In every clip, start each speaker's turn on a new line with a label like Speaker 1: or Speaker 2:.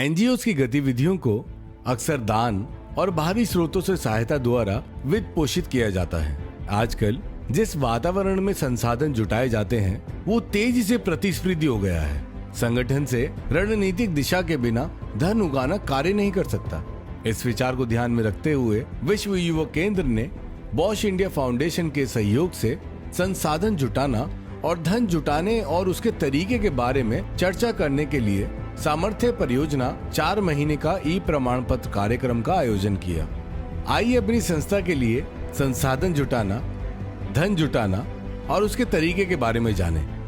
Speaker 1: NGOs की गतिविधियों को अक्सर दान और बाहरी स्रोतों से सहायता द्वारा वित्त पोषित किया जाता है। आजकल जिस वातावरण में संसाधन जुटाए जाते हैं वो तेजी से प्रतिस्पर्धी हो गया है। संगठन से रणनीतिक दिशा के बिना धन उगाना कार्य नहीं कर सकता। इस विचार को ध्यान में रखते हुए विश्व युवा केंद्र ने बॉश इंडिया फाउंडेशन के सहयोग से संसाधन जुटाना और धन जुटाने और उसके तरीके के बारे में चर्चा करने के लिए सामर्थ्य परियोजना 4 महीने का ई प्रमाण पत्र कार्यक्रम का आयोजन किया। आइए अपनी संस्था के लिए संसाधन जुटाना, धन जुटाना और उसके तरीके के बारे में जानें।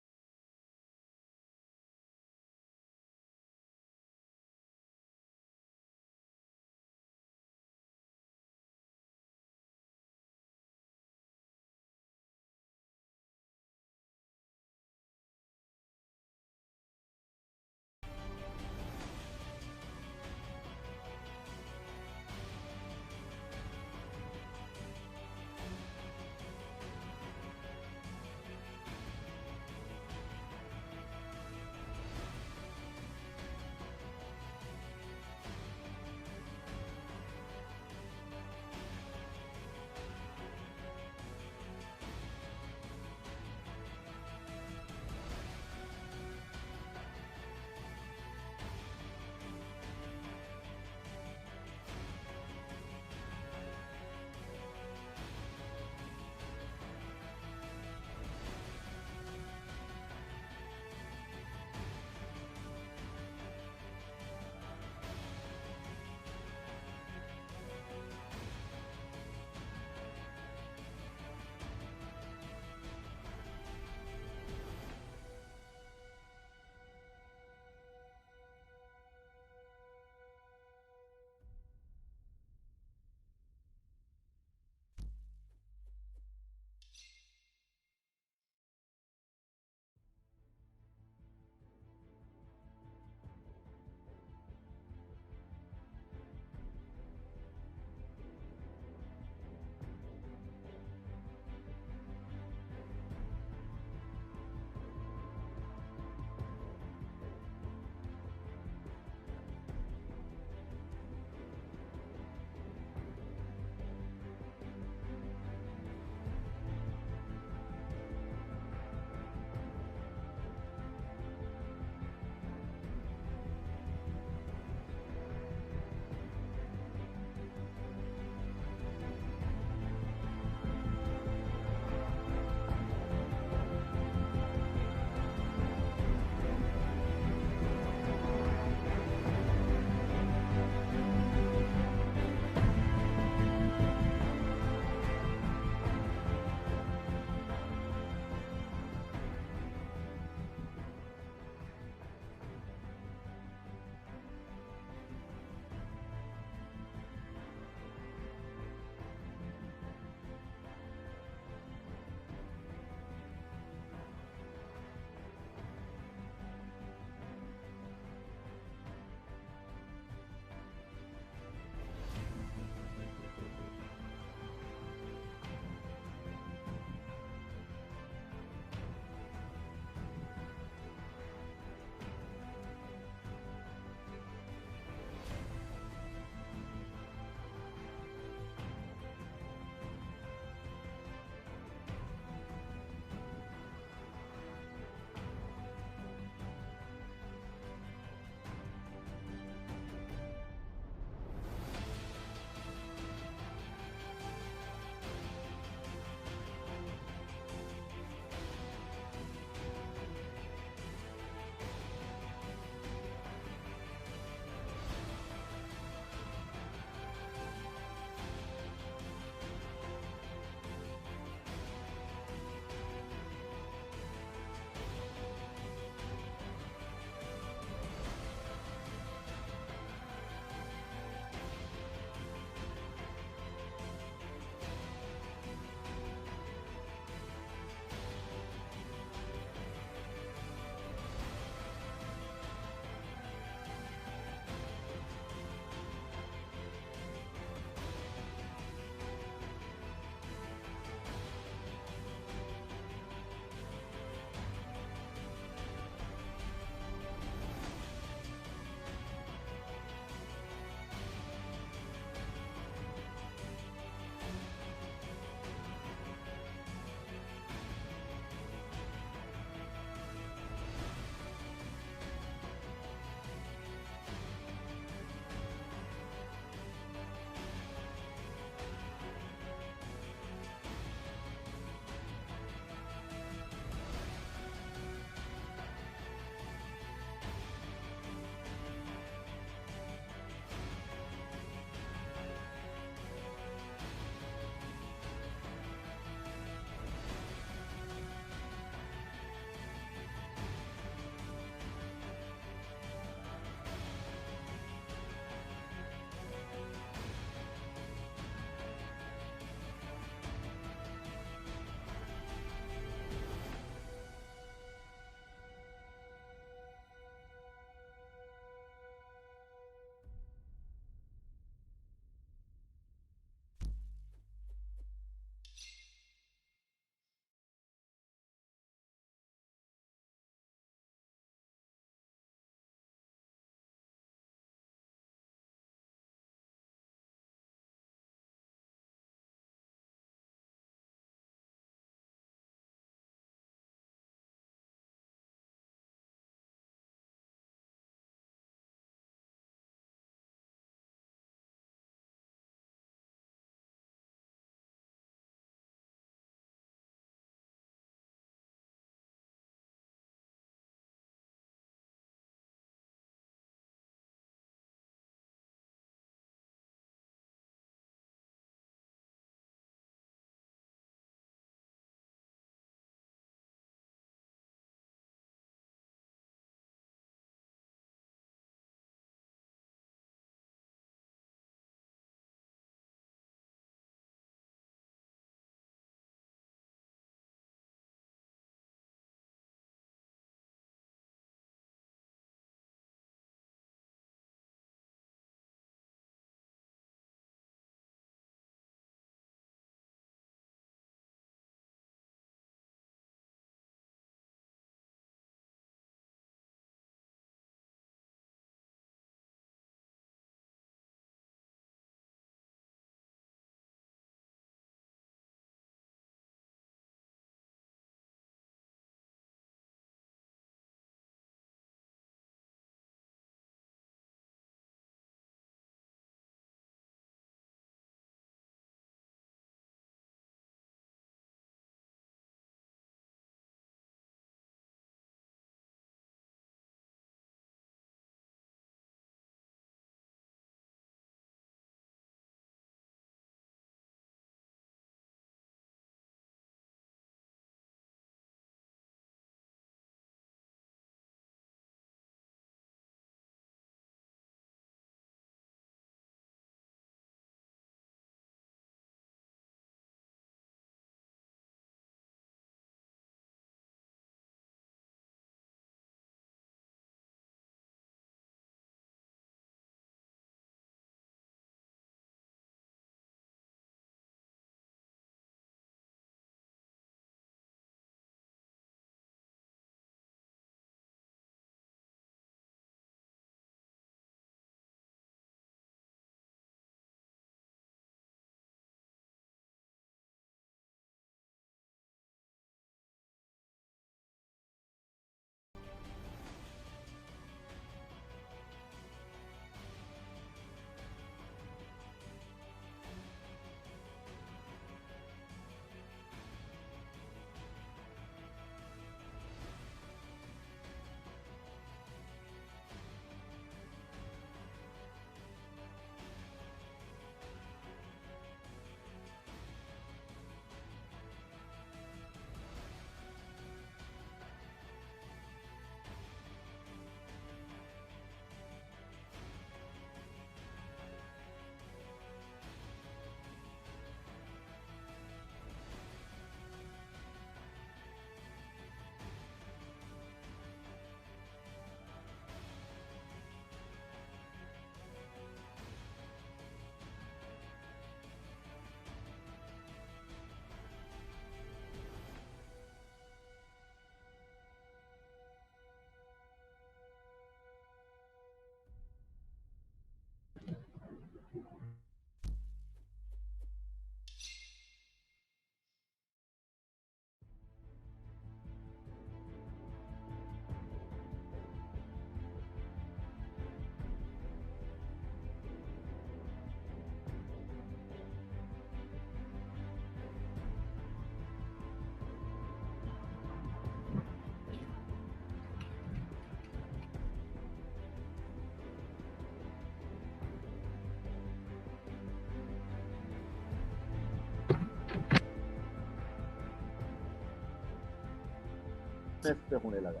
Speaker 2: स्मूथनेस पे होने लगा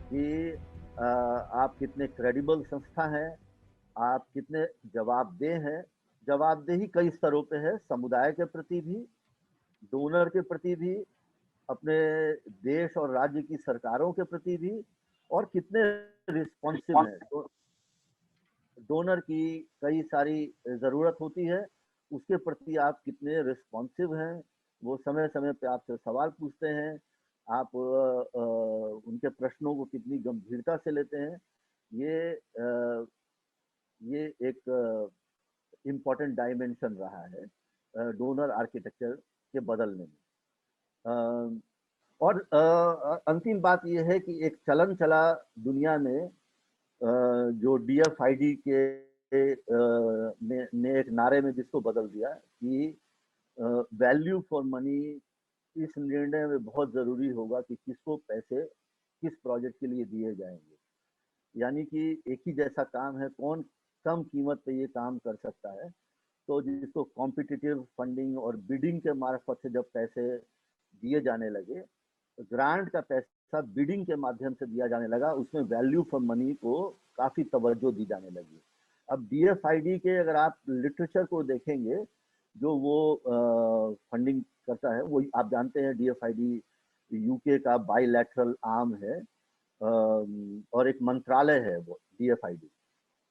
Speaker 2: कि आप कितने क्रेडिबल संस्था हैं, आप कितने जवाबदेह हैं। जवाबदेही कई स्तरों पे है, समुदाय के प्रति भी, डोनर के प्रति भी, अपने देश और राज्य की सरकारों के प्रति भी, और कितने रिस्पॉन्सिव हैं। तो डोनर की कई सारी ज़रूरत होती है, उसके प्रति आप कितने रिस्पॉन्सिव हैं। वो समय समय पे आपसे सवाल पूछते हैं, आप उनके प्रश्नों को कितनी गंभीरता से लेते हैं। ये ये एक इम्पॉर्टेंट डायमेंशन रहा है डोनर आर्किटेक्चर के बदलने में। और अंतिम बात यह है कि एक चलन चला दुनिया में, जो DFID के ने एक नारे में जिसको बदल दिया कि वैल्यू फॉर मनी इस निर्णय में बहुत जरूरी होगा कि किसको पैसे किस प्रोजेक्ट के लिए दिए जाएंगे। यानी कि एक ही जैसा काम है, कौन कम कीमत पे ये काम कर सकता है। तो जिसको कॉम्पिटिटिव फंडिंग और बिडिंग के मार्फत से जब पैसे दिए जाने लगे, ग्रांट का पैसा बिडिंग के माध्यम से दिया जाने लगा, उसमें वैल्यू फॉर मनी को काफी तवज्जो दी जाने लगी। अब DFID के अगर आप लिटरेचर को देखेंगे, जो वो फंडिंग करता है, वो आप जानते हैं DFID UK का बाइलैटरल आर्म है, और एक मंत्रालय है वो DFID।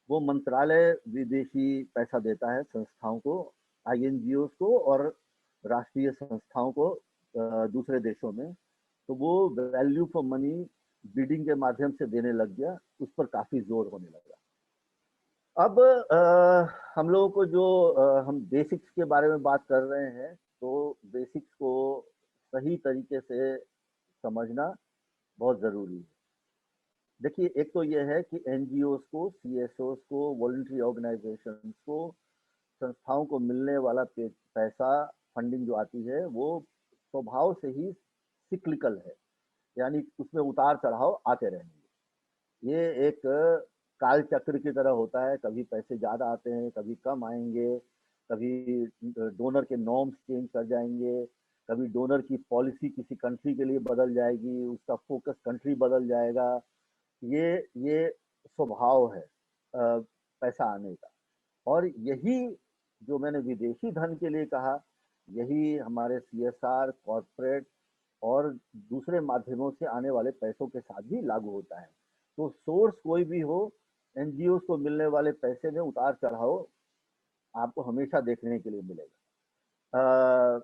Speaker 2: वो मंत्रालय विदेशी पैसा देता है संस्थाओं को, INGOs को और राष्ट्रीय संस्थाओं को दूसरे देशों में। तो वो वैल्यू फॉर मनी बिडिंग के माध्यम से देने लग गया, उस पर काफी जोर होने लगा। अब हम लोगों को जो हम बेसिक्स के बारे में बात कर रहे हैं, तो बेसिक्स को सही तरीके से समझना बहुत जरूरी है। देखिए, एक तो ये है कि NGOs को, CSOs को, वॉलंटरी ऑर्गेनाइजेशंस को, संस्थाओं को मिलने वाला पैसा, फंडिंग जो आती है, वो स्वभाव से ही सिक्लिकल है, यानी उसमें उतार चढ़ाव आते रहेंगे। ये एक काल चक्र की तरह होता है, कभी पैसे ज्यादा आते हैं, कभी कम आएंगे, कभी डोनर के नॉर्म्स चेंज कर जाएंगे, कभी डोनर की पॉलिसी किसी कंट्री के लिए बदल जाएगी, उसका फोकस कंट्री बदल जाएगा। ये स्वभाव है पैसा आने का। और यही जो मैंने विदेशी धन के लिए कहा, यही हमारे CSR, कॉर्पोरेट और दूसरे माध्यमों से आने वाले पैसों के साथ भी लागू होता है। तो सोर्स कोई भी हो, NGOs को मिलने वाले पैसे में उतार चढ़ाव आपको हमेशा देखने के लिए मिलेगा।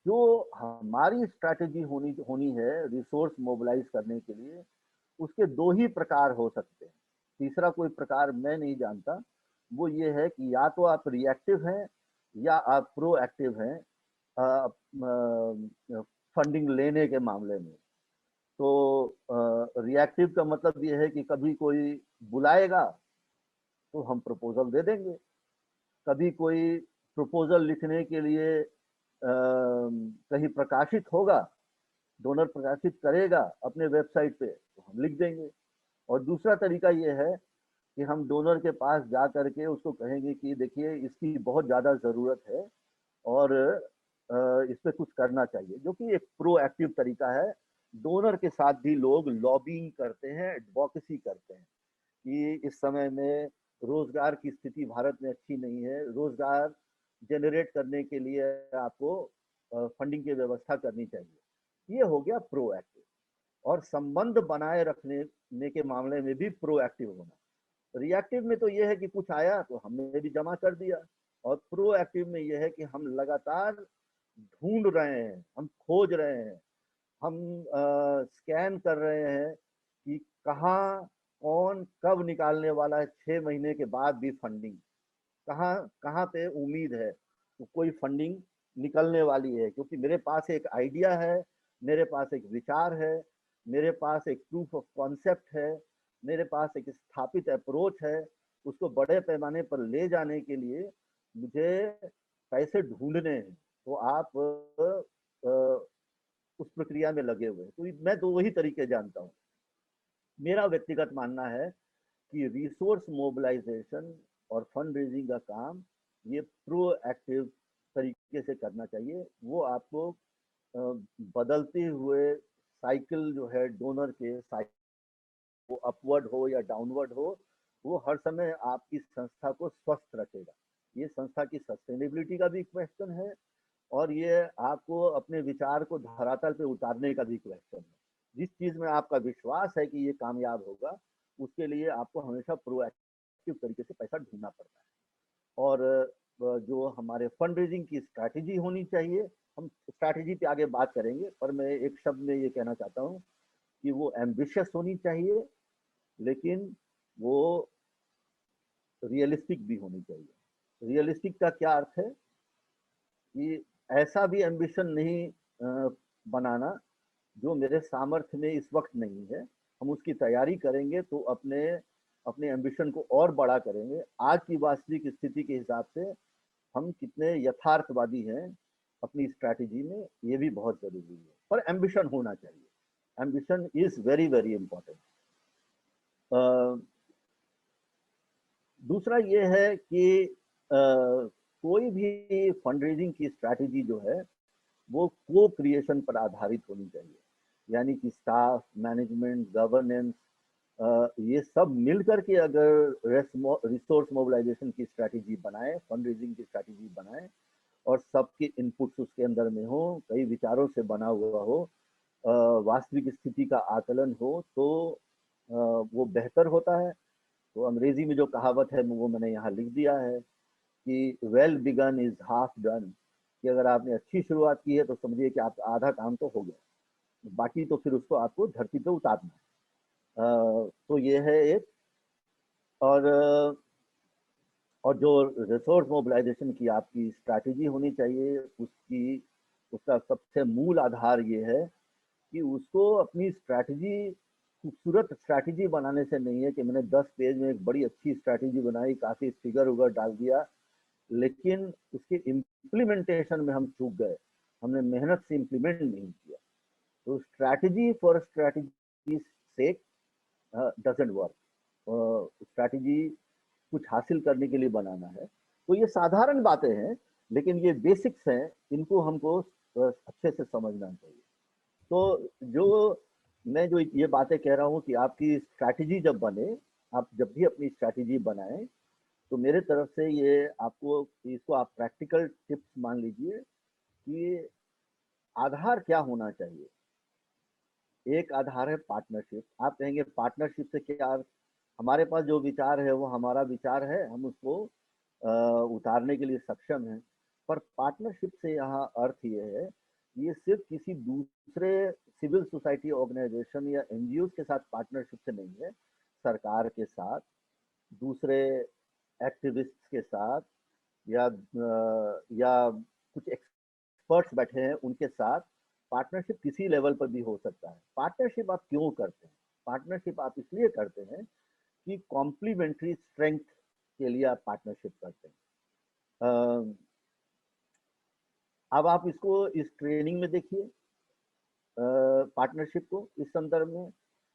Speaker 2: जो हमारी स्ट्रैटेजी होनी होनी है रिसोर्स मोबिलाइज करने के लिए, उसके दो ही प्रकार हो सकते हैं। तीसरा कोई प्रकार मैं नहीं जानता। वो ये है कि या तो आप रिएक्टिव हैं या आप प्रोएक्टिव हैं फंडिंग लेने के मामले में। तो रिएक्टिव का मतलब ये है कि कभी कोई बुलाएगा तो हम प्रपोजल दे देंगे, कभी कोई प्रपोजल लिखने के लिए कहीं प्रकाशित होगा, डोनर प्रकाशित करेगा अपने वेबसाइट पे, तो हम लिख देंगे। और दूसरा तरीका ये है कि हम डोनर के पास जा करके उसको कहेंगे कि देखिए इसकी बहुत ज़्यादा ज़रूरत है और इस पे कुछ करना चाहिए, जो कि एक प्रोएक्टिव तरीका है। डोनर के साथ भी लोग लॉबिंग करते हैं, एडवोकेसी करते हैं कि इस समय में रोजगार की स्थिति भारत में अच्छी नहीं है, रोजगार जनरेट करने के लिए आपको फंडिंग की व्यवस्था करनी चाहिए। ये हो गया प्रोएक्टिव। और संबंध बनाए रखने के मामले में भी प्रोएक्टिव होना। रिएक्टिव में तो ये है कि कुछ आया तो हमने भी जमा कर दिया, और प्रोएक्टिव में ये है कि हम लगातार ढूंढ रहे हैं, हम खोज रहे हैं, हम स्कैन कर रहे हैं कि कहाँ कौन कब निकालने वाला है, 6 महीने के बाद भी फंडिंग कहाँ कहाँ पे उम्मीद है तो कोई फंडिंग निकलने वाली है। क्योंकि मेरे पास एक आइडिया है, मेरे पास एक विचार है, मेरे पास एक प्रूफ ऑफ कॉन्सेप्ट है, मेरे पास एक स्थापित अप्रोच है। उसको बड़े पैमाने पर ले जाने के लिए मुझे पैसे ढूंढने हैं। तो आप उस प्रक्रिया में लगे हुए हैं। तो मैं तो वही तरीके जानता हूँ। मेरा व्यक्तिगत मानना है कि रिसोर्स मोबिलाइजेशन और फंड रेजिंग का काम ये प्रोएक्टिव तरीके से करना चाहिए। वो आपको बदलते हुए साइकिल जो है डोनर के साइकिल, वो अपवर्ड हो या डाउनवर्ड हो, वो हर समय आपकी संस्था को स्वस्थ रखेगा। ये संस्था की सस्टेनेबिलिटी का भी क्वेश्चन है, और ये आपको अपने विचार को धरातल पे उतारने का भी क्वेश्चन है। जिस चीज में आपका विश्वास है कि ये कामयाब होगा, उसके लिए आपको हमेशा प्रोएक्टिव तरीके से पैसा ढूंढना पड़ता है। और जो हमारे फंड रेजिंग की स्ट्रैटेजी होनी चाहिए, हम स्ट्रैटेजी पे आगे बात करेंगे, पर मैं एक शब्द में ये कहना चाहता हूँ कि वो एम्बिशियस होनी चाहिए, लेकिन वो रियलिस्टिक भी होनी चाहिए। रियलिस्टिक का क्या अर्थ है कि ऐसा भी एम्बिशन नहीं बनाना जो मेरे सामर्थ्य में इस वक्त नहीं है। हम उसकी तैयारी करेंगे तो अपने अपने एम्बिशन को और बड़ा करेंगे। आज की वास्तविक स्थिति के हिसाब से हम कितने यथार्थवादी हैं अपनी स्ट्रैटेजी में, ये भी बहुत जरूरी है। पर एम्बिशन होना चाहिए। Ambition is very very important. दूसरा ये है कि कोई भी फंड रेजिंग की स्ट्रैटेजी जो है वो को क्रिएशन पर आधारित होनी चाहिए। यानी कि स्टाफ, मैनेजमेंट, गवर्नेंस, ये सब मिल करके अगर रिसोर्स मोबिलाइजेशन की स्ट्रैटेजी बनाए, फंड रेजिंग की स्ट्रैटेजी बनाए, और सबके इनपुट्स उसके अंदर में हो, कई विचारों से बना हुआ हो, वास्तविक स्थिति का आकलन हो, तो वो बेहतर होता है। तो अंग्रेजी में जो कहावत है वो मैंने यहाँ लिख दिया है कि well begun is half done, कि अगर आपने अच्छी शुरुआत की है तो समझिए कि आपका आधा काम तो हो गया, बाकी तो फिर उसको आपको धरती पे उतारना है। तो ये है एक। और जो रिसोर्स मोबिलाइजेशन की आपकी स्ट्रैटेजी होनी चाहिए, उसका सबसे मूल आधार ये है कि उसको अपनी स्ट्रैटेजी खूबसूरत स्ट्रैटेजी बनाने से नहीं है कि मैंने 10 पेज में एक बड़ी अच्छी स्ट्रैटेजी बनाई, काफी फिगर उगर डाल दिया, लेकिन उसके इम्प्लीमेंटेशन में हम चूक गए, हमने मेहनत से इम्प्लीमेंट नहीं किया। तो strategy for strategy sake doesn't work. Strategy कुछ हासिल करने के लिए बनाना है। तो ये साधारण बातें हैं, लेकिन ये बेसिक्स हैं, इनको हमको अच्छे से समझना चाहिए। तो मैं जो ये बातें कह रहा हूँ कि आपकी स्ट्रैटेजी जब बने, आप जब भी अपनी स्ट्रैटेजी बनाएं, तो मेरे तरफ से ये आपको, इसको आप प्रैक्टिकल टिप्स मान लीजिए कि आधार क्या होना चाहिए। एक आधार है पार्टनरशिप। आप कहेंगे पार्टनरशिप से क्या अर्थ? हमारे पास जो विचार है वो हमारा विचार है, हम उसको उतारने के लिए सक्षम हैं। पर पार्टनरशिप से यहाँ अर्थ ये है, ये सिर्फ किसी दूसरे सिविल सोसाइटी ऑर्गेनाइजेशन या एनजीओ के साथ पार्टनरशिप से नहीं है। सरकार के साथ, दूसरे एक्टिविस्ट के साथ, या कुछ एक्सपर्ट्स बैठे हैं उनके साथ पार्टनरशिप किसी लेवल पर भी हो सकता है। पार्टनरशिप आप क्यों करते हैं? पार्टनरशिप आप इसलिए करते हैं कि कॉम्प्लीमेंट्री स्ट्रेंथ के लिए आप पार्टनरशिप करते हैं। अब आप इसको इस ट्रेनिंग में देखिए, पार्टनरशिप को इस संदर्भ में।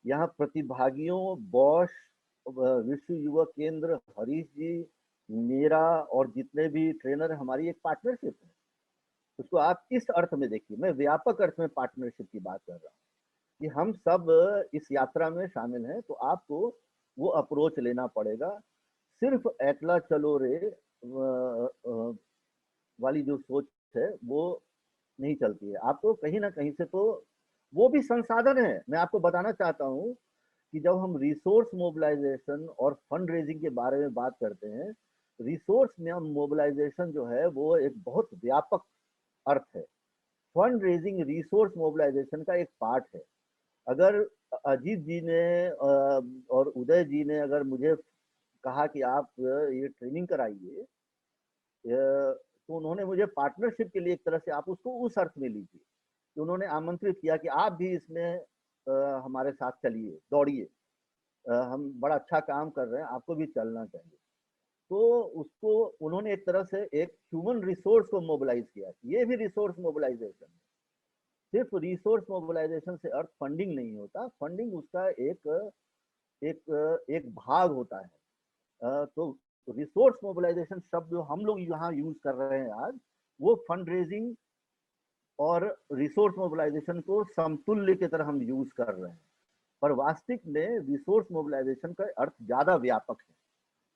Speaker 2: यहाँ प्रतिभागियों, बॉश, विश्व युवा केंद्र, हरीश जी, मेरा और जितने भी ट्रेनर, हमारी एक पार्टनरशिप है। उसको आप इस अर्थ में देखिए, मैं व्यापक अर्थ में पार्टनरशिप की बात कर रहा हूँ कि हम सब इस यात्रा में शामिल हैं। तो आपको वो अप्रोच लेना पड़ेगा। सिर्फ एकला चलो रे वाली जो सोच है वो नहीं चलती है। आपको कहीं ना कहीं से तो वो भी संसाधन है। मैं आपको बताना चाहता हूँ कि जब हम रिसोर्स मोबिलाइजेशन और फंड रेजिंग के बारे में बात करते हैं, रिसोर्स में मोबिलाइजेशन जो है वो एक बहुत व्यापक अर्थ है। फंड रेजिंग रिसोर्स मोबिलाइजेशन का एक पार्ट है। अगर अजीत जी ने और उदय जी ने अगर मुझे कहा कि आप ये ट्रेनिंग कराइए, तो उन्होंने मुझे पार्टनरशिप के लिए, एक तरह से आप उसको उस अर्थ में लीजिए कि उन्होंने आमंत्रित किया कि आप भी इसमें हमारे साथ चलिए, दौड़िए, हम बड़ा अच्छा काम कर रहे हैं, आपको भी चलना चाहिए। तो उसको उन्होंने एक तरह से एक ह्यूमन रिसोर्स को मोबिलाइज किया। ये भी रिसोर्स मोबिलाइजेशन है। सिर्फ रिसोर्स मोबिलाइजेशन से अर्थ फंडिंग नहीं होता, फंडिंग उसका एक एक भाग होता है। तो रिसोर्स मोबिलाइजेशन शब्द जो हम लोग यहाँ यूज कर रहे हैं आज, वो फंड रेजिंग और रिसोर्स मोबिलाइजेशन को समतुल्य की तरह हम यूज कर रहे हैं, पर वास्तविक में रिसोर्स मोबिलाइजेशन का अर्थ ज्यादा व्यापक है।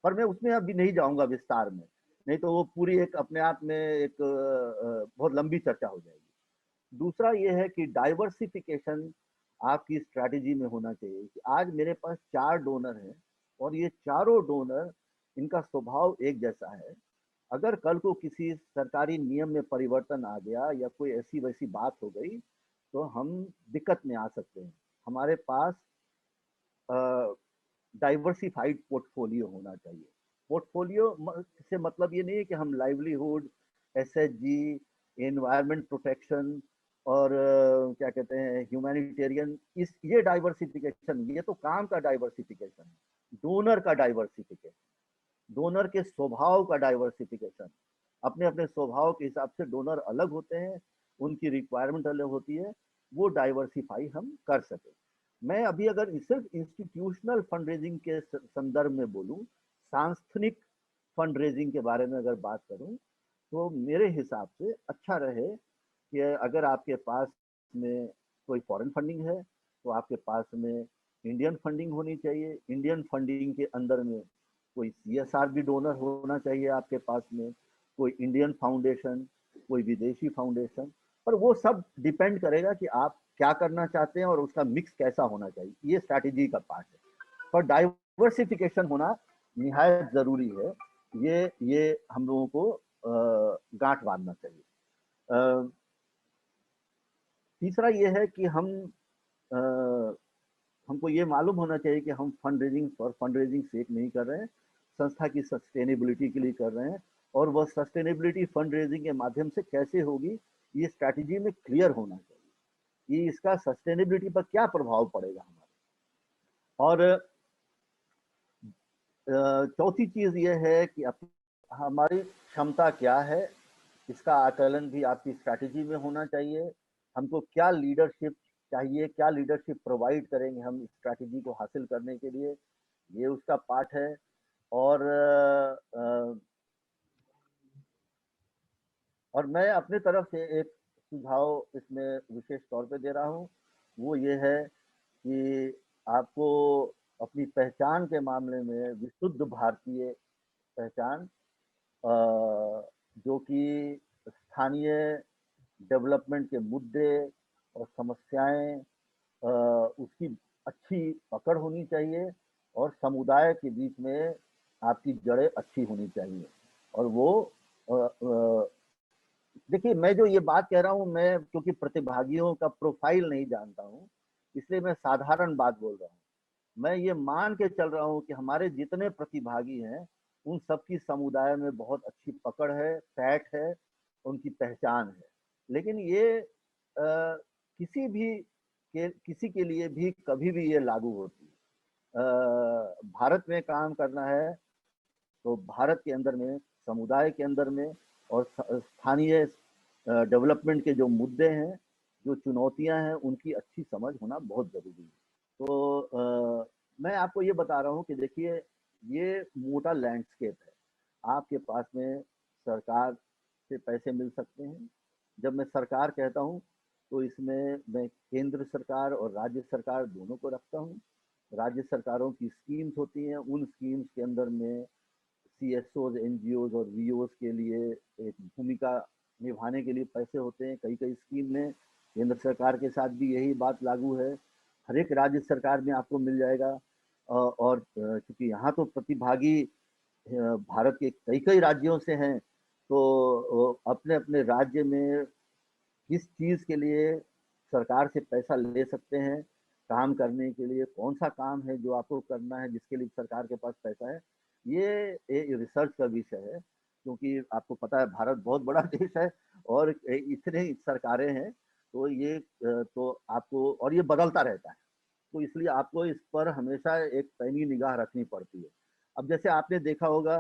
Speaker 2: पर मैं उसमें अभी नहीं जाऊंगा विस्तार में, नहीं तो वो पूरी एक अपने आप में एक बहुत लंबी चर्चा हो जाएगी। दूसरा ये है कि डाइवर्सिफिकेशन आपकी स्ट्रैटेजी में होना चाहिए कि आज मेरे पास 4 डोनर हैं और ये चारों डोनर, इनका स्वभाव एक जैसा है। अगर कल को किसी सरकारी नियम में परिवर्तन आ गया या कोई ऐसी वैसी बात हो गई तो हम दिक्कत में आ सकते हैं। हमारे पास डाइवर्सिफाइड पोर्टफोलियो होना चाहिए। पोर्टफोलियो से मतलब ये नहीं है कि हम लाइवलीहुड, एसएचजी, एनवायरमेंट प्रोटेक्शन और क्या कहते हैं ह्यूमैनिटेरियन, इस ये डाइवर्सिफिकेशन, ये तो काम का डाइवर्सिफिकेशन है। डोनर का डाइवर्सिफिकेशन, डोनर के स्वभाव का डाइवर्सिफिकेशन, अपने अपने स्वभाव के हिसाब से डोनर अलग होते हैं, उनकी रिक्वायरमेंट अलग होती है, वो डाइवर्सिफाई हम कर सके। मैं अभी अगर सिर्फ इंस्टीट्यूशनल फंड रेजिंग के संदर्भ में बोलूं, सांस्थानिक फंड रेजिंग के बारे में अगर बात करूं, तो मेरे हिसाब से अच्छा रहे कि अगर आपके पास में कोई फॉरेन फंडिंग है तो आपके पास में इंडियन फंडिंग होनी चाहिए। इंडियन फंडिंग के अंदर में कोई सीएसआर भी डोनर होना चाहिए आपके पास में, कोई इंडियन फाउंडेशन, कोई विदेशी फाउंडेशन, पर वो सब डिपेंड करेगा कि आप क्या करना चाहते हैं और उसका मिक्स कैसा होना चाहिए, ये स्ट्रैटेजी का पार्ट है। पर डाइवर्सिफिकेशन होना निहायत जरूरी है, ये हम लोगों को गांठ बांधना चाहिए। तीसरा ये है कि हमको ये मालूम होना चाहिए कि हम fund raising for fund raising sake नहीं कर रहे हैं, संस्था की सस्टेनेबिलिटी के लिए कर रहे हैं, और वह सस्टेनेबिलिटी फंड रेजिंग के माध्यम से कैसे होगी, ये स्ट्रैटेजी में क्लियर होना चाहिए कि इसका सस्टेनेबिलिटी पर क्या प्रभाव पड़ेगा हमारे। और चौथी चीज ये है कि हमारी क्षमता क्या है, इसका आकलन भी आपकी स्ट्रैटेजी में होना चाहिए। हमको क्या लीडरशिप चाहिए, क्या लीडरशिप प्रोवाइड करेंगे हम इस स्ट्रैटेजी को हासिल करने के लिए, ये उसका पार्ट है। और मैं अपने तरफ से एक सुझाव इसमें विशेष तौर पे दे रहा हूँ, वो ये है कि आपको अपनी पहचान के मामले में विशुद्ध भारतीय पहचान, जो कि स्थानीय डेवलपमेंट के मुद्दे और समस्याएं, उसकी अच्छी पकड़ होनी चाहिए, और समुदाय के बीच में आपकी जड़ें अच्छी होनी चाहिए। और वो देखिए, मैं जो ये बात कह रहा हूँ, मैं क्योंकि प्रतिभागियों का प्रोफाइल नहीं जानता हूँ, इसलिए मैं साधारण बात बोल रहा हूँ। मैं ये मान के चल रहा हूँ कि हमारे जितने प्रतिभागी हैं उन सबकी समुदाय में बहुत अच्छी पकड़ है, टैट है, उनकी पहचान है। लेकिन ये किसी के लिए भी कभी भी ये लागू होती है। भारत में काम करना है तो भारत के अंदर में, समुदाय के अंदर में, और स्थानीय डेवलपमेंट के जो मुद्दे हैं, जो चुनौतियां हैं, उनकी अच्छी समझ होना बहुत जरूरी है। तो मैं आपको ये बता रहा हूँ कि देखिए, ये मोटा लैंडस्केप है। आपके पास में सरकार से पैसे मिल सकते हैं। जब मैं सरकार कहता हूँ तो इसमें मैं केंद्र सरकार और राज्य सरकार दोनों को रखता हूँ। राज्य सरकारों की स्कीम्स होती हैं, उन स्कीम्स के अंदर में सीएसओज, एनजीओज और वीओज के लिए एक भूमिका निभाने के लिए पैसे होते हैं। कई कई स्कीम में केंद्र सरकार के साथ भी यही बात लागू है, हर एक राज्य सरकार में आपको मिल जाएगा। और क्योंकि यहाँ तो प्रतिभागी भारत के कई कई राज्यों से हैं, तो अपने अपने राज्य में किस चीज के लिए सरकार से पैसा ले सकते हैं काम करने के लिए, कौन सा काम है जो आपको करना है जिसके लिए सरकार के पास पैसा है, ये रिसर्च का विषय है। क्योंकि आपको पता है भारत बहुत बड़ा देश है और इतने सरकारें हैं, तो ये तो आपको, और ये बदलता रहता है, तो इसलिए आपको इस पर हमेशा एक पैनी निगाह रखनी पड़ती है। अब जैसे आपने देखा होगा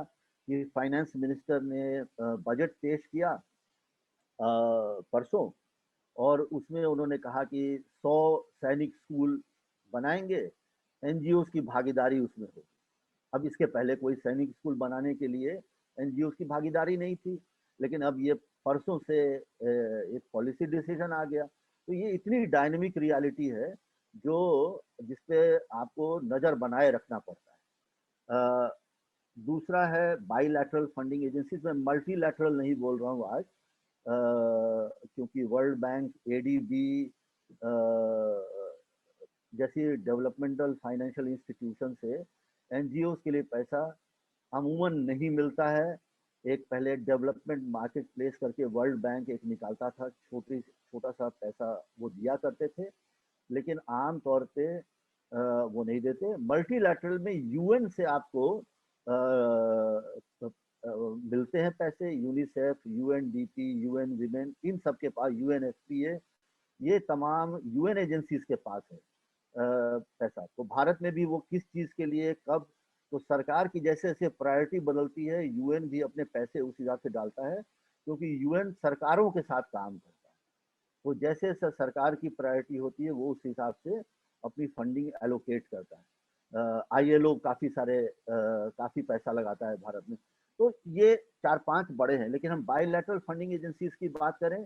Speaker 2: कि फाइनेंस मिनिस्टर ने बजट पेश किया परसों, और उसमें उन्होंने कहा कि 100 सैनिक स्कूल बनाएंगे, एनजीओ की भागीदारी उसमें होगी। अब इसके पहले कोई सैनिक स्कूल बनाने के लिए एनजीओ की भागीदारी नहीं थी, लेकिन अब ये परसों से एक पॉलिसी डिसीजन आ गया। तो ये इतनी डायनेमिक रियलिटी है जो जिसपे आपको नज़र बनाए रखना पड़ता है। दूसरा है बाइलैटरल फंडिंग एजेंसीज। मैं मल्टीलैटरल नहीं बोल रहा हूँ आज, क्योंकि वर्ल्ड बैंक, एडीबी जैसी डेवलपमेंटल फाइनेंशियल इंस्टीट्यूशन से एनजीओ के लिए पैसा अमूमन नहीं मिलता है। एक पहले डेवलपमेंट मार्केट प्लेस करके वर्ल्ड बैंक एक निकालता था, छोटा सा पैसा वो दिया करते थे, लेकिन आम तौर पे वो नहीं देते। मल्टीलैटरल में यूएन से आपको मिलते हैं पैसे, यूनिसेफ, यूएनडीपी, यूएन विमेन, इन सब के पास, यूएनएफपीए, ये तमाम यूएन एजेंसीज के पास है पैसा। तो भारत में भी वो किस चीज के लिए, कब, तो सरकार की जैसे जैसे प्रायोरिटी बदलती है, यूएन भी अपने पैसे उस हिसाब से डालता है, क्योंकि यूएन सरकारों के साथ काम करता है। तो जैसे जैसे सरकार की प्रायोरिटी होती है वो उस हिसाब से अपनी फंडिंग एलोकेट करता है। आईएलओ काफी पैसा लगाता है भारत में। तो ये 4-5 बड़े हैं। लेकिन हम बायलैटरल फंडिंग एजेंसीज की बात करें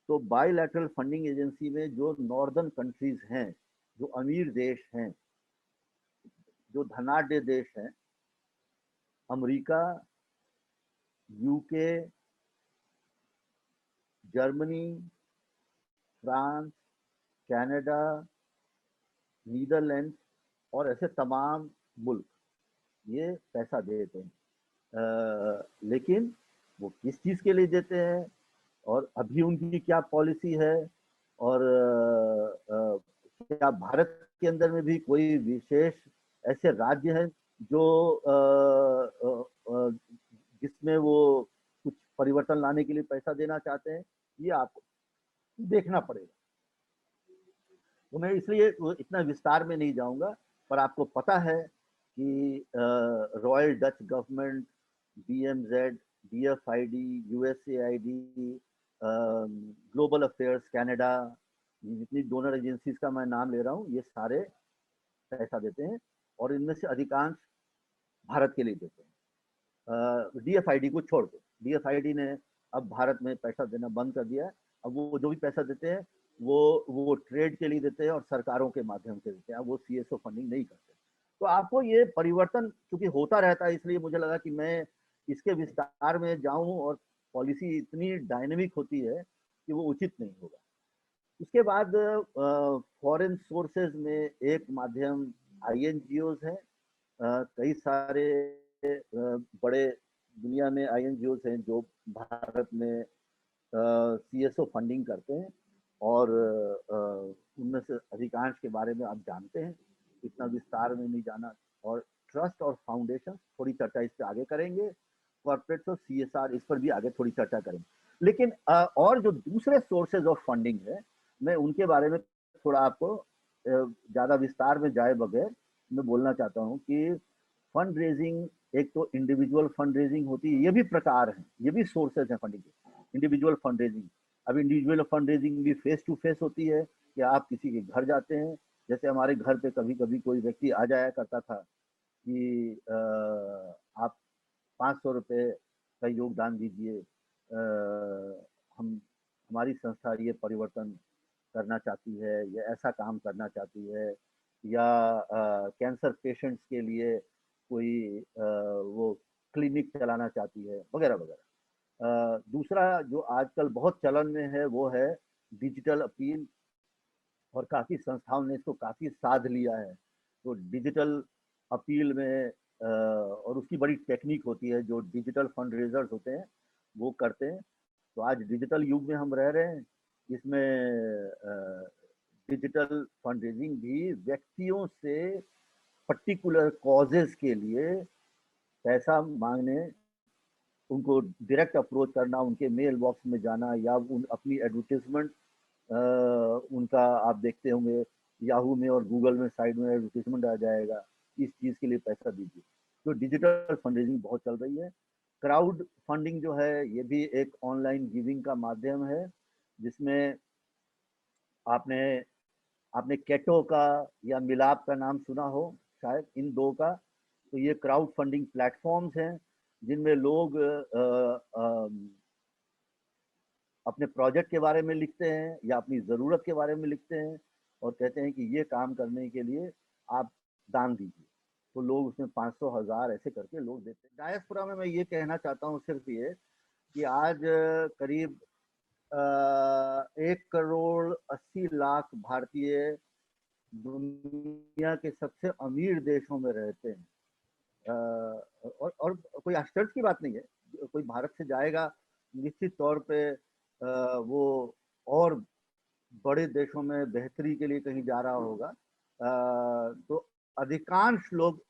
Speaker 2: तो बायलैटरल फंडिंग एजेंसी में जो नॉर्दर्न कंट्रीज हैं, जो अमीर देश हैं, जो धनाढ्य देश हैं, America, UK, Germany, France, Canada, Netherland और ऐसे तमाम मुल्क ये पैसा देते हैं। लेकिन वो किस चीज के लिए देते हैं और अभी उनकी क्या पॉलिसी है, और क्या भारत के अंदर में भी कोई विशेष ऐसे राज्य हैं जो जिसमें वो कुछ परिवर्तन लाने के लिए पैसा देना चाहते हैं, ये आपको देखना पड़ेगा। तो मैं इसलिए इतना विस्तार में नहीं जाऊंगा, पर आपको पता है कि Royal Dutch Government, BMZ, DFID, USAID, Global Affairs Canada, जितनी डोनर एजेंसीज का मैं नाम ले रहा हूँ, ये सारे पैसा देते हैं और इनमें से अधिकांश भारत के लिए देते हैं। डीएफआईडी को छोड़ दो, डीएफआईडी ने अब भारत में पैसा देना बंद कर दिया है। अब वो जो भी पैसा देते हैं वो ट्रेड के लिए देते हैं और सरकारों के माध्यम से देते हैं, वो सीएसओ फंडिंग नहीं करते। तो आपको ये परिवर्तन चूंकि होता रहता है, इसलिए मुझे लगा कि मैं इसके विस्तार में जाऊं, और पॉलिसी इतनी डायनेमिक होती है कि वो उचित नहीं होगा। उसके बाद फॉरेन सोर्सेज में एक माध्यम आईएनजीओज हैं। कई सारे बड़े दुनिया में आईएनजीओज हैं जो भारत में सीएसओ फंडिंग करते हैं, और उनमें से अधिकांश के बारे में आप जानते हैं, इतना विस्तार में नहीं जाना। और ट्रस्ट और फाउंडेशन, थोड़ी चर्चा इस पर आगे करेंगे। कॉर्पोरेट और सीएसआर, इस पर भी आगे थोड़ी चर्चा करेंगे। लेकिन और जो दूसरे सोर्सेज ऑफ फंडिंग है, मैं उनके बारे में थोड़ा आपको ज्यादा विस्तार में जाए बगैर मैं बोलना चाहता हूँ कि फंड रेजिंग, एक तो इंडिविजुअल फंड रेजिंग होती है, ये भी प्रकार है, ये भी सोर्सेज है फंडिंग के। इंडिविजुअल फंड रेजिंग, अब इंडिविजुअल फंड रेजिंग भी फेस टू फेस होती है कि आप किसी के घर जाते हैं। जैसे हमारे घर पे कभी कभी कोई व्यक्ति आ जाया करता था कि आप 500 रुपये का योगदान दीजिए, हम हमारी संस्था ये परिवर्तन करना चाहती है या ऐसा काम करना चाहती है, या कैंसर पेशेंट्स के लिए कोई वो क्लिनिक चलाना चाहती है, वगैरह वगैरह। दूसरा जो आजकल बहुत चलन में है वो है डिजिटल अपील, और काफ़ी संस्थाओं ने इसको काफ़ी साध लिया है। तो डिजिटल अपील में और उसकी बड़ी टेक्निक होती है, जो डिजिटल फंड रेजर्स होते हैं वो करते हैं। तो आज डिजिटल युग में हम रह रहे हैं, इसमें डिजिटल फंड रेजिंग भी व्यक्तियों से पर्टिकुलर कॉजेज के लिए पैसा मांगने, उनको डायरेक्ट अप्रोच करना, उनके मेल बॉक्स में जाना, या अपनी एडवर्टीजमेंट, उनका आप देखते होंगे याहू में और गूगल में साइड में एडवर्टीजमेंट आ जाएगा, इस चीज़ के लिए पैसा दीजिए। तो डिजिटल फंड रेजिंग बहुत चल रही है। क्राउड फंडिंग जो है, ये भी एक ऑनलाइन गिविंग का माध्यम है, जिसमें आपने आपने केटो का या मिलाप का नाम सुना हो शायद, इन दो का। तो ये क्राउड फंडिंग प्लेटफॉर्म्स हैं जिनमें लोग अपने प्रोजेक्ट के बारे में लिखते हैं या अपनी ज़रूरत के बारे में लिखते हैं और कहते हैं कि ये काम करने के लिए आप दान दीजिए। तो लोग उसमें 500 हज़ार ऐसे करके लोग देते हैं। डायस्पोरा में मैं ये कहना चाहता हूँ सिर्फ ये कि आज करीब 1 करोड़ 80 लाख भारतीय दुनिया के सबसे अमीर देशों में रहते हैं। और कोई आश्चर्य की बात नहीं है, कोई भारत से जाएगा निश्चित तौर पे वो और बड़े देशों में बेहतरी के लिए कहीं जा रहा होगा। तो अधिकांश लोग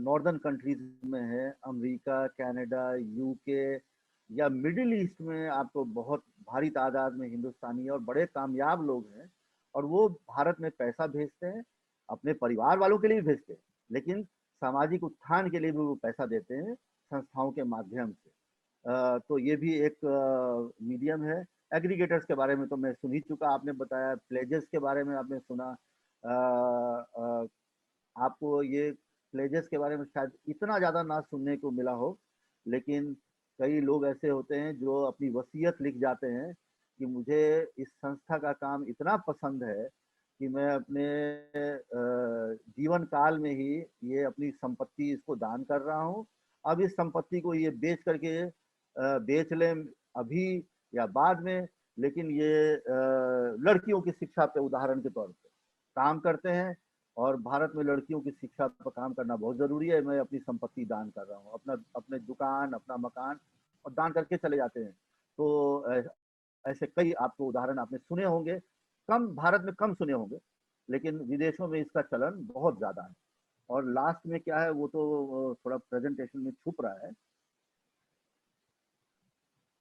Speaker 2: नॉर्दर्न कंट्रीज में हैं, अमेरिका, कनाडा, यूके या मिडिल ईस्ट में आपको बहुत भारी तादाद में हिंदुस्तानी और बड़े कामयाब लोग हैं और वो भारत में पैसा भेजते हैं, अपने परिवार वालों के लिए भी भेजते हैं, लेकिन सामाजिक उत्थान के लिए भी वो पैसा देते हैं संस्थाओं के माध्यम से। तो ये भी एक मीडियम है। एग्रीगेटर्स के बारे में तो मैं सुन ही चुका, आपने बताया। प्लेजेस के बारे में आपने सुना। आपको ये प्लेजेस के बारे में शायद इतना ज़्यादा ना सुनने को मिला हो, लेकिन कई लोग ऐसे होते हैं जो अपनी वसीयत लिख जाते हैं कि मुझे इस संस्था का काम इतना पसंद है कि मैं अपने जीवन काल में ही ये अपनी संपत्ति इसको दान कर रहा हूँ। अब इस संपत्ति को ये बेच करके बेच लें अभी या बाद में, लेकिन ये लड़कियों की शिक्षा पे उदाहरण के तौर पे काम करते हैं और भारत में लड़कियों की शिक्षा पर काम करना बहुत ज़रूरी है। मैं अपनी संपत्ति दान कर रहा हूँ, अपना अपने दुकान, अपना मकान, और दान करके चले जाते हैं। तो ऐसे कई आपको उदाहरण आपने सुने होंगे, कम भारत में कम सुने होंगे, लेकिन विदेशों में इसका चलन बहुत ज़्यादा है। और लास्ट में क्या है वो तो थोड़ा प्रेजेंटेशन में छुप रहा है।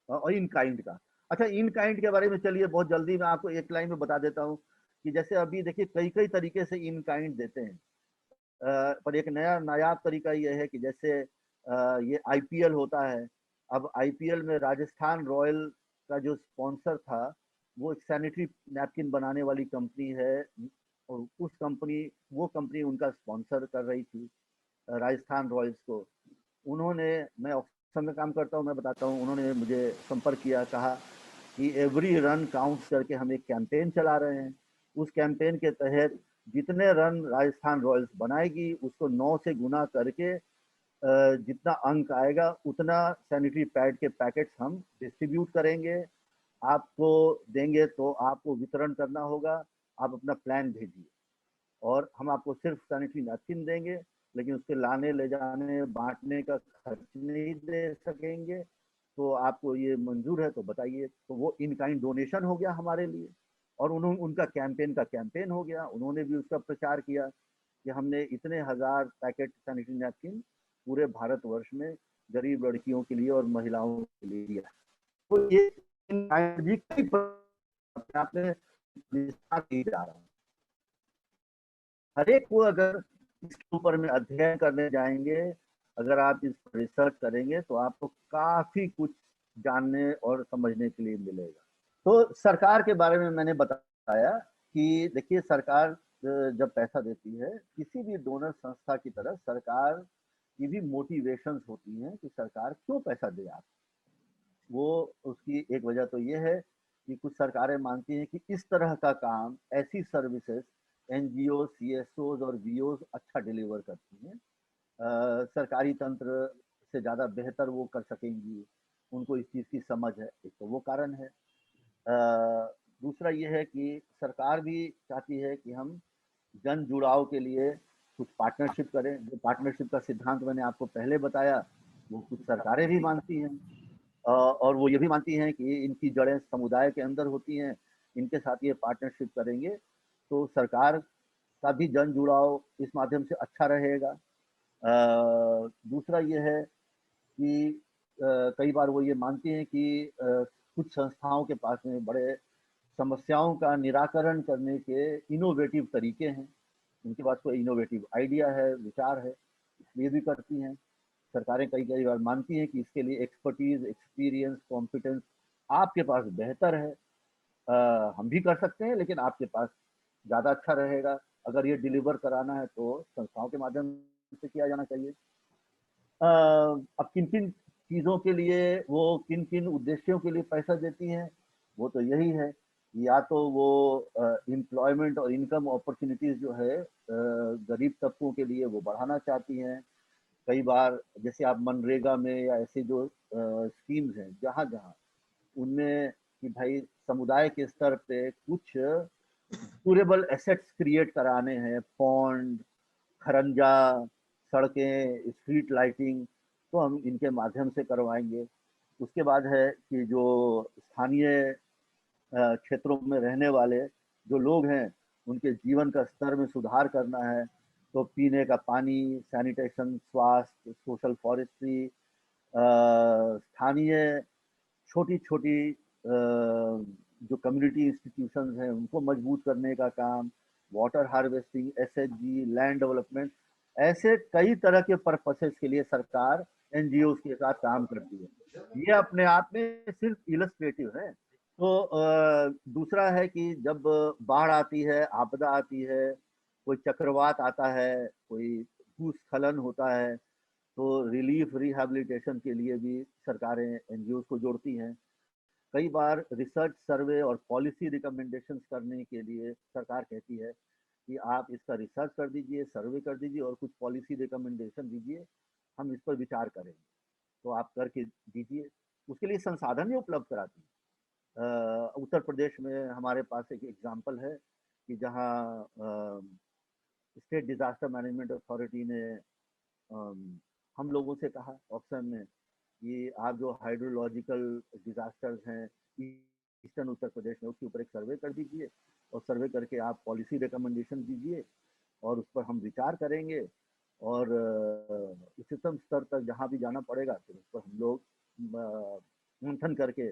Speaker 2: और इन काइंड का, अच्छा इन काइंड के बारे में चलिए बहुत जल्दी मैं आपको एक लाइन में बता देता हूँ कि जैसे अभी देखिए कई कई तरीके से इन काइंड देते हैं। पर एक नया नायाब तरीका ये है कि जैसे ये आईपीएल होता है। अब आईपीएल में राजस्थान रॉयल का जो स्पॉन्सर था वो एक सैनिटरी नैपकिन बनाने वाली कंपनी है और उस कंपनी वो कंपनी उनका स्पॉन्सर कर रही थी राजस्थान रॉयल्स को। उन्होंने, मैं ऑक्सफोर्ड में काम करता हूँ, मैं बताता हूँ, उन्होंने मुझे संपर्क किया, कहा कि एवरी रन काउंट्स करके हम एक कैंपेन चला रहे हैं। उस कैंपेन के तहत जितने रन राजस्थान रॉयल्स बनाएगी उसको 9 से गुना करके जितना अंक आएगा उतना सैनिटरी पैड के पैकेट्स हम डिस्ट्रीब्यूट करेंगे, आपको देंगे, तो आपको वितरण करना होगा, आप अपना प्लान भेजिए और हम आपको सिर्फ सैनिटरी नैपकिन देंगे, लेकिन उसके लाने ले जाने बांटने का खर्च नहीं दे सकेंगे। तो आपको ये मंजूर है तो बताइए। तो वो इन काइंड डोनेशन हो गया हमारे लिए और उन्होंने उनका कैंपेन का कैंपेन हो गया, उन्होंने भी उसका प्रचार किया कि हमने इतने हजार पैकेट सैनिटरी नैपकिन पूरे भारतवर्ष में गरीब लड़कियों के लिए और महिलाओं के लिए दिया। तो ये इन काइंड भी कई अपने आप में विस्तार किए जा रहा है। हर एक को अगर इसके ऊपर में अध्ययन करने जाएंगे, अगर आप इस पर रिसर्च करेंगे तो आपको काफी कुछ जानने और समझने के लिए मिलेगा। तो सरकार के बारे में मैंने बताया कि देखिए सरकार जब पैसा देती है किसी भी डोनर संस्था की तरफ, सरकार की भी मोटिवेशंस होती हैं कि सरकार क्यों पैसा दे आप। वो उसकी एक वजह तो ये है कि कुछ सरकारें मानती हैं कि इस तरह का काम, ऐसी सर्विसेज एनजीओ, सीएसओज और वीओज अच्छा डिलीवर करती हैं। सरकारी तंत्र से ज़्यादा बेहतर वो कर सकेंगी, उनको इस चीज़ की समझ है, एक तो वो कारण है। दूसरा ये है कि सरकार भी चाहती है कि हम जन जुड़ाव के लिए कुछ पार्टनरशिप करें। जो पार्टनरशिप का सिद्धांत मैंने आपको पहले बताया, वो कुछ सरकारें भी मानती हैं और वो ये भी मानती हैं कि इनकी जड़ें समुदाय के अंदर होती हैं, इनके साथ ये पार्टनरशिप करेंगे तो सरकार का भी जन जुड़ाव इस माध्यम से अच्छा रहेगा। दूसरा ये है कि कई बार वो ये मानती हैं कि कुछ संस्थाओं के पास में बड़े समस्याओं का निराकरण करने के इनोवेटिव तरीके हैं, उनके पास कोई इनोवेटिव आइडिया है, विचार है, इसलिए भी करती हैं। सरकारें कई कई बार मानती हैं कि इसके लिए एक्सपर्टीज, एक्सपीरियंस, कॉम्पिटेंस आपके पास बेहतर है। हम भी कर सकते हैं लेकिन आपके पास ज़्यादा अच्छा रहेगा। अगर ये डिलीवर कराना है तो संस्थाओं के माध्यम से किया जाना चाहिए। अब किन किन चीज़ों के लिए वो किन किन उद्देश्यों के लिए पैसा देती हैं, वो तो यही है, या तो वो एम्प्लॉयमेंट और इनकम अपॉर्चुनिटीज जो है गरीब तबकों के लिए वो बढ़ाना चाहती हैं। कई बार जैसे आप मनरेगा में या ऐसे जो स्कीम्स हैं जहाँ जहाँ उनमें कि भाई समुदाय के स्तर पे कुछ ड्यूरेबल एसेट्स क्रिएट कराने हैं, पॉन्ड, खरंजा, सड़कें, स्ट्रीट लाइटिंग, तो हम इनके माध्यम से करवाएंगे। उसके बाद है कि जो स्थानीय क्षेत्रों में रहने वाले जो लोग हैं उनके जीवन का स्तर में सुधार करना है, तो पीने का पानी, सैनिटेशन, स्वास्थ्य, सोशल फॉरेस्ट्री, स्थानीय छोटी छोटी जो कम्युनिटी इंस्टीट्यूशंस हैं उनको मजबूत करने का काम, water harvesting, SHG, land development, ऐसे कई तरह के पर्पसेस के लिए सरकार एनजीओ के साथ काम करती है। ये अपने आप में सिर्फ इलस्ट्रेटिव है। तो दूसरा है कि जब बाढ़ आती है, आपदा आती है, कोई चक्रवात आता है, कोई भूस्खलन होता है, तो रिलीफ रिहैबिलिटेशन के लिए भी सरकारें एनजीओ को जोड़ती हैं। कई बार रिसर्च सर्वे और पॉलिसी रिकमेंडेशंस करने के लिए सरकार कहती है कि आप इसका रिसर्च कर दीजिए, सर्वे कर दीजिए और कुछ पॉलिसी रिकमेंडेशन दीजिए, हम इस पर विचार करेंगे, तो आप करके दीजिए। उसके लिए संसाधन भी उपलब्ध कराती है। उत्तर प्रदेश में हमारे पास एक एग्जाम्पल है कि जहाँ स्टेट डिजास्टर मैनेजमेंट अथॉरिटी ने हम लोगों से कहा ऑप्शन में कि आप जो हाइड्रोलॉजिकल डिजास्टर्स हैं ईस्टर्न उत्तर प्रदेश में उसके ऊपर एक सर्वे कर दीजिए और सर्वे करके आप पॉलिसी रिकमेंडेशन दीजिए और उस पर हम विचार करेंगे और उच्चतम स्तर तक जहाँ भी जाना पड़ेगा फिर उस पर हम लोग मंथन करके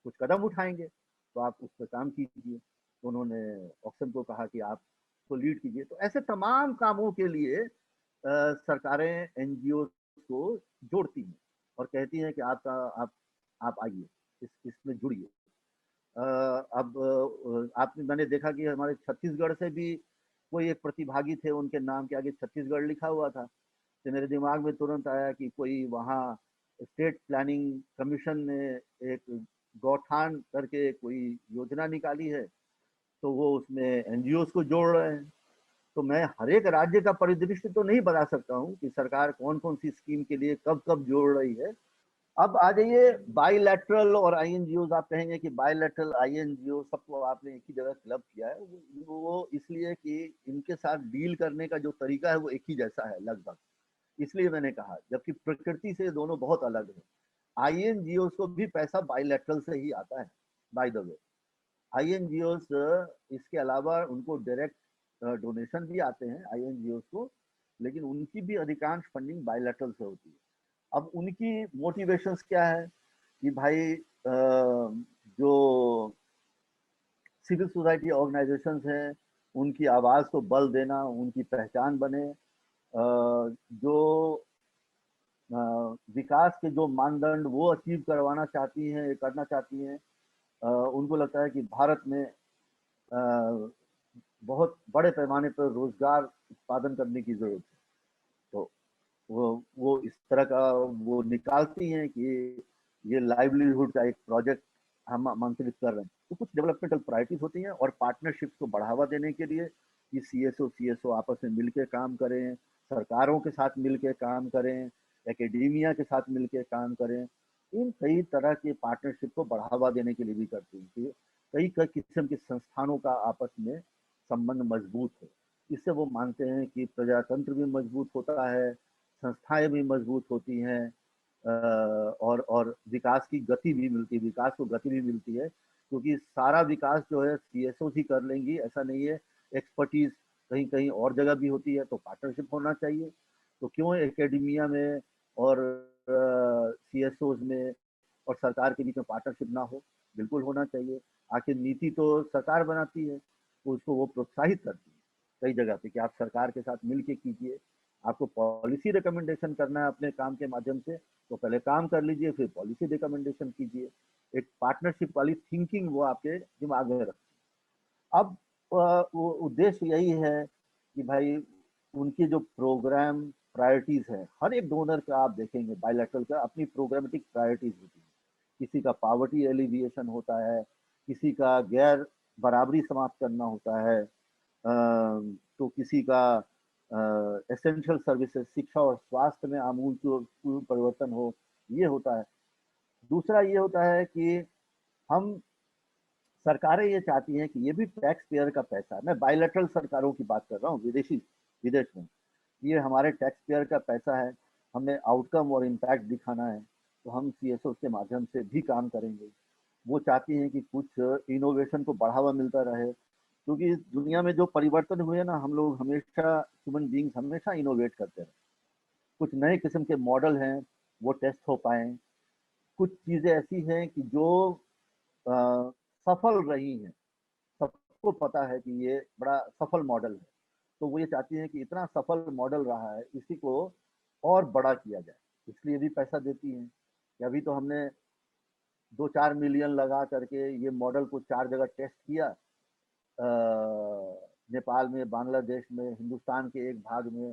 Speaker 2: कुछ कदम उठाएंगे, तो आप उस पर काम कीजिए। तो उन्होंने ऑक्सन को कहा कि आप को लीड कीजिए। तो ऐसे तमाम कामों के लिए सरकारें एनजीओ को जोड़ती हैं और कहती हैं कि आप आइए, इसमें जुड़िए। अब आपने मैंने देखा कि हमारे छत्तीसगढ़ से भी कोई एक प्रतिभागी थे, उनके नाम के आगे छत्तीसगढ़ लिखा हुआ था, तो मेरे दिमाग में तुरंत आया कि कोई वहाँ स्टेट प्लानिंग कमीशन ने एक गौठान करके कोई योजना निकाली है, तो वो उसमें एनजीओ को जोड़ रहे हैं। तो मैं हर एक राज्य का परिदृश्य तो नहीं बता सकता हूँ कि सरकार कौन कौन सी स्कीम के लिए कब कब जोड़ रही है। अब आ जाइए बाईलैटरल और आईएनजीओ। आप कहेंगे कि बाईलैटरल आईएनजीओ सबको आपने एक ही जगह क्लब किया है, वो इसलिए कि इनके साथ डील करने का जो तरीका है वो एक ही जैसा है लगभग, इसलिए मैंने कहा, जबकि प्रकृति से दोनों बहुत अलग है। आईएनजीओ को भी पैसा बाईलैटरल से ही आता है बाय द वे। आईएनजीओ इसके अलावा उनको डायरेक्ट डोनेशन भी आते हैं आईएनजीओ को, लेकिन उनकी भी अधिकांश फंडिंग बायलैटरल से होती है। अब उनकी मोटिवेशंस क्या है कि भाई जो सिविल सोसाइटी ऑर्गेनाइजेशंस हैं उनकी आवाज़ को बल देना, उनकी पहचान बने, जो विकास के जो मानदंड वो अचीव करवाना चाहती हैं, करना चाहती हैं, उनको लगता है कि भारत में बहुत बड़े पैमाने पर रोजगार उत्पादन करने की जरूरत है। तो वो इस तरह का वो निकालती हैं कि ये लाइवलीहुड का एक प्रोजेक्ट हम आमंत्रित कर रहे हैं। तो कुछ डेवलपमेंटल प्रायोरिटीज होती हैं और पार्टनरशिप को बढ़ावा देने के लिए कि सीएसओ आपस में मिलकर काम करें, सरकारों के साथ मिलकर काम करें, एकेडेमिया के साथ मिलकर काम करें। इन कई तरह के पार्टनरशिप को बढ़ावा देने के लिए भी करती हैं कि कई कई किस्म के संस्थानों का आपस में संबंध मजबूत है। इससे वो मानते हैं कि प्रजातंत्र भी मजबूत होता है, संस्थाएं भी मजबूत होती हैं, और विकास की गति भी मिलती है, विकास को गति भी मिलती है, क्योंकि सारा विकास जो है सीएसओ ही कर लेंगी ऐसा नहीं है, एक्सपर्टीज कहीं कहीं और जगह भी होती है, तो पार्टनरशिप होना चाहिए। तो क्यों एकेडमिया में और सीएसओ में और सरकार के बीच में पार्टनरशिप ना हो? बिल्कुल होना चाहिए। आखिर नीति तो सरकार बनाती है, तो उसको वो प्रोत्साहित करती है कई जगह पे कि आप सरकार के साथ मिल के कीजिए। आपको पॉलिसी रिकमेंडेशन करना है अपने काम के माध्यम से, तो पहले काम कर लीजिए, फिर पॉलिसी रिकमेंडेशन कीजिए। एक पार्टनरशिप वाली थिंकिंग वो आपके दिमाग में रखती है। अब वो उद्देश्य यही है कि भाई उनकी जो प्रोग्राम प्रायोरिटीज है, हर एक डोनर का आप देखेंगे बायलैटरल का अपनी प्रोग्रामेटिक प्रायोरिटीज होती है। किसी का पॉवर्टी एलिविएशन होता है, किसी का गैर बराबरी समाप्त करना होता है, तो किसी का एसेंशियल सर्विसेज, शिक्षा और स्वास्थ्य में आमूल परिवर्तन हो, ये होता है। दूसरा ये होता है कि हम सरकारें ये चाहती हैं कि ये भी टैक्स पेयर का पैसा है। मैं बायलैटरल सरकारों की बात कर रहा हूँ, विदेश में। ये हमारे टैक्स पेयर का पैसा है, हमें आउटकम और इम्पैक्ट दिखाना है, तो हम सीएसओ के माध्यम से भी काम करेंगे। वो चाहती हैं कि कुछ इनोवेशन को बढ़ावा मिलता रहे, क्योंकि दुनिया में जो परिवर्तन हुए ना, हम लोग हमेशा, ह्यूमन बींग्स हमेशा इनोवेट करते रहे। कुछ नए किस्म के मॉडल हैं, वो टेस्ट हो पाए। कुछ चीज़ें ऐसी हैं कि जो अ, सफल रही हैं, सबको पता है कि ये बड़ा सफल मॉडल है, तो वो ये चाहती हैं कि इतना सफल मॉडल रहा है, इसी को और बड़ा किया जाए, इसलिए भी पैसा देती हैं। कि अभी तो हमने 2-4 मिलियन लगा करके ये मॉडल को 4 जगह टेस्ट किया, नेपाल में, बांग्लादेश में, हिंदुस्तान के एक भाग में।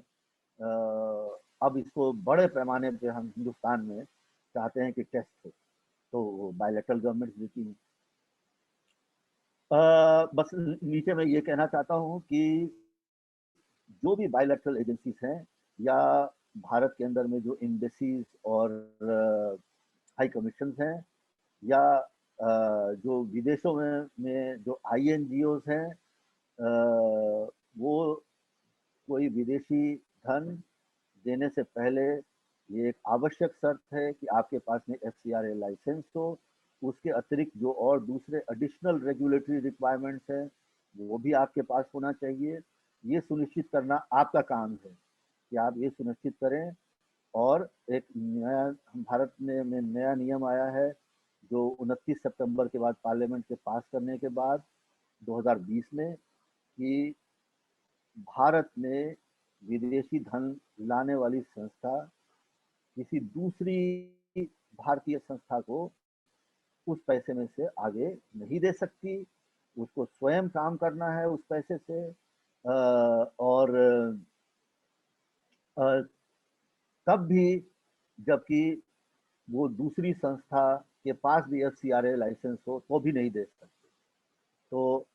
Speaker 2: अब इसको बड़े पैमाने पे हम हिंदुस्तान में चाहते हैं कि टेस्ट हो, तो बायलैटरल गवर्नमेंट देती हैं। बस नीचे मैं ये कहना चाहता हूँ कि जो भी बायलैटरल एजेंसीज हैं, या भारत के अंदर में जो एम्बेसीज और हाई कमीशन हैं, या जो विदेशों में जो आईएनजीओज हैं, वो कोई विदेशी धन देने से पहले ये एक आवश्यक शर्त है कि आपके पास में एफसीआरए लाइसेंस हो। उसके अतिरिक्त जो और दूसरे एडिशनल रेगुलेटरी रिक्वायरमेंट्स हैं, वो भी आपके पास होना चाहिए। ये सुनिश्चित करना आपका काम है कि आप ये सुनिश्चित करें। और एक नया भारत में नया नियम आया है, जो 29 सितंबर के बाद पार्लियामेंट के पास करने के बाद 2020 में, कि भारत में विदेशी धन लाने वाली संस्था किसी दूसरी भारतीय संस्था को उस पैसे में से आगे नहीं दे सकती। उसको स्वयं काम करना है उस पैसे से। और अ, तब भी जबकि वो दूसरी संस्था के पास भी एफसीआरए लाइसेंस हो, तो भी नहीं दे सकते। तो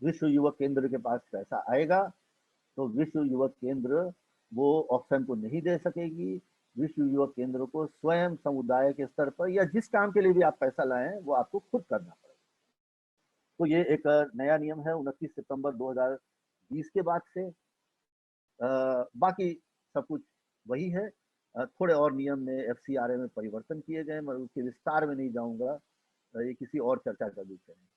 Speaker 2: विश्व युवक केंद्र के पास पैसा आएगा, तो विश्व युवक केंद्र वो ऑक्शन को नहीं दे सकेगी। विश्व युवक केंद्र को स्वयं समुदाय के स्तर पर, या जिस काम के लिए भी आप पैसा लाएं, वो आपको खुद करना पड़ेगा। तो ये एक नया नियम है 29 सितंबर 2020 के बाद से। बाकी सब कुछ वही है। थोड़े और नियम में एफसीआरए में परिवर्तन किए गए, मैं उसके विस्तार में नहीं जाऊंगा, ये किसी और चर्चा का विषय है।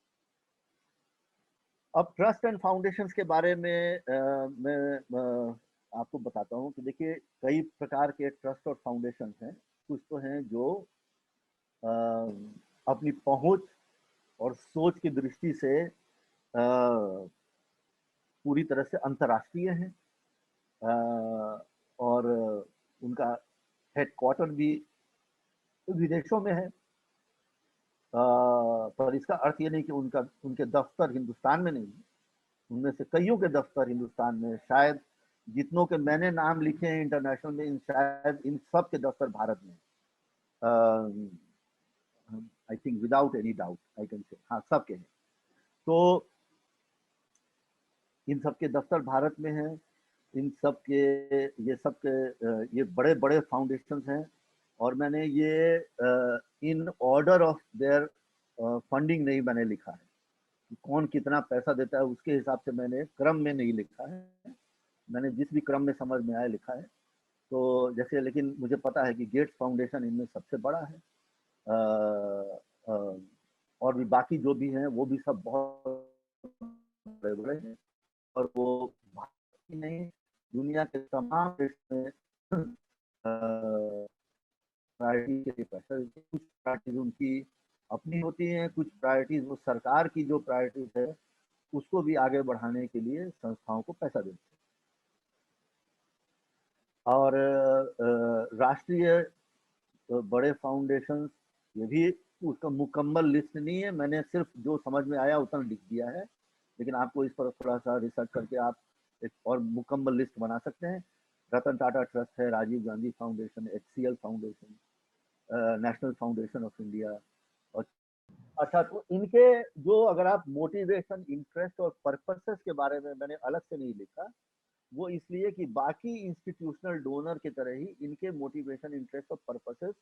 Speaker 2: अब ट्रस्ट एंड फाउंडेशंस के बारे में मैं आपको बताता हूँ कि देखिए, कई प्रकार के ट्रस्ट और फाउंडेशन हैं। कुछ तो हैं जो अ, अपनी पहुंच और सोच की दृष्टि से पूरी तरह से अंतर्राष्ट्रीय हैं, और उनका हेडक्वार्टर भी विदेशों में है। पर इसका अर्थ ये नहीं कि उनके दफ्तर हिंदुस्तान में नहीं है। उनमें से कईयों के दफ्तर हिंदुस्तान में, शायद जितनों के मैंने नाम लिखे हैं इंटरनेशनल में, शायद इन सब के दफ्तर भारत में। I think without any doubt I can say, हाँ, सबके हैं। तो इन सब के दफ्तर भारत में हैं। इन सब के, ये सब के ये बड़े बड़े फाउंडेशंस हैं। और मैंने ये in order of their funding नहीं मैंने लिखा है, कौन कितना पैसा देता है उसके हिसाब से मैंने क्रम में नहीं लिखा है। मैंने जिस भी क्रम में समझ में आया लिखा है। तो जैसे, लेकिन मुझे पता है कि गेट्स फाउंडेशन इनमें सबसे बड़ा है। अ, और भी बाकी जो भी हैं, वो भी सब बहुत बड़े बड़े हैं। और वो भारत ही नहीं, दुनिया के तमाम देश में प्रायोरिटी के लिए पैसा देते हैं। कुछ प्रायोरिटीज उनकी अपनी होती हैं, कुछ प्रायोरिटीज वो सरकार की जो प्रायोरिटीज है, उसको भी आगे बढ़ाने के लिए संस्थाओं को पैसा देते हैं। और राष्ट्रीय बड़े फाउंडेशन, ये भी उसका मुकम्मल लिस्ट नहीं है, मैंने सिर्फ जो समझ में आया उतना लिख दिया है। लेकिन आपको इस पर थोड़ा सा रिसर्च करके आप एक और मुकम्मल लिस्ट बना सकते हैं। रतन टाटा ट्रस्ट है, Rajiv Gandhi foundation, HCL foundation, national foundation of India, और अच्छा, तो इनके जो, अगर आप मोटिवेशन, इंटरेस्ट और पर्पसेस के बारे में मैंने अलग से नहीं लिखा, वो इसलिए कि बाकी इंस्टीट्यूशनल डोनर की तरह ही इनके मोटिवेशन, इंटरेस्ट और पर्पसेस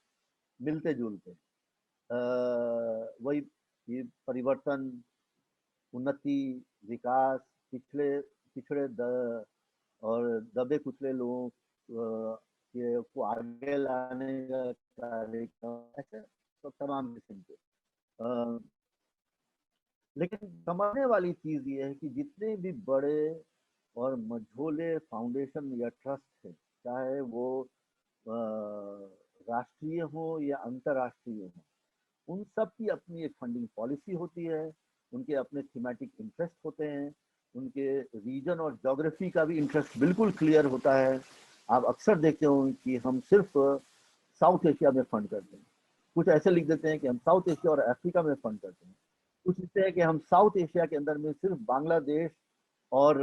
Speaker 2: मिलते जुलते, वही ये परिवर्तन, उन्नति, विकास, पिछड़े पिछड़े और दबे कुचले लोगों के को आगे लाने का कार्यक्रम, ऐसे तो तमाम किस्म के। लेकिन समझने वाली चीज ये है कि जितने भी बड़े और मझोले फाउंडेशन या ट्रस्ट है, चाहे वो राष्ट्रीय हो या अंतर्राष्ट्रीय हो, उन सब की अपनी एक फंडिंग पॉलिसी होती है, उनके अपने थीमेटिक इंटरेस्ट होते हैं, उनके रीजन और ज्योग्राफी का भी इंटरेस्ट बिल्कुल क्लियर होता है। आप अक्सर देखते हो कि हम सिर्फ साउथ एशिया में फंड करते हैं, कुछ ऐसे लिख देते हैं कि हम साउथ एशिया और अफ्रीका में फंड करते हैं, कुछ लिखते हैं कि हम साउथ एशिया के अंदर में सिर्फ बांग्लादेश और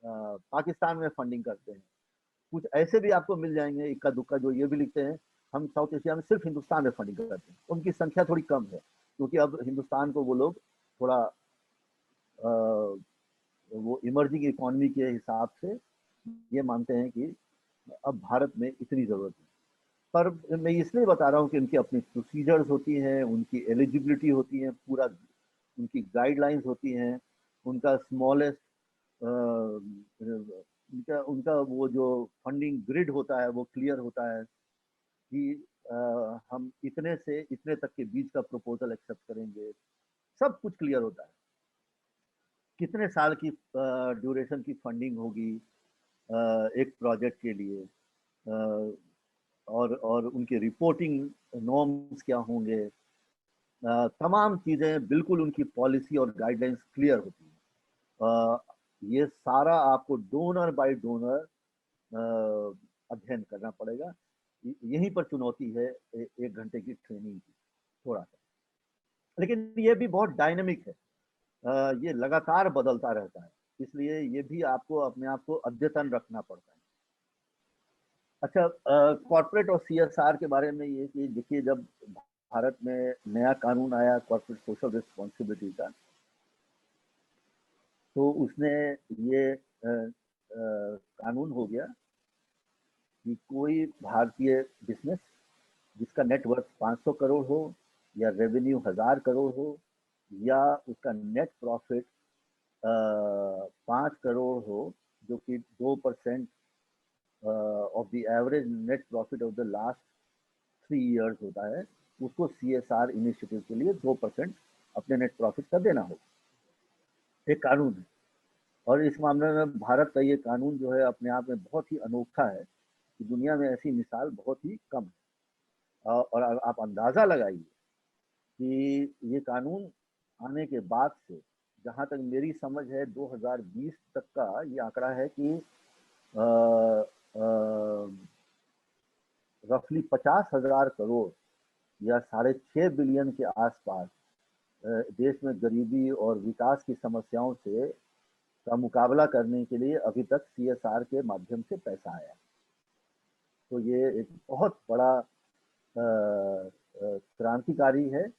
Speaker 2: पाकिस्तान में फंडिंग करते हैं। कुछ ऐसे भी आपको मिल जाएंगे इक्का दुक्का जो ये भी लिखते हैं हम साउथ एशिया में सिर्फ हिंदुस्तान में फंडिंग करते हैं। उनकी संख्या थोड़ी कम है, क्योंकि अब हिंदुस्तान को वो लोग थोड़ा वो इमर्जिंग इकोनॉमी के हिसाब से ये मानते हैं कि अब भारत में इतनी जरूरत है। पर मैं इसलिए बता रहा हूँ कि उनकी अपनी प्रोसीजर्स होती हैं, उनकी एलिजिबिलिटी होती है, पूरा उनकी गाइडलाइंस होती हैं, उनका स्मॉलेस्ट उनका उनका वो जो फंडिंग ग्रिड होता है वो क्लियर होता है कि हम इतने से इतने तक के बीच का प्रपोजल एक्सेप्ट करेंगे, सब कुछ क्लियर होता है। कितने साल की ड्यूरेशन की फंडिंग होगी एक प्रोजेक्ट के लिए, और उनके रिपोर्टिंग नॉर्म्स क्या होंगे, तमाम चीज़ें बिल्कुल उनकी पॉलिसी और गाइडलाइंस क्लियर होती है। ये सारा आपको डोनर बाय डोनर अध्ययन करना पड़ेगा। यहीं पर चुनौती है एक घंटे की ट्रेनिंग की, थोड़ा सा। लेकिन ये भी बहुत डायनेमिक है, ये लगातार बदलता रहता है, इसलिए ये भी आपको अपने आप को अद्यतन रखना पड़ता है। अच्छा, कॉर्पोरेट और सीएसआर के बारे में ये कि देखिए, जब भारत में नया कानून आया कॉर्पोरेट सोशल रिस्पॉन्सिबिलिटी का, तो उसने ये कानून हो गया कि कोई भारतीय बिजनेस जिसका नेटवर्थ 500 करोड़ हो या रेवेन्यू 1000 करोड़ हो या उसका नेट प्रॉफिट 5 करोड़ हो, जो कि 2% of the average net profit of the last 3 years होता है, उसको सीएसआर इनिशिएटिव के लिए 2% अपने नेट प्रॉफिट का देना होगा। एक कानून है, और इस मामले में भारत का ये कानून जो है अपने आप में बहुत ही अनोखा है कि दुनिया में ऐसी मिसाल बहुत ही कम है। और आप अंदाजा लगाइए कि ये कानून आने के बाद से, जहाँ तक मेरी समझ है 2020 तक का ये आंकड़ा है कि रफली 50,000 करोड़ या 6.5 बिलियन के आसपास देश में गरीबी और विकास की समस्याओं से का मुकाबला करने के लिए अभी तक सीएसआर के माध्यम से पैसा आया। तो ये एक बहुत बड़ा क्रांतिकारी है।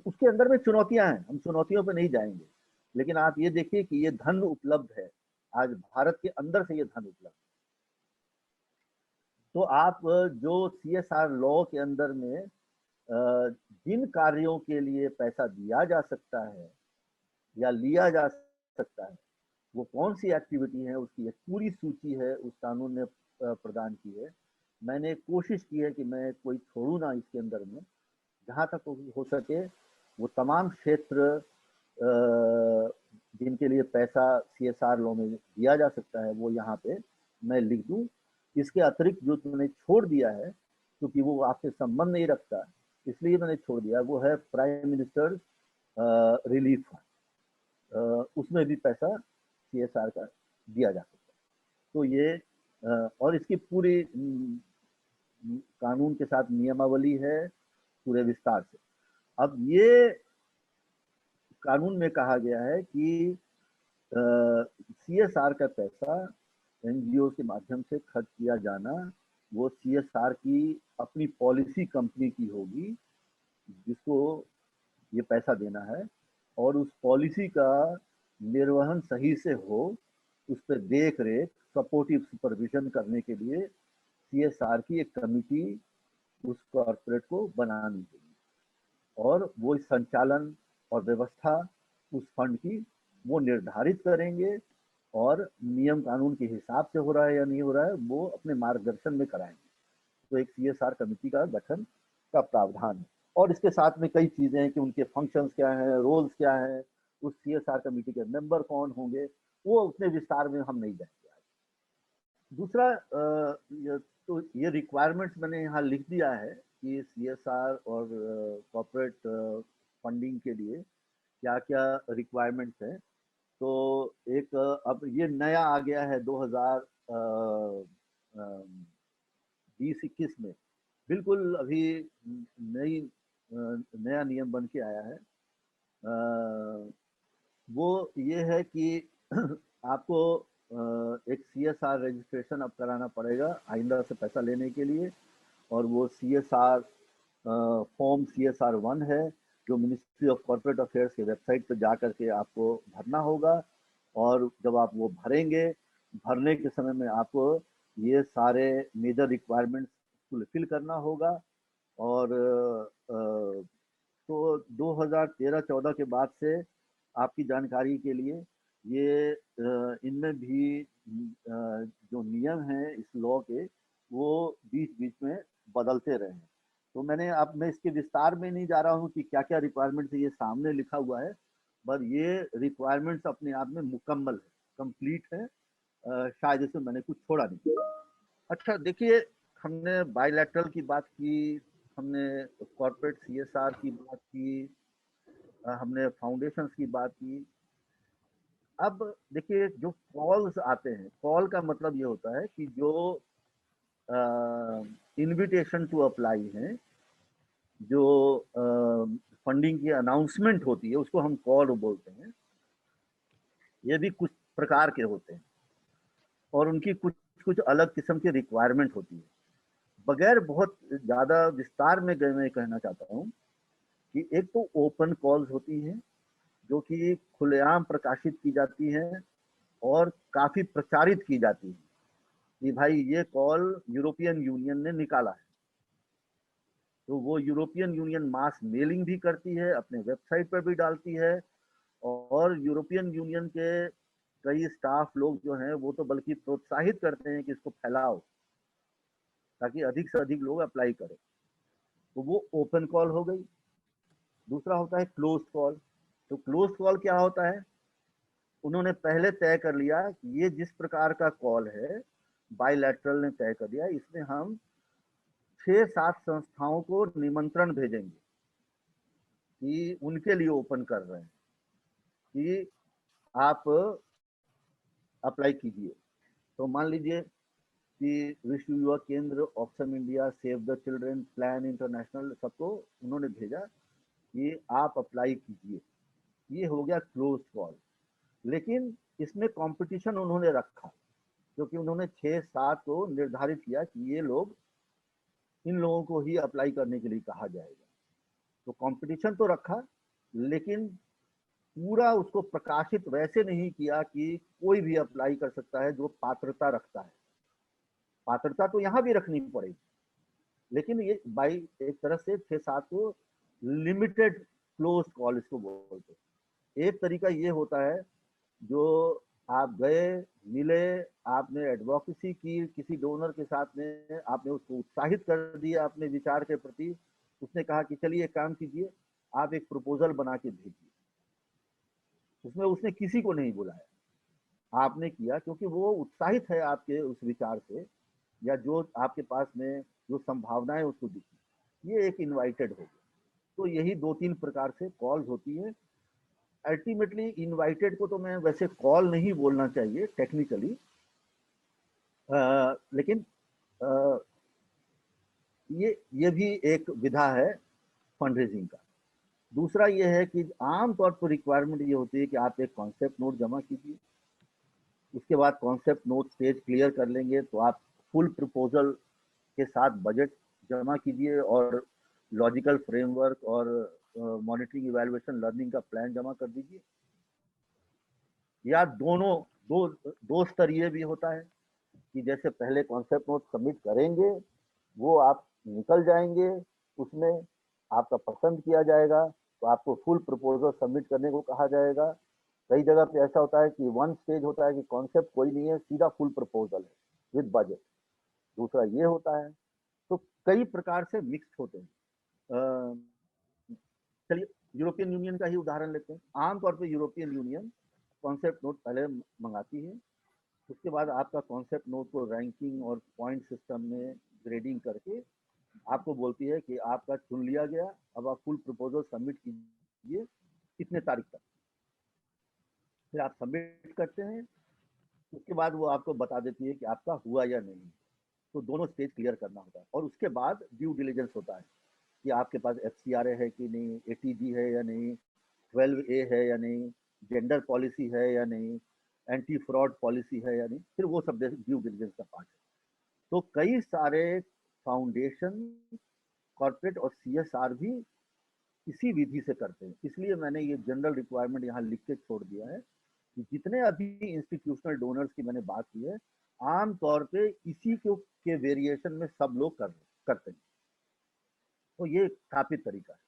Speaker 2: उसके अंदर में चुनौतियां हैं, हम चुनौतियों पे नहीं जाएंगे, लेकिन आप ये देखिए कि ये धन उपलब्ध है, आज भारत के अंदर से ये धन उपलब्ध है। तो आप जो सीएसआर लॉ के अंदर में जिन कार्यों के लिए पैसा दिया जा सकता है या लिया जा सकता है, वो कौन सी एक्टिविटी है, उसकी एक पूरी सूची है उस कानून ने प्रदान की है। मैंने कोशिश की है कि मैं कोई छोड़ू ना इसके अंदर में, जहाँ तक हो सके वो तमाम क्षेत्र जिनके लिए पैसा सीएसआर लॉ में दिया जा सकता है वो यहाँ पे मैं लिख दूँ। इसके अतिरिक्त जो मैंने छोड़ दिया है, क्योंकि वो आपसे संबंध नहीं रखता, इसलिए मैंने छोड़ दिया, वो है प्राइम मिनिस्टर रिलीफ फंड। उसमें भी पैसा सीएसआर का दिया जा सकता है। तो ये और इसकी पूरी कानून के साथ नियमावली है पूरे विस्तार से। अब ये कानून में कहा गया है कि सीएसआर का पैसा एनजीओ के माध्यम से खर्च किया जाना, वो सीएसआर की अपनी पॉलिसी कंपनी की होगी, जिसको ये पैसा देना है और उस पॉलिसी का निर्वहन सही से हो, उस पर देख रेख सपोर्टिव सुपरविजन करने के लिए CSR की एक कमिटी उस कॉर्पोरेट को बनानी चाहिए और वो इस संचालन और व्यवस्था उस फंड की वो निर्धारित करेंगे और नियम कानून के हिसाब से हो रहा है या नहीं हो रहा है वो अपने मार्गदर्शन में कराएंगे। तो एक CSR कमेटी का गठन का प्रावधान है और इसके साथ में कई चीजें हैं कि उनके फंक्शंस क्या हैं, रोल्स क्या हैं, उस CSR कमेटी के मेंबर कौन होंगे, वो उतने विस्तार में हम नहीं जाएंगे आज। दूसरा ये रिक्वायरमेंट्स मैंने यहाँ लिख दिया है कि CSR और कॉर्पोरेट फंडिंग के लिए क्या क्या रिक्वायरमेंट्स हैं। तो एक अब ये नया आ गया है 2020-21 में, बिल्कुल अभी नया नियम बन के आया है। वो ये है कि आपको एक CSR रजिस्ट्रेशन अब कराना पड़ेगा आइंदा से पैसा लेने के लिए और वो CSR फॉर्म CSR 1 है जो मिनिस्ट्री ऑफ कॉर्पोरेट अफेयर्स के वेबसाइट पर जा करके आपको भरना होगा और जब आप वो भरेंगे, भरने के समय में आपको ये सारे मेजर रिक्वायरमेंट्स फुलफिल करना होगा और तो 2013-14 के बाद से आपकी जानकारी के लिए ये इनमें भी जो नियम हैं इस लॉ के वो बीच बीच में बदलते रहे हैं। तो मैं इसके विस्तार में नहीं जा रहा हूँ कि क्या क्या रिक्वायरमेंट्स ये सामने लिखा हुआ है, पर ये रिक्वायरमेंट्स अपने आप में मुकम्मल है, कंप्लीट है। शायद इसमें मैंने कुछ छोड़ा नहीं। अच्छा देखिए, हमने बायलैटरल की बात की, हमने कॉर्पोरेट CSR की बात की, हमने फाउंडेशंस की बात की। अब देखिए जो कॉल्स आते हैं, कॉल का मतलब ये होता है कि जो इनविटेशन टू अप्लाई है, जो फंडिंग की अनाउंसमेंट होती है उसको हम कॉल बोलते हैं। ये भी कुछ प्रकार के होते हैं और उनकी कुछ कुछ अलग किस्म की रिक्वायरमेंट होती है। बगैर बहुत ज़्यादा विस्तार में गए मैं कहना चाहता हूँ कि एक तो ओपन कॉल्स होती हैं जो कि खुलेआम प्रकाशित की जाती हैं और काफ़ी प्रचारित की जाती है कि भाई ये कॉल यूरोपियन यूनियन ने निकाला है। तो वो यूरोपियन यूनियन मास मेलिंग भी करती है, अपने वेबसाइट पर भी डालती है और यूरोपियन यूनियन के कई स्टाफ लोग जो हैं वो तो बल्कि प्रोत्साहित करते हैं कि इसको फैलाओ ताकि अधिक से अधिक लोग अप्लाई करें। तो वो ओपन कॉल हो गई। दूसरा होता है क्लोज्ड कॉल। तो क्लोज्ड कॉल क्या होता है? उन्होंने पहले तय कर लिया कि ये जिस प्रकार का कॉल है, बायलैटरल ने तय कर दिया, इसमें हम 6-7 संस्थाओं को निमंत्रण भेजेंगे कि उनके लिए ओपन कर रहे हैं कि आप अप्लाई कीजिए। तो मान लीजिए कि विश्व युवा केंद्र, Oxfam India, save the children, plan international, सबको उन्होंने भेजा कि आप अप्लाई कीजिए। ये हो गया क्लोज कॉल। लेकिन इसमें कंपटीशन उन्होंने रखा क्योंकि उन्होंने 6-7 को निर्धारित किया कि ये लोग, इन लोगों को ही अप्लाई करने के लिए कहा जाएगा। तो कंपटीशन तो रखा लेकिन पूरा उसको प्रकाशित वैसे नहीं किया कि कोई भी अप्लाई कर सकता है जो पात्रता रखता है। पात्रता तो यहाँ भी रखनी पड़ेगी लेकिन ये बाई एक तरह से 6-7 को लिमिटेड क्लोज कॉल इसको बोलते हैं। एक तरीका ये होता है जो आप गए, मिले, आपने एडवोकेसी की किसी डोनर के साथ में, आपने उसको उत्साहित कर दिया अपने विचार के प्रति, उसने कहा कि चलिए काम कीजिए, आप एक प्रपोजल बना के भेजिए। उसमें उसने किसी को नहीं बुलाया, आपने किया क्योंकि वो उत्साहित है आपके उस विचार से या जो आपके पास में जो संभावनाएं उसको दिखी, ये एक इनवाइटेड हो गया। तो यही 2-3 प्रकार से कॉल्स होती है। अल्टीमेटली इनवाइटेड को तो मैं वैसे कॉल नहीं बोलना चाहिए टेक्निकली, लेकिन आ, ये भी एक विधा है फंड रेजिंग का। दूसरा ये है कि आमतौर पर रिक्वायरमेंट ये होती है कि आप एक कॉन्सेप्ट नोट जमा कीजिए, उसके बाद कॉन्सेप्ट नोट स्टेज क्लियर कर लेंगे तो आप फुल प्रपोजल के साथ बजट जमा कीजिए और लॉजिकल फ्रेमवर्क और मॉनिटरिंग, इवैल्यूएशन, लर्निंग का प्लान जमा कर दीजिए। या दोनों दो दो स्तरीय भी होता है कि जैसे पहले कॉन्सेप्ट नोट सबमिट करेंगे, वो आप निकल जाएंगे, उसमें आपका पसंद किया जाएगा तो आपको फुल प्रपोजल सबमिट करने को कहा जाएगा। कई जगह पे ऐसा होता है कि वन स्टेज होता है कि कॉन्सेप्ट कोई नहीं है, सीधा फुल प्रपोजल है विद बजट। दूसरा ये होता है। तो कई प्रकार से मिक्स्ड होते हैं। अ, चलिए यूरोपियन यूनियन का ही उदाहरण लेते हैं। आमतौर पे यूरोपियन यूनियन कॉन्सेप्ट नोट पहले मंगाती है, उसके बाद आपका कॉन्सेप्ट नोट को रैंकिंग और पॉइंट सिस्टम में ग्रेडिंग करके आपको बोलती है कि आपका चुन लिया गया, अब आप फुल प्रपोजल सबमिट कीजिए कितने तारीख तक। फिर आप सबमिट करते हैं, उसके बाद वो आपको बता देती है कि आपका हुआ या नहीं। तो दोनों स्टेज क्लियर करना होता है और उसके बाद ड्यू डिलिजेंस होता है कि आपके पास FCRA है कि नहीं, ATG है या नहीं, 12A है या नहीं, जेंडर पॉलिसी है या नहीं, एंटी फ्रॉड पॉलिसी है या नहीं। फिर वो सब ड्यू डिलिजेंस का पार्ट है। तो कई सारे फाउंडेशन, कॉर्पोरेट और CSR भी इसी विधि से करते हैं। इसलिए मैंने ये जनरल रिक्वायरमेंट यहाँ लिख के छोड़ दिया है कि जितने अभी इंस्टीट्यूशनल डोनर्स की मैंने बात की है, आम तौर पे इसी के वेरिएशन में सब लोग करते हैं। तो ये स्थापित तरीका है।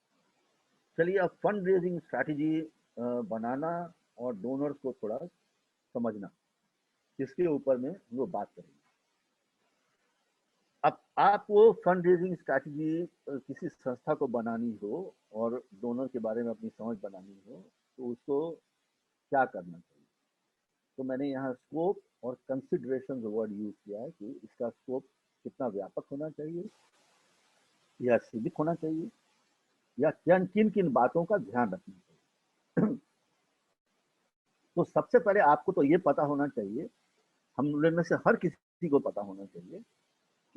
Speaker 2: चलिए अब फंड रेजिंग स्ट्रैटेजी बनाना और डोनर्स को थोड़ा समझना, इसके ऊपर में हम लोग बात करेंगे। अब आपको फंड रेजिंग स्ट्रैटेजी किसी संस्था को बनानी हो और डोनर के बारे में अपनी समझ बनानी हो तो उसको क्या करना चाहिए। तो मैंने यहाँ स्कोप और कंसिडरेशन वर्ड यूज किया है कि इसका स्कोप कितना व्यापक होना चाहिए या सीमित होना चाहिए, या किन किन बातों का ध्यान रखना चाहिए। तो सबसे पहले आपको तो ये पता होना चाहिए, हम में से हर किसी को पता होना चाहिए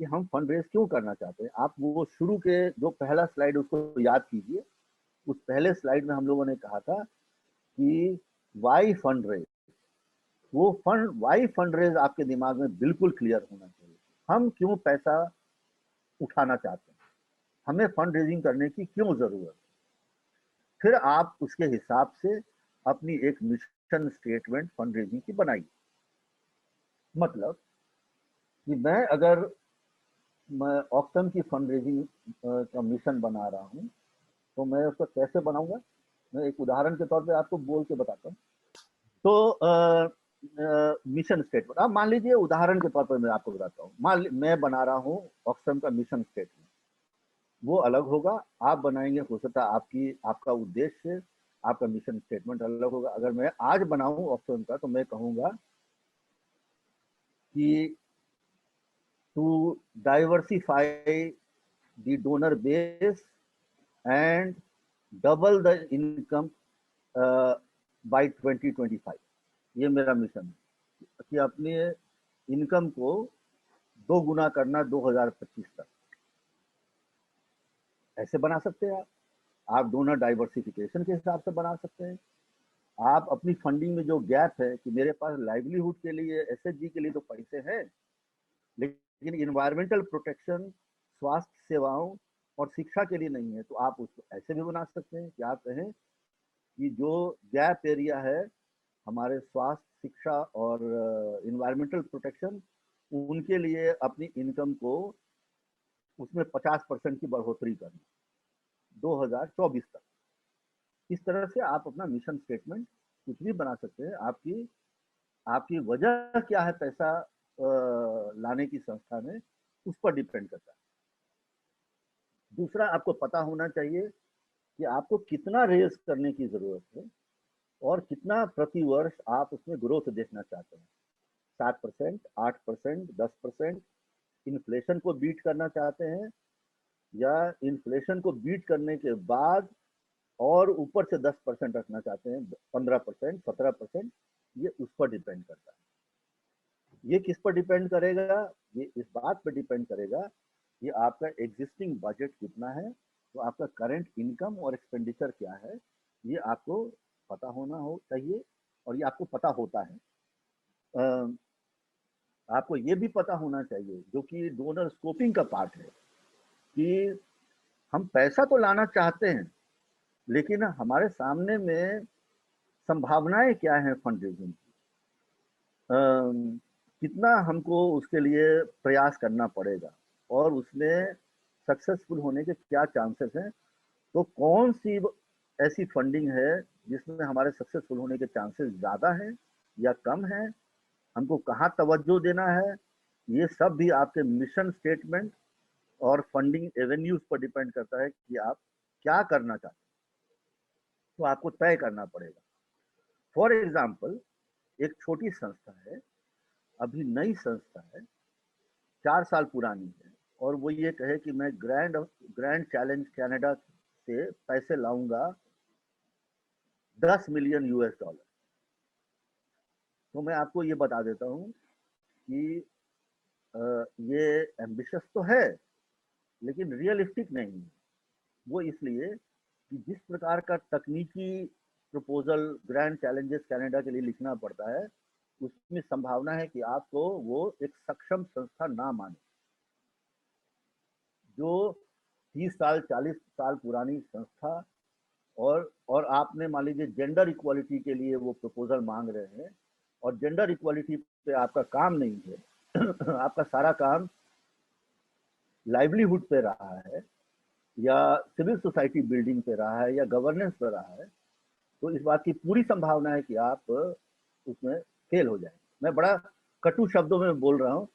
Speaker 2: कि हम फंड रेज क्यों करना चाहते हैं। आप वो शुरू के जो पहला स्लाइड उसको याद कीजिए। उस पहले स्लाइड में हम लोगों ने कहा था कि वाई फंड रेज, वो वाई फंड रेज आपके दिमाग में बिल्कुल क्लियर होना चाहिए। हम क्यों पैसा उठाना चाहते हैं, हमें फंड रेजिंग करने की क्यों जरूरत। फिर आप उसके हिसाब से अपनी एक मिशन स्टेटमेंट फंड रेजिंग की बनाइए। मतलब कि मैं ऑक्सन की फंड रेजिंग का मिशन बना रहा हूँ, तो मैं उसको कैसे बनाऊंगा। मैं एक उदाहरण के तौर पे आपको बोल के बताता हूँ। तो मिशन स्टेटमेंट, अब मान लीजिए उदाहरण के तौर पर मैं आपको बताता हूँ। मैं बना रहा हूँ ऑक्सन का मिशन स्टेटमेंट, वो अलग होगा। आप बनाएंगे, हो सकता है आपका उद्देश्य, आपका मिशन स्टेटमेंट अलग होगा। अगर मैं आज बनाऊं ऑक्सन का तो मैं कहूंगा कि to diversify the donor base and double the income by 2025। ये मेरा मिशन है कि अपने इनकम को 2 गुना करना 2025 तक। ऐसे बना सकते हैं आप डोनर डाइवर्सिफिकेशन के हिसाब से बना सकते हैं। आप अपनी फंडिंग में जो गैप है कि मेरे पास लाइवलीहुड के लिए, SHG के लिए तो पैसे हैं, लेकिन इन्वायरमेंटल प्रोटेक्शन, स्वास्थ्य सेवाओं और शिक्षा के लिए नहीं है, तो आप उसको ऐसे भी बना सकते हैं कि आप कहें कि जो गैप एरिया है हमारे स्वास्थ्य, शिक्षा और इन्वायरमेंटल प्रोटेक्शन, उनके लिए अपनी इनकम को उसमें 50% की बढ़ोतरी करना 2024 तक। इस तरह से आप अपना मिशन स्टेटमेंट कुछ भी बना सकते हैं। आपकी आपकी वजह क्या है पैसा लाने की संस्था में, उस पर डिपेंड करता है। दूसरा, आपको पता होना चाहिए कि आपको कितना रेज करने की जरूरत है और कितना प्रति वर्ष आप उसमें ग्रोथ देखना चाहते हैं। 7%, 8%, 10%, इन्फ्लेशन को बीट करना चाहते हैं, या इन्फ्लेशन को बीट करने के बाद और ऊपर से 10% रखना चाहते हैं, 15%, 17%, ये उस पर डिपेंड करता है। ये किस पर डिपेंड करेगा, ये इस बात पर डिपेंड करेगा कि आपका एग्जिस्टिंग बजट कितना है, तो आपका करंट इनकम और एक्सपेंडिचर क्या है, ये आपको पता होना चाहिए और ये आपको पता होता है। आपको ये भी पता होना चाहिए, जो कि डोनर स्कोपिंग का पार्ट है, कि हम पैसा तो लाना चाहते हैं, लेकिन हमारे सामने में संभावनाएं क्या हैं फंड रेजिंग की, कितना हमको उसके लिए प्रयास करना पड़ेगा और उसमें सक्सेसफुल होने के क्या चांसेस हैं। तो कौन सी ऐसी फंडिंग है जिसमें हमारे सक्सेसफुल होने के चांसेस ज़्यादा हैं या कम हैं, हमको कहाँ तवज्जो देना है, ये सब भी आपके मिशन स्टेटमेंट और फंडिंग एवेन्यूज पर डिपेंड करता है कि आप क्या करना चाहते हैं। तो आपको तय करना पड़ेगा। फॉर एग्जाम्पल, एक छोटी संस्था है, अभी नई संस्था है, 4 साल पुरानी है, और वो ये कहे कि मैं ग्रैंड ग्रैंड चैलेंज कनाडा से पैसे लाऊंगा 10 मिलियन US डॉलर। तो मैं आपको ये बता देता हूँ कि ये एम्बिशियस तो है लेकिन रियलिस्टिक नहीं है। वो इसलिए कि जिस प्रकार का तकनीकी प्रपोजल ग्रैंड चैलेंजेस कनाडा के लिए लिखना पड़ता है, उसमें संभावना है कि आपको वो एक सक्षम संस्था ना माने। जो 30 साल 40 साल पुरानी संस्था, और आपने मान लीजिए जेंडर इक्वालिटी के लिए वो प्रपोजल मांग रहे हैं, और जेंडर इक्वालिटी पे आपका काम नहीं है आपका सारा काम लाइवलीहुड पे रहा है या सिविल सोसाइटी बिल्डिंग पे रहा है या गवर्नेंस पे रहा है, तो इस बात की पूरी संभावना है कि आप उसमें फेल हो जाएंगे। मैं बड़ा कटु शब्दों में बोल रहा हूँ।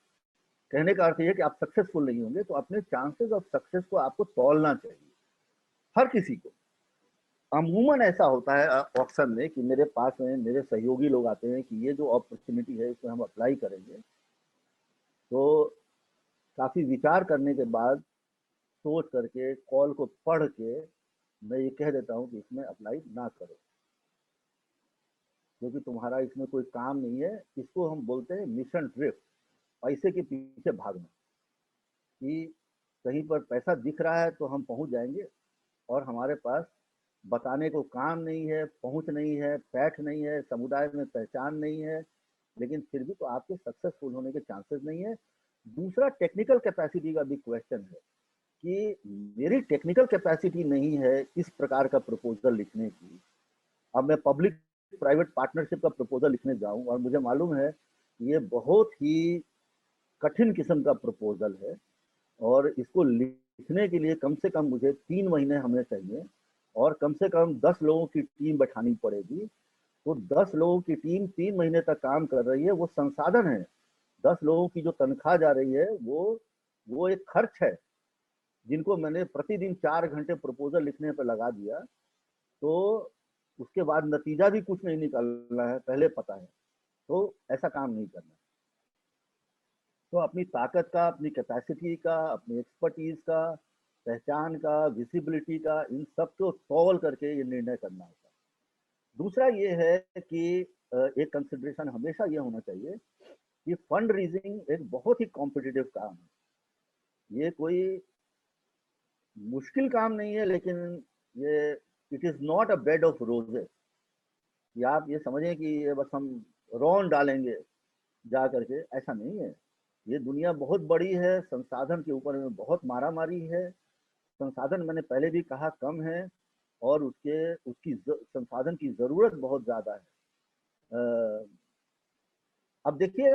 Speaker 2: कहने का अर्थ ये है कि आप सक्सेसफुल नहीं होंगे, तो अपने चांसेस ऑफ सक्सेस को आपको तौलना चाहिए, हर किसी को। अमूमन ऐसा होता है ऑप्शन में कि मेरे पास में मेरे सहयोगी लोग आते हैं कि ये जो अपॉर्चुनिटी है इसमें हम अप्लाई करेंगे, तो काफ़ी विचार करने के बाद सोच करके कॉल को पढ़ के मैं ये कह देता हूँ कि इसमें अप्लाई ना करो, क्योंकि तुम्हारा इसमें कोई काम नहीं है। इसको हम बोलते हैं मिशन ड्रिफ्ट, पैसे के पीछे भागना, कि कहीं पर पैसा दिख रहा है तो हम पहुंच जाएंगे, और हमारे पास बताने को काम नहीं है, पहुंच नहीं है, पैठ नहीं है, समुदाय में पहचान नहीं है, लेकिन फिर भी तो आपके सक्सेसफुल होने के चांसेस नहीं है। दूसरा, टेक्निकल कैपेसिटी का भी क्वेश्चन है कि मेरी टेक्निकल कैपेसिटी नहीं है इस प्रकार का प्रपोजल लिखने की। अब मैं पब्लिक प्राइवेट पार्टनरशिप का प्रपोजल लिखने जाऊं और मुझे मालूम है ये बहुत ही कठिन किस्म का प्रपोजल है, और इसको लिखने के लिए कम से कम मुझे 3 महीने हमें चाहिए, और कम से कम 10 लोगों की टीम बैठानी पड़ेगी। तो 10 लोगों की टीम 3 महीने तक काम कर रही है, वो संसाधन है। 10 लोगों की जो तनख्वाह जा रही है वो एक खर्च है, जिनको मैंने प्रतिदिन 4 घंटे प्रपोजल लिखने पर लगा दिया, तो उसके बाद नतीजा भी कुछ नहीं निकलना है, पहले पता है। तो ऐसा काम नहीं करना। तो अपनी ताकत का, अपनी कैपेसिटी का, अपनी एक्सपर्टीज का, पहचान का, विजिबिलिटी का, इन सब को तौल करके ये निर्णय करना होता है। दूसरा ये है कि एक कंसिडरेशन हमेशा ये होना चाहिए कि फंड रेजिंग एक बहुत ही कॉम्पिटिटिव काम है। ये कोई मुश्किल काम नहीं है, लेकिन ये it is not a bed of roses, कि आप ये समझें कि ये बस हम रौन डालेंगे जा करके, ऐसा नहीं है। ये दुनिया बहुत बड़ी है, संसाधन के ऊपर में बहुत मारा मारी है। संसाधन मैंने पहले भी कहा कम है, और संसाधन की जरूरत बहुत ज्यादा है। अब देखिए,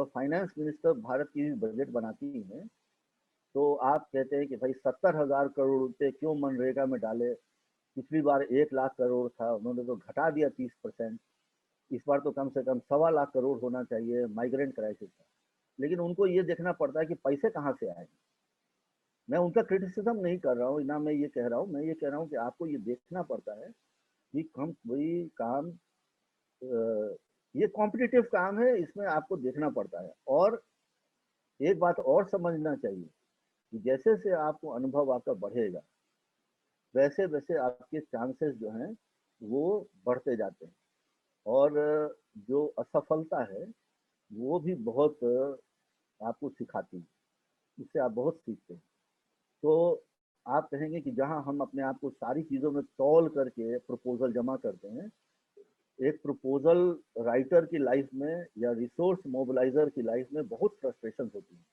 Speaker 2: फाइनेंस मिनिस्टर भारत की बजट बनाती है, तो आप कहते हैं कि भाई 70,000 करोड़ रुपए क्यों मनरेगा में डाले। पिछली बार 1 लाख करोड़ था, उन्होंने तो घटा दिया 30%। इस बार तो कम से कम 1.25 लाख करोड़ होना चाहिए, माइग्रेंट क्राइसिस का। लेकिन उनको ये देखना पड़ता है कि पैसे कहाँ से आएंगे। मैं उनका क्रिटिसिज्म नहीं कर रहा हूँ, ना मैं ये कह रहा हूँ, मैं ये कह रहा हूँ कि आपको ये देखना पड़ता है कि हम कोई काम, ये कॉम्पिटिटिव काम है, इसमें आपको देखना पड़ता है। और एक बात और समझना चाहिए कि जैसे से आपको अनुभव आपका बढ़ेगा, वैसे वैसे आपके चांसेस जो हैं वो बढ़ते जाते हैं, और जो असफलता है वो भी बहुत आपको सिखाती है, इससे आप बहुत सीखते हैं। तो आप कहेंगे कि जहां हम अपने आप को सारी चीज़ों में तौल करके प्रपोजल जमा करते हैं, एक प्रपोजल राइटर की लाइफ में या रिसोर्स मोबिलाइजर की लाइफ में बहुत फ्रस्ट्रेशन होती है।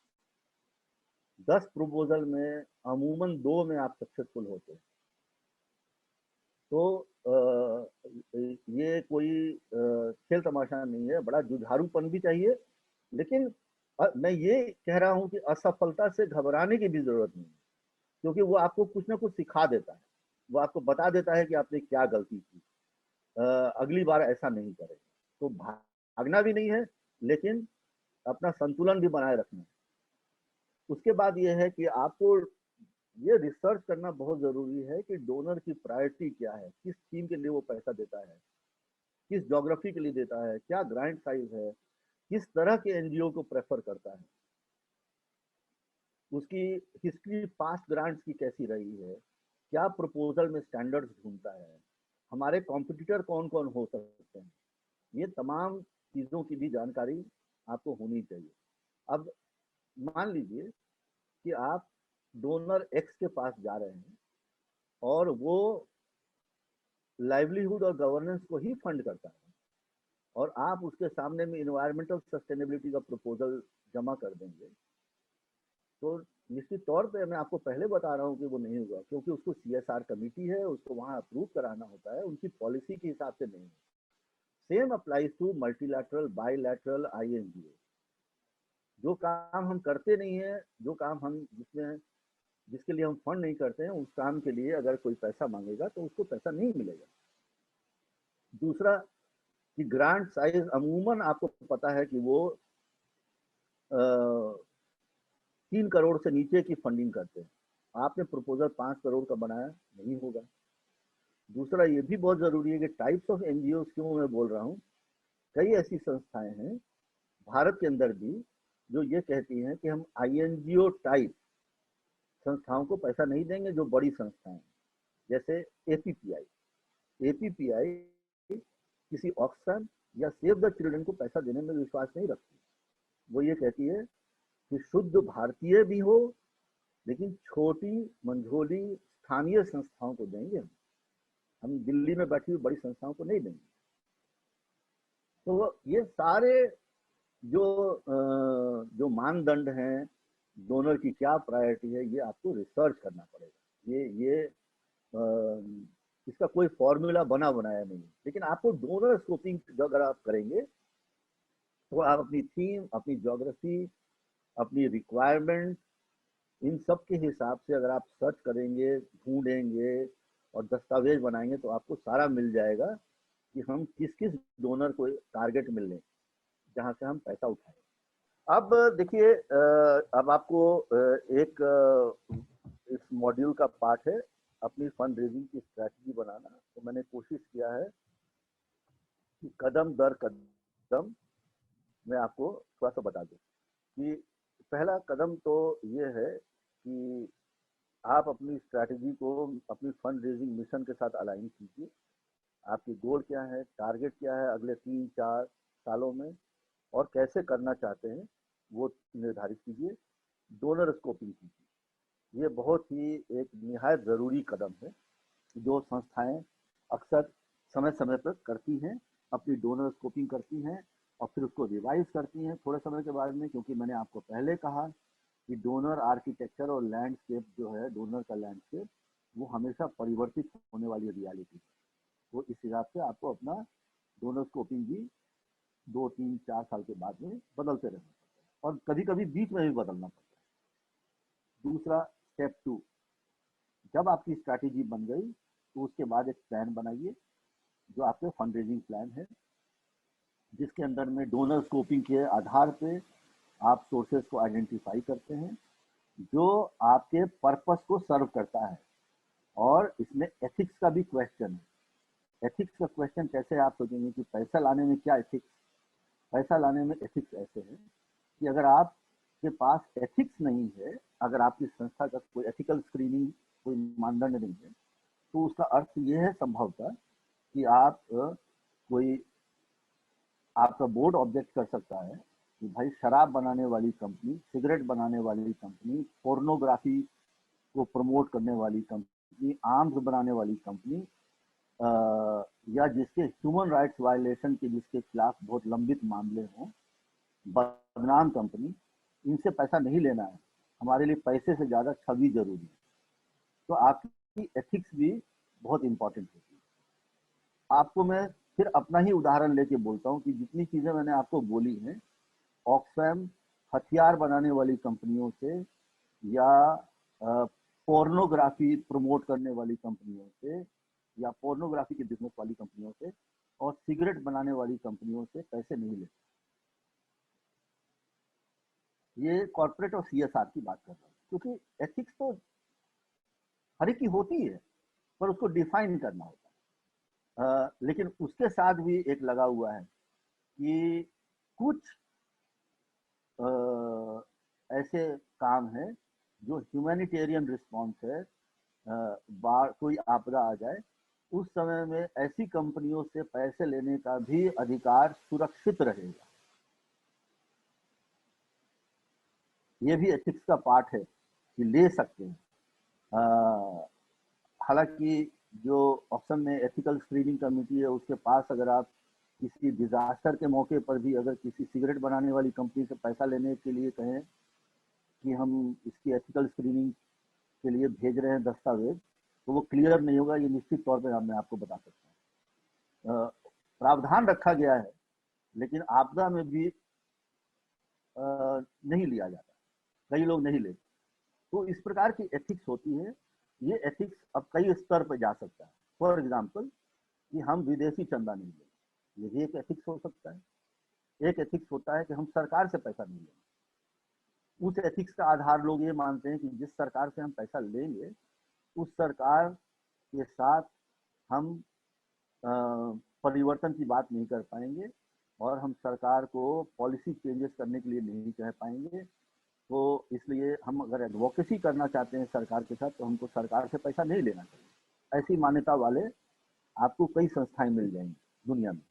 Speaker 2: 10 प्रपोजल में अमूमन 2 में आप सक्सेसफुल होते हैं। तो ये कोई खेल तमाशा नहीं है, बड़ा जुझारूपन भी चाहिए। लेकिन मैं ये कह रहा हूँ कि असफलता से घबराने की भी जरूरत नहीं है, क्योंकि वो आपको कुछ ना कुछ सिखा देता है, वो आपको बता देता है कि आपने क्या गलती की, अगली बार ऐसा नहीं करें। तो भागना भी नहीं है, लेकिन अपना संतुलन भी बनाए रखना है। उसके बाद ये है कि आपको ये रिसर्च करना बहुत जरूरी है कि डोनर की प्रायोरिटी क्या है, किस थीम के लिए वो पैसा देता है, किस ज्योग्राफी के लिए देता है, क्या ग्रांट साइज है, किस तरह के एनजीओ को प्रेफर करता है, उसकी हिस्ट्री पास्ट ग्रांट्स की कैसी रही है, क्या प्रपोजल में स्टैंडर्ड्स ढूंढता है, हमारे कॉम्पिटिटर कौन कौन हो सकते हैं, ये तमाम चीज़ों की भी जानकारी आपको होनी चाहिए। अब मान लीजिए कि आप डोनर एक्स के पास जा रहे हैं और वो लाइवलीहुड और गवर्नेंस को ही फंड करता है, और आप उसके सामने में इन्वायरमेंटल सस्टेनेबिलिटी का प्रपोजल जमा कर देंगे, तो निश्चित तौर पे मैं आपको पहले बता रहा हूँ कि वो नहीं होगा, क्योंकि उसको सीएसआर कमेटी है, उसको वहाँ अप्रूव कराना होता है, उनकी पॉलिसी के हिसाब से नहीं। Same applies to multilateral, bilateral, INGO. जो काम हम करते नहीं है, जो काम हम जिसके लिए हम फंड नहीं करते हैं, उस काम के लिए अगर कोई पैसा मांगेगा तो उसको पैसा नहीं मिलेगा। दूसरा कि ग्रांट साइज अमूमन आपको पता है कि वो 3 करोड़ से नीचे की फंडिंग करते हैं। आपने प्रपोजल 5 करोड़ का बनाया, नहीं होगा। दूसरा ये भी बहुत जरूरी है कि टाइप्स ऑफ एनजीओ क्यों मैं बोल रहा हूँ, कई ऐसी संस्थाएं हैं भारत के अंदर भी जो ये कहती हैं कि हम आईएनजीओ टाइप संस्थाओं को पैसा नहीं देंगे, जो बड़ी संस्थाएं हैं, जैसे एपीपीआई। एपीपीआई किसी ऑक्सन या सेव द चिल्ड्रन को पैसा देने में विश्वास नहीं रखती। वो ये कहती है कि शुद्ध भारतीय भी हो, लेकिन छोटी मंझोली स्थानीय संस्थाओं को देंगे, हम दिल्ली में बैठी हुई बड़ी संस्थाओं को नहीं देंगे। तो ये सारे जो मानदंड हैं, डोनर की क्या प्रायोरिटी है, ये आपको रिसर्च करना पड़ेगा। ये इसका कोई फॉर्मूला बना बनाया नहीं है, लेकिन आपको डोनर स्कोपिंग अगर आप करेंगे तो आप अपनी थीम, अपनी ज्योग्राफी, अपनी रिक्वायरमेंट, इन सब के हिसाब से अगर आप सर्च करेंगे, ढूंढेंगे और दस्तावेज बनाएंगे, तो आपको सारा मिल जाएगा कि हम किस किस डोनर को टारगेट मिल लें जहां से हम पैसा उठाएं। अब देखिए, अब आपको एक इस मॉड्यूल का पार्ट है अपनी फंड रेजिंग की स्ट्रैटेजी बनाना। तो मैंने कोशिश किया है कि कदम दर कदम मैं आपको थोड़ा सा बता दूं कि पहला कदम तो ये है कि आप अपनी स्ट्रैटेजी को अपनी फंड रेजिंग मिशन के साथ अलाइन कीजिए। आपकी गोल क्या है, टारगेट क्या है अगले 3-4 सालों में, और कैसे करना चाहते हैं वो निर्धारित कीजिए। डोनर स्कोपिंग कीजिए। ये बहुत ही एक निहायत ज़रूरी कदम है जो संस्थाएं अक्सर समय समय पर करती हैं, अपनी डोनर स्कोपिंग करती हैं और फिर उसको रिवाइज करती हैं थोड़े समय के बाद में, क्योंकि मैंने आपको पहले कहा कि डोनर आर्किटेक्चर और लैंडस्केप जो है, डोनर का लैंडस्केप, वो हमेशा परिवर्तित होने वाली रियलिटी है। तो इस हिसाब से आपको अपना डोनर स्कोपिंग भी 2-3-4 साल के बाद में बदलते रहना पड़ता है, और कभी कभी बीच में भी बदलना पड़ता है। दूसरा, स्टेप 2, जब आपकी स्ट्रैटेजी बन गई तो उसके बाद एक प्लान बनाइए जो आपके फंड रेजिंग प्लान है, जिसके अंदर में डोनर स्कोपिंग के आधार पे आप सोर्सेस को आइडेंटिफाई करते हैं जो आपके पर्पस को सर्व करता है। और इसमें एथिक्स का भी क्वेश्चन है। एथिक्स का क्वेश्चन कैसे आप सोचेंगे कि पैसा लाने में क्या एथिक्स? पैसा लाने में एथिक्स ऐसे है कि अगर आपके पास एथिक्स नहीं है, अगर आपकी संस्था का कोई एथिकल स्क्रीनिंग, कोई मानदंड नहीं है, तो उसका अर्थ ये है संभवतः कि आप कोई आपका बोर्ड ऑब्जेक्ट कर सकता है कि भाई शराब बनाने वाली कंपनी, सिगरेट बनाने वाली कंपनी, पोर्नोग्राफी को प्रमोट करने वाली कंपनी, आर्म्स बनाने वाली कंपनी, या जिसके ह्यूमन राइट्स वायलेशन के जिसके खिलाफ बहुत लंबित मामले हों, बदनाम कंपनी, इनसे पैसा नहीं लेना है। हमारे लिए पैसे से ज़्यादा छवि जरूरी है। तो आपकी एथिक्स भी बहुत इंपॉर्टेंट होती है। आपको मैं फिर अपना ही उदाहरण लेके बोलता हूँ कि जितनी चीजें मैंने आपको बोली हैं, ऑक्सफैम हथियार बनाने वाली कंपनियों से या पोर्नोग्राफी प्रमोट करने वाली कंपनियों से या पोर्नोग्राफी की बिजनेस वाली कंपनियों से और सिगरेट बनाने वाली कंपनियों से पैसे नहीं लेते। ये कॉर्पोरेट और सीएसआर की बात कर रहा हूँ, क्योंकि एथिक्स तो हर एक की होती है, पर उसको डिफाइन करना होता है। लेकिन उसके साथ भी एक लगा हुआ है कि कुछ ऐसे काम है जो ह्यूमैनिटेरियन रिस्पॉन्स है, बाढ़ कोई आपदा आ जाए उस समय में ऐसी कंपनियों से पैसे लेने का भी अधिकार सुरक्षित रहेगा। ये भी एथिक्स का पार्ट है कि ले सकते हैं। हालांकि जो ऑप्शन में एथिकल स्क्रीनिंग कमेटी है उसके पास अगर आप किसी डिजास्टर के मौके पर भी अगर किसी सिगरेट बनाने वाली कंपनी से पैसा लेने के लिए कहें कि हम इसकी एथिकल स्क्रीनिंग के लिए भेज रहे हैं दस्तावेज, तो वो क्लियर नहीं होगा, ये निश्चित तौर पर मैं आपको बता सकता हूँ। प्रावधान रखा गया है, लेकिन आपदा में भी नहीं लिया जाता, कई लोग नहीं लेते। तो इस प्रकार की एथिक्स होती है। ये एथिक्स अब कई स्तर पर जा सकता है। फॉर एग्जाम्पल कि हम विदेशी चंदा नहीं लेंगे, ये भी एक एथिक्स हो सकता है। एक एथिक्स होता है कि हम सरकार से पैसा नहीं लेंगे। उस एथिक्स का आधार लोग ये मानते हैं कि जिस सरकार से हम पैसा लेंगे उस सरकार के साथ हम परिवर्तन की बात नहीं कर पाएंगे और हम सरकार को पॉलिसी चेंजेस करने के लिए नहीं कह पाएंगे। तो इसलिए हम अगर एडवोकेसी करना चाहते हैं सरकार के साथ तो हमको सरकार से पैसा नहीं लेना चाहिए। ऐसी मान्यता वाले आपको कई संस्थाएं मिल जाएंगी दुनिया में।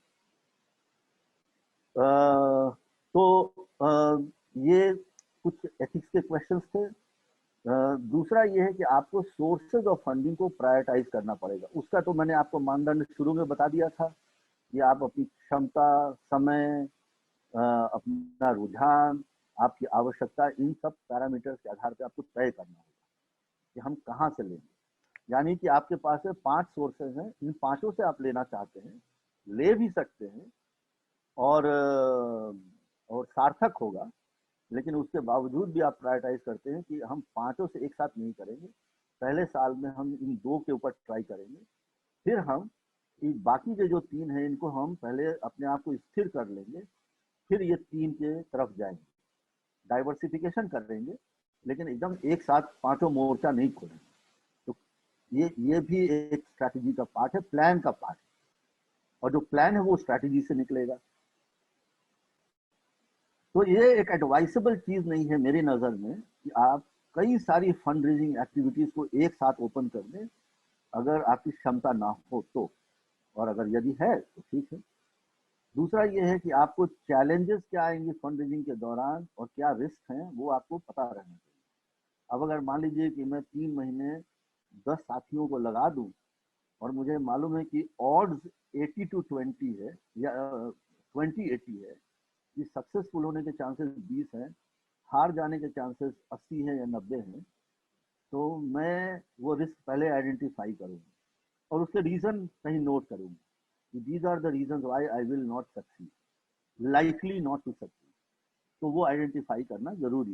Speaker 2: ये कुछ एथिक्स के क्वेश्चंस थे। दूसरा ये है कि आपको सोर्सेज ऑफ फंडिंग को प्रायोरिटाइज करना पड़ेगा। उसका तो मैंने आपको मानदंड शुरू में बता दिया था कि आप अपनी क्षमता, समय, अपना रुझान, आपकी आवश्यकता, इन सब पैरामीटर्स के आधार पर आपको तय करना होगा कि हम कहाँ से लेंगे। यानी कि आपके पास है 5 सोर्सेज हैं, इन 5 से आप लेना चाहते हैं, ले भी सकते हैं और सार्थक होगा, लेकिन उसके बावजूद भी आप प्रायोरिटाइज करते हैं कि हम 5 से एक साथ नहीं करेंगे। पहले साल में हम इन 2 के ऊपर ट्राई करेंगे, फिर हम बाकी के जो 3 हैं इनको हम पहले अपने आप को स्थिर कर लेंगे, फिर ये 3 के तरफ जाएंगे। डाइवर्सिफिकेशन करेंगे, लेकिन एकदम एक साथ 5 मोर्चा नहीं खोलेंगे। तो ये भी एक स्ट्रैटेजी का पार्ट है, प्लान का पार्ट है, और जो प्लान है वो स्ट्रैटेजी से निकलेगा। तो ये एक एडवाइसेबल चीज नहीं है मेरी नजर में कि आप कई सारी फंड रेजिंग एक्टिविटीज को एक साथ ओपन कर दें अगर आपकी क्षमता ना हो तो, और अगर यदि है तो ठीक है। दूसरा ये है कि आपको चैलेंजेस क्या आएंगे फंड रेजिंग के दौरान और क्या रिस्क हैं वो आपको पता रहना चाहिए। अब अगर मान लीजिए कि मैं 3 महीने 10 साथियों को लगा दूं और मुझे मालूम है कि ऑड्स 80-20 है या 20-80 है कि सक्सेसफुल होने के चांसेस 20 हैं, हार जाने के चांसेस 80 हैं या 90 हैं, तो मैं वो रिस्क पहले आइडेंटिफाई करूंगा और उसके रीजन कहीं नोट करूंगा कि these are the reason why I will not succeed, likely not to succeed. तो वो आइडेंटिफाई करना जरूरी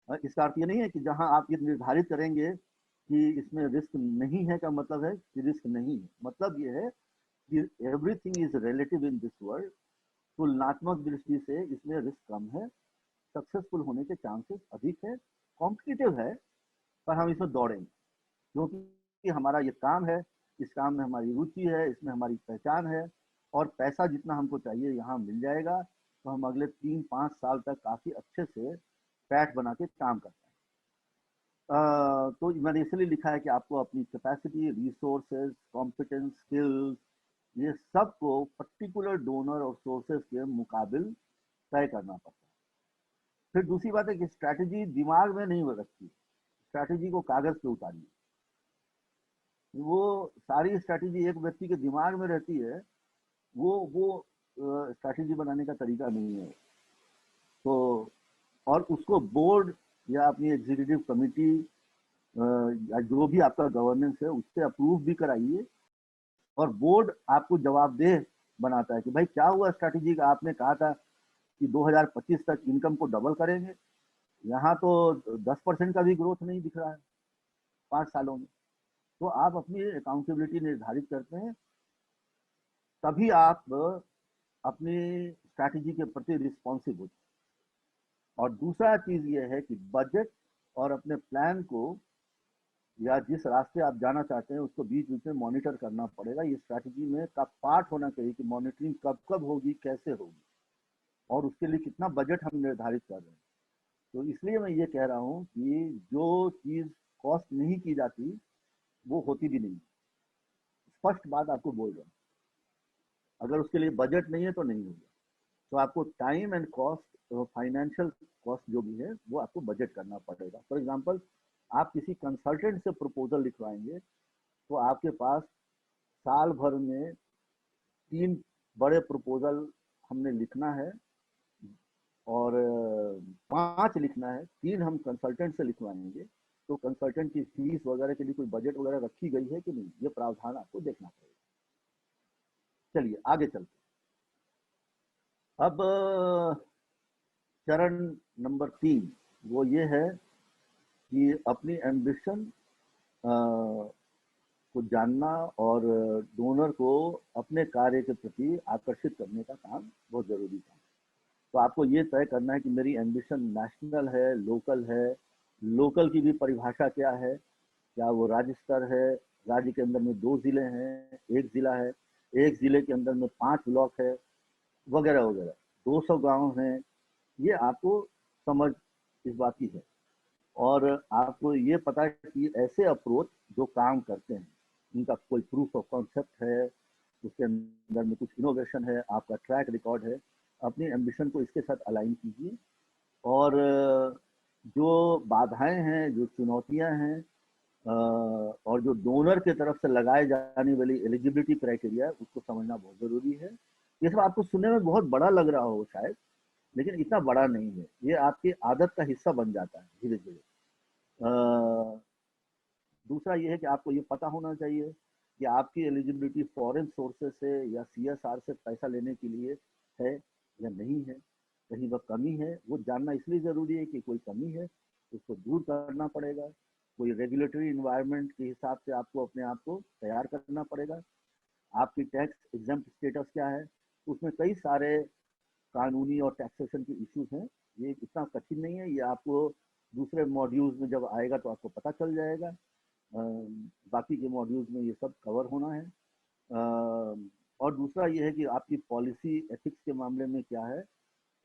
Speaker 2: है। इसका अर्थ ये नहीं है कि जहां आप ये निर्धारित करेंगे कि इसमें रिस्क नहीं है का मतलब है कि रिस्क नहीं है। मतलब ये है कि everything is relative in this world. तुलनात्मक दृष्टि से इसमें रिस्क कम है, सक्सेसफुल होने के चांसेस अधिक है, कॉम्पिटिटिव है, पर हम इसमें दौड़ेंगे क्योंकि हमारा ये काम है, इस काम में हमारी रुचि है, इसमें हमारी पहचान है और पैसा जितना हमको चाहिए यहाँ मिल जाएगा। तो हम अगले 3-5 साल तक काफी अच्छे से पैठ बना के काम करते हैं। तो मैंने इसलिए लिखा है कि आपको अपनी कैपेसिटी, रिसोर्सेज, कॉम्पिटेंस, स्किल्स, ये सब को पर्टिकुलर डोनर और सोर्सेज के मुकाबिल तय करना पड़ता है। फिर दूसरी बात है कि स्ट्रैटेजी दिमाग में नहीं रखती, स्ट्रैटेजी को कागज पे उतारिए। वो सारी स्ट्रैटेजी एक व्यक्ति के दिमाग में रहती है, वो स्ट्रैटेजी बनाने का तरीका नहीं है। तो और उसको बोर्ड या अपनी एग्जीक्यूटिव कमिटी या जो भी आपका गवर्नेंस है उससे अप्रूव भी कराइए और बोर्ड आपको जवाबदेह बनाता है कि भाई क्या हुआ स्ट्रैटेजी का, आपने कहा था कि 2025 तक इनकम को डबल करेंगे, यहाँ तो 10% का भी ग्रोथ नहीं दिख रहा है 5 सालों में। तो आप अपनी अकाउंटेबिलिटी निर्धारित करते हैं, तभी आप अपनी स्ट्रैटेजी के प्रति रिस्पॉन्सिव होते हैं। और दूसरा चीज ये है कि बजट और अपने प्लान को या जिस रास्ते आप जाना चाहते हैं उसको बीच बीच में मॉनिटर करना पड़ेगा। ये स्ट्रैटेजी में का पार्ट होना चाहिए कि मॉनिटरिंग कब कब होगी, कैसे होगी, और उसके लिए कितना बजट हम निर्धारित कर रहे हैं। तो इसलिए मैं ये कह रहा हूँ कि जो चीज कॉस्ट नहीं की जाती वो होती भी नहीं। स्पष्ट बात आपको बोल रहा हूँ, अगर उसके लिए बजट नहीं है तो नहीं होगा। तो आपको time and cost, financial cost जो भी है वो आपको बजट करना पड़ेगा। फॉर एग्जांपल, आप किसी कंसल्टेंट से प्रपोजल लिखवाएंगे तो आपके पास साल भर में 3 बड़े प्रपोजल हमने लिखना है और 5 लिखना है, 3 हम कंसल्टेंट से लिखवाएंगे। तो कंसल्टेंट की फीस वगैरह के लिए कोई बजट वगैरह रखी गई है कि नहीं, ये प्रावधान आपको देखना पड़ेगा। चलिए आगे चलते। अब चरण नंबर 3 वो ये है कि अपनी एम्बिशन को जानना और डोनर को अपने कार्य के प्रति आकर्षित करने का काम बहुत जरूरी था। तो आपको ये तय करना है कि मेरी एम्बिशन नेशनल है, लोकल है। लोकल की भी परिभाषा क्या है, क्या वो राज्य स्तर है, राज्य के अंदर में 2 जिले हैं, 1 जिला है, 1 जिले के अंदर में 5 ब्लॉक है, वगैरह वगैरह, 200 गांव हैं। ये आपको समझ इस बात की है। और आपको ये पता है कि ऐसे अप्रोच जो काम करते हैं, उनका कोई प्रूफ ऑफ कॉन्सेप्ट है, उसके अंदर में कुछ इनोवेशन है, आपका ट्रैक रिकॉर्ड है। अपनी एम्बिशन को इसके साथ अलाइन कीजिए। और जो बाधाएं हैं, जो चुनौतियां हैं, और जो डोनर की तरफ से लगाए जाने वाली एलिजिबिलिटी क्राइटेरिया है, उसको समझना बहुत जरूरी है। ये सब आपको सुनने में बहुत बड़ा लग रहा हो शायद, लेकिन इतना बड़ा नहीं है। ये आपकी आदत का हिस्सा बन जाता है धीरे धीरे। दूसरा ये है कि आपको ये पता होना चाहिए कि आपकी एलिजिबिलिटी फॉरेन सोर्सेस से या सीएसआर से पैसा लेने के लिए है या नहीं है। कहीं वह कमी है, वो जानना इसलिए ज़रूरी है कि कोई कमी है उसको दूर करना पड़ेगा। कोई रेगुलेटरी इन्वायरमेंट के हिसाब से आपको अपने आप को तैयार करना पड़ेगा। आपकी टैक्स एग्जम्प्ट स्टेटस क्या है, उसमें कई सारे कानूनी और टैक्सेशन के इश्यूज हैं। ये इतना कठिन नहीं है, ये आपको दूसरे मॉड्यूल्स में जब आएगा तो आपको पता चल जाएगा। बाकी के मॉड्यूल्स में ये सब कवर होना है। और दूसरा ये है कि आपकी पॉलिसी एथिक्स के मामले में क्या है,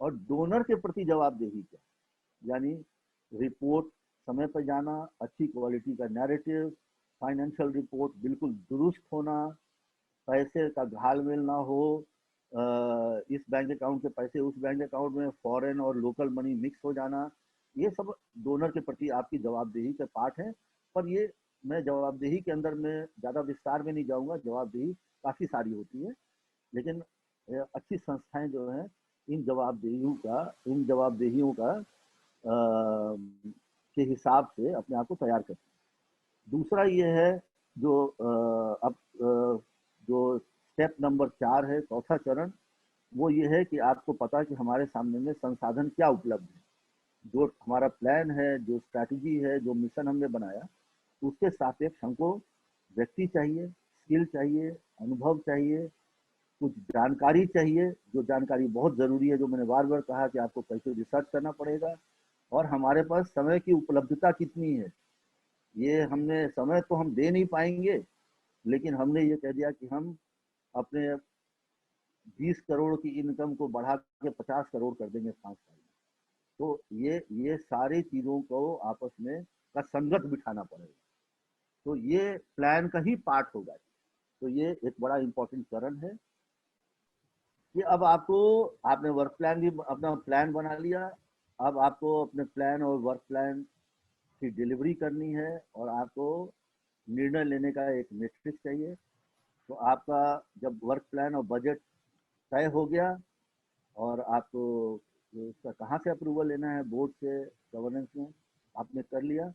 Speaker 2: और डोनर के प्रति जवाबदेही क्या, यानी रिपोर्ट समय पर जाना, अच्छी क्वालिटी का नैरेटिव, फाइनेंशियल रिपोर्ट बिल्कुल दुरुस्त होना, पैसे का घालमेल ना हो, इस बैंक अकाउंट के पैसे उस बैंक अकाउंट में फॉरेन और लोकल मनी मिक्स हो जाना, ये सब डोनर के प्रति आपकी जवाबदेही के पार्ट है। पर ये मैं जवाबदेही के अंदर में ज़्यादा विस्तार में नहीं जाऊंगा, जवाबदेही काफ़ी सारी होती है, लेकिन अच्छी संस्थाएं जो हैं इन जवाबदेहियों का के हिसाब से अपने आप को तैयार करती है। दूसरा ये है जो अब जो स्टेप नंबर 4 है, चौथा चरण, वो ये है कि आपको पता है कि हमारे सामने में संसाधन क्या उपलब्ध है। जो हमारा प्लान है, जो स्ट्रैटेजी है, जो मिशन हमने बनाया, उसके सापेक्ष हमको व्यक्ति चाहिए, स्किल चाहिए, अनुभव चाहिए, कुछ जानकारी चाहिए। जो जानकारी बहुत ज़रूरी है, जो मैंने बार बार कहा कि आपको कैसे रिसर्च करना पड़ेगा, और हमारे पास समय की उपलब्धता कितनी है। ये हमने समय तो हम दे नहीं पाएंगे, लेकिन हमने ये कह दिया कि हम अपने 20 करोड़ की इनकम को बढ़ा के 50 करोड़ कर देंगे 5 साल में। तो ये सारी चीज़ों को आपस में का संगत बिठाना पड़ेगा। तो ये प्लान का ही पार्ट होगा। तो ये एक बड़ा इंपॉर्टेंट चरण है कि अब आपको, आपने वर्क प्लान भी अपना प्लान बना लिया, अब आपको अपने प्लान और वर्क प्लान की डिलीवरी करनी है, और आपको निर्णय लेने का एक मैट्रिक्स चाहिए। तो आपका जब वर्क प्लान और बजट तय हो गया, और आपको उसका कहाँ से अप्रूवल लेना है, बोर्ड से, गवर्नेंस में, आपने कर लिया।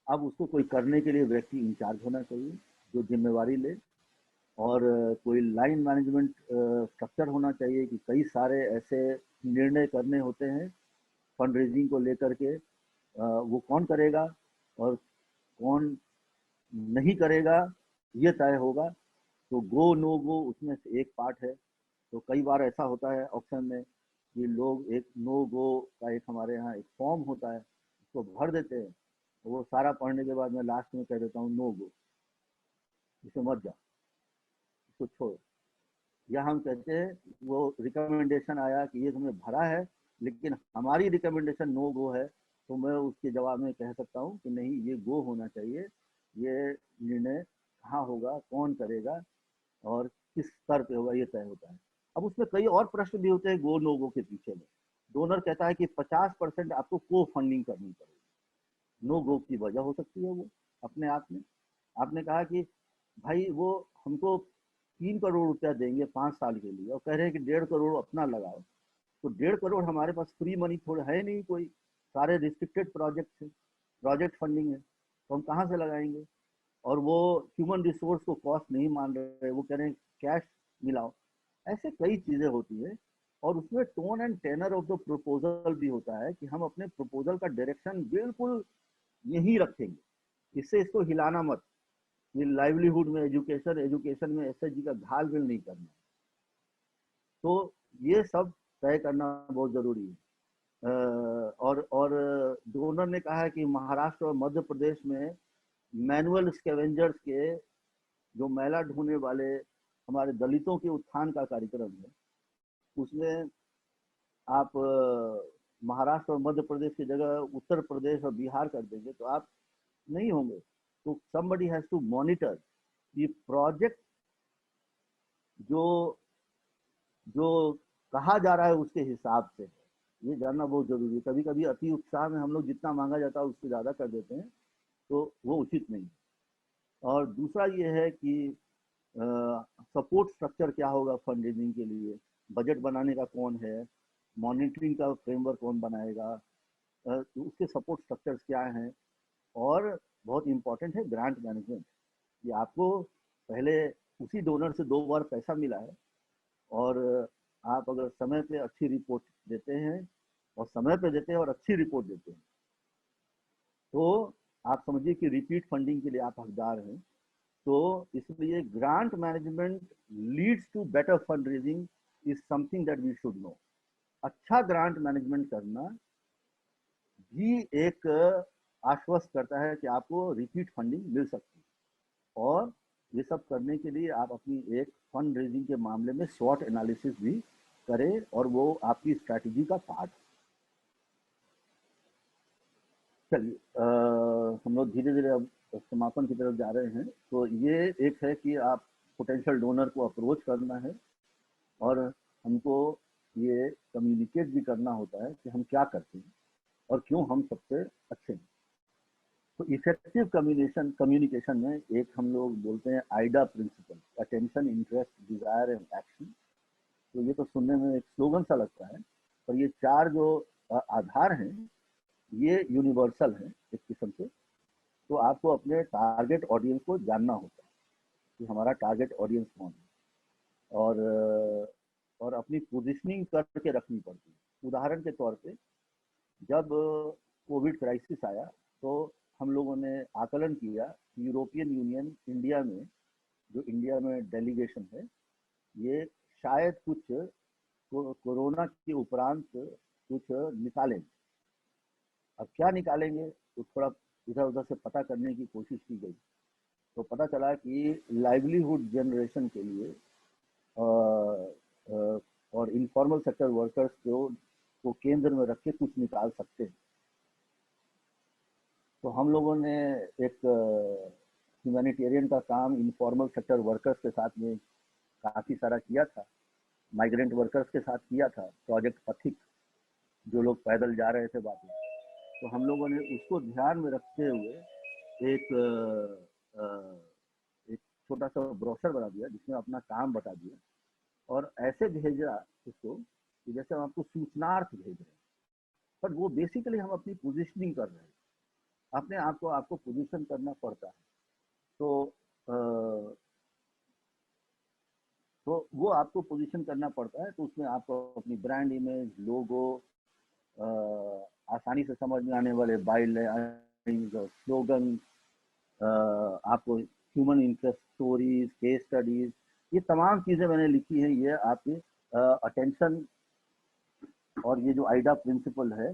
Speaker 2: अब उसको कोई करने के लिए व्यक्ति इंचार्ज होना चाहिए जो जिम्मेवारी ले। और कोई लाइन मैनेजमेंट स्ट्रक्चर होना चाहिए कि कई सारे ऐसे निर्णय करने होते हैं फंड रेजिंग को लेकर के, वो कौन करेगा और कौन नहीं करेगा ये तय होगा। तो गो नो गो उसमें से एक पार्ट है। तो कई बार ऐसा होता है ऑप्शन में कि लोग एक नो गो का एक हमारे यहाँ एक फॉर्म होता है, उसको भर देते हैं, वो सारा पढ़ने के बाद मैं लास्ट में कह देता हूँ नो गो, इसे मत जा, इसको छोड़। या हम कहते हैं वो रिकमेंडेशन आया कि ये तुमने भरा है लेकिन हमारी रिकमेंडेशन नो गो है, तो मैं उसके जवाब में कह सकता हूँ कि नहीं, ये गो होना चाहिए। ये निर्णय कहाँ होगा, कौन करेगा और किस स्तर पे होगा, ये तय होता है। अब उसमें कई और प्रश्न भी होते हैं गो नो गो के पीछे में। डोनर कहता है कि 50% आपको को फंडिंग करनी पड़ेगी। नो गो की वजह हो सकती है वो अपने आप में। आपने कहा कि भाई वो हमको 3 करोड़ रुपया देंगे 5 साल के लिए और कह रहे हैं कि 1.5 करोड़ अपना लगाओ। तो 1.5 करोड़ हमारे पास फ्री मनी थोड़ा है नहीं, कोई सारे रिस्ट्रिक्टेड प्रोजेक्ट है, प्रोजेक्ट फंडिंग है, तो हम कहाँ से लगाएंगे। और वो ह्यूमन रिसोर्स को कॉस्ट नहीं मान रहे, वो कह रहे हैं कैश मिलाओ। ऐसे कई चीजें होती है। और उसमें tone and tenor of the proposal भी होता है कि हम अपने प्रपोजल का डायरेक्शन बिल्कुल यही रखेंगे, इससे इसको हिलाना मत। ये लाइवलीहुड में एजुकेशन, एजुकेशन में एसएचजी का घाल बिल नहीं करना। तो ये सब तय करना बहुत जरूरी है। और डोनर ने कहा है कि महाराष्ट्र और मध्य प्रदेश में मैनुअल स्कैवेंजर्स के, जो मैला ढोने वाले हमारे दलितों के उत्थान का कार्यक्रम है, उसमें आप महाराष्ट्र और मध्य प्रदेश की जगह उत्तर प्रदेश और बिहार कर देंगे तो आप नहीं होंगे। तो somebody has to monitor कि प्रोजेक्ट जो जो कहा जा रहा है उसके हिसाब से है, ये जानना बहुत जरूरी है। कभी कभी अति उत्साह में हम लोग जितना मांगा जाता है उससे ज्यादा कर देते हैं, तो वो उचित नहीं है। और दूसरा ये है कि सपोर्ट स्ट्रक्चर क्या होगा फंड रेजिंग के लिए, बजट बनाने का कौन है, मॉनिटरिंग का फ्रेमवर्क कौन बनाएगा, तो उसके सपोर्ट स्ट्रक्चर्स क्या हैं। और बहुत इंपॉर्टेंट है ग्रांट मैनेजमेंट, कि आपको पहले उसी डोनर से 2 बार पैसा मिला है और आप अगर समय पे अच्छी रिपोर्ट देते हैं और समय पे देते हैं और अच्छी रिपोर्ट देते हैं, तो आप समझिए कि रिपीट फंडिंग के लिए आप हकदार हैं। तो इसलिए grant management leads to better fund raising is something that we should know. अच्छा ग्रांट मैनेजमेंट करना भी एक आश्वस्त करता है कि आपको रिपीट फंडिंग मिल सकती है। और ये सब करने के लिए आप अपनी एक फंड रेजिंग के मामले में स्वॉट एनालिसिस भी करें और वो आपकी स्ट्रैटेजी का पार्ट। चलिए हम लोग धीरे धीरे अब समापन की तरफ जा रहे हैं। तो ये एक है कि आप पोटेंशियल डोनर को अप्रोच करना है और हमको ये कम्युनिकेट भी करना होता है कि हम क्या करते हैं और क्यों हम सबसे अच्छे हैं। तो इफेक्टिव कम्युनिकेशन कम्युनिकेशन में एक हम लोग बोलते हैं AIDA principle, attention, interest, desire and action. तो ये तो सुनने में एक स्लोगन सा लगता है, पर ये 4 जो आधार हैं ये यूनिवर्सल है एक किस्म से। तो आपको अपने टारगेट ऑडियंस को जानना होता है कि हमारा टारगेट ऑडियंस कौन है, और अपनी पोजिशनिंग करके रखनी पड़ती है। उदाहरण के तौर पे जब कोविड क्राइसिस आया तो हम लोगों ने आकलन किया कि यूरोपियन यूनियन इंडिया में, जो इंडिया में डेलीगेशन है, ये शायद कुछ कोरोना के उपरांत कुछ निकालेंगे। अब क्या निकालेंगे तो थोड़ा इधर उधर से पता करने की कोशिश की गई, तो पता चला कि लाइवलीहुड जनरेशन के लिए और इनफॉर्मल सेक्टर वर्कर्स को केंद्र में रख के कुछ निकाल सकते हैं। तो हम लोगों ने एक ह्यूमैनिटेरियन का काम इनफॉर्मल सेक्टर वर्कर्स के साथ में काफ़ी सारा किया था, माइग्रेंट वर्कर्स के साथ किया था, प्रोजेक्ट पथिक, जो लोग पैदल जा रहे थे बाकी। तो हम लोगों ने उसको ध्यान में रखते हुए एक छोटा सा ब्रोशर बना दिया जिसमें अपना काम बता दिया और ऐसे भेजा उसको कि जैसे हम आपको सूचनार्थ भेज रहे हैं, पर वो बेसिकली हम अपनी पोजिशनिंग कर रहे हैं। अपने आपको पोजीशन करना पड़ता है। तो तो वो आपको पोजीशन करना पड़ता है। तो उसमें आपको अपनी ब्रांड इमेज, लोगो, आसानी से समझ में आने वाले बाइलाइन, स्लोगन, आपको human interest stories, case studies, ये तमाम चीज़ें मैंने लिखी हैं। ये आपकी अटेंशन और ये जो आइडा प्रिंसिपल है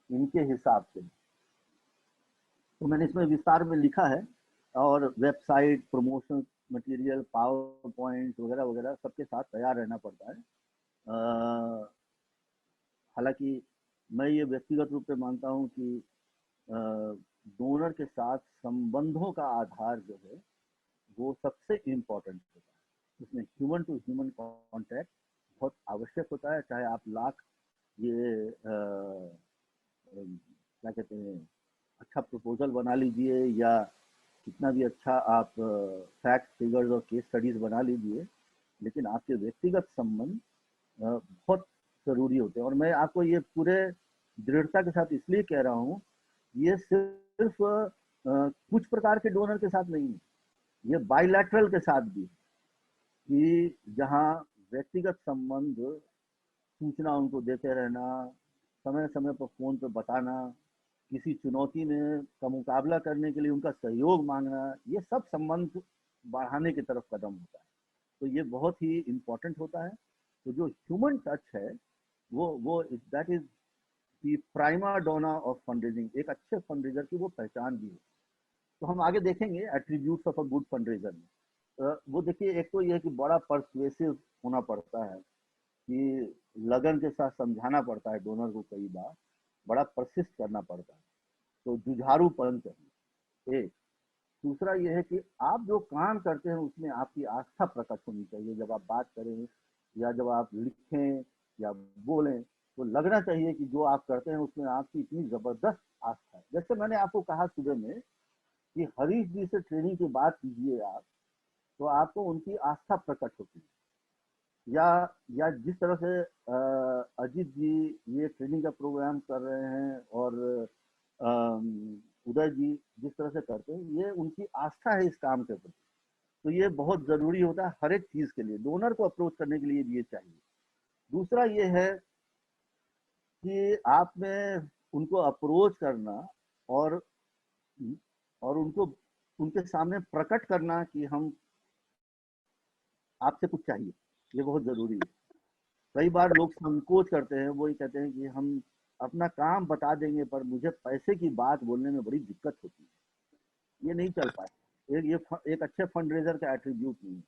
Speaker 2: इनके हिसाब से, तो मैंने इसमें विस्तार में लिखा है। और website, promotion material, power point वगैरह वगैरह सबके साथ तैयार रहना पड़ता है। हालांकि मैं ये व्यक्तिगत रूप से मानता हूँ कि डोनर के साथ संबंधों का आधार जो है वो सबसे इम्पोर्टेंट होता है। इसमें ह्यूमन टू ह्यूमन कांटेक्ट बहुत आवश्यक होता है। चाहे आप लाख ये क्या कहते हैं अच्छा प्रपोजल बना लीजिए, या कितना भी अच्छा आप फैक्ट, फिगर्स और केस स्टडीज बना लीजिए, लेकिन आपके व्यक्तिगत संबंध बहुत ज़रूरी होते हैं। और मैं आपको ये पूरे दृढ़ता के साथ इसलिए कह रहा हूँ, ये सिर्फ कुछ प्रकार के डोनर के साथ नहीं है, ये बायलैटरल के साथ भी है, कि जहाँ व्यक्तिगत संबंध, सूचना उनको देते रहना, समय समय पर फ़ोन पे बताना, किसी चुनौती में का मुकाबला करने के लिए उनका सहयोग मांगना, ये सब संबंध बढ़ाने की तरफ कदम होता है। तो ये बहुत ही इम्पोर्टेंट होता है। तो जो ह्यूमन टच है वो that is the prima donna of fundraising. एक अच्छे फंडरेजर की वो पहचान भी है। तो हम आगे देखेंगे attributes of a good fundraiser में। वो देखिए, एक तो ये है कि बड़ा परसुएसिव होना पड़ता है, कि लगन के साथ समझाना पड़ता है डोनर को, कई बार बड़ा परसिस्ट करना पड़ता है। तो जुझारूपन चाहिए एक। दूसरा ये है कि आप जो काम करते हैं उसमें आपकी आस्था प्रकट होनी चाहिए। जब आप बात करें या जब आप लिखें या बोलें, तो लगना चाहिए कि जो आप करते हैं उसमें आपकी इतनी जबरदस्त आस्था है। जैसे मैंने आपको कहा सुबह में कि हरीश जी से ट्रेनिंग की बात कीजिए आप, तो आपको उनकी आस्था प्रकट होती है। या जिस तरह से अजीत जी ये ट्रेनिंग का प्रोग्राम कर रहे हैं, और उदय जी जिस तरह से करते हैं, ये उनकी आस्था है इस काम के प्रति। तो ये बहुत जरूरी होता है हर एक चीज के लिए, डोनर को अप्रोच करने के लिए भी ये चाहिए। दूसरा ये है कि आप में उनको अप्रोच करना, और उनको उनके सामने प्रकट करना कि हम आपसे कुछ चाहिए, ये बहुत जरूरी है। कई बार लोग संकोच करते हैं, वो ये कहते हैं कि हम अपना काम बता देंगे पर मुझे पैसे की बात बोलने में बड़ी दिक्कत होती है, ये नहीं चल पाए। एक अच्छे फंड रेजर का एट्रीब्यूट नहीं है।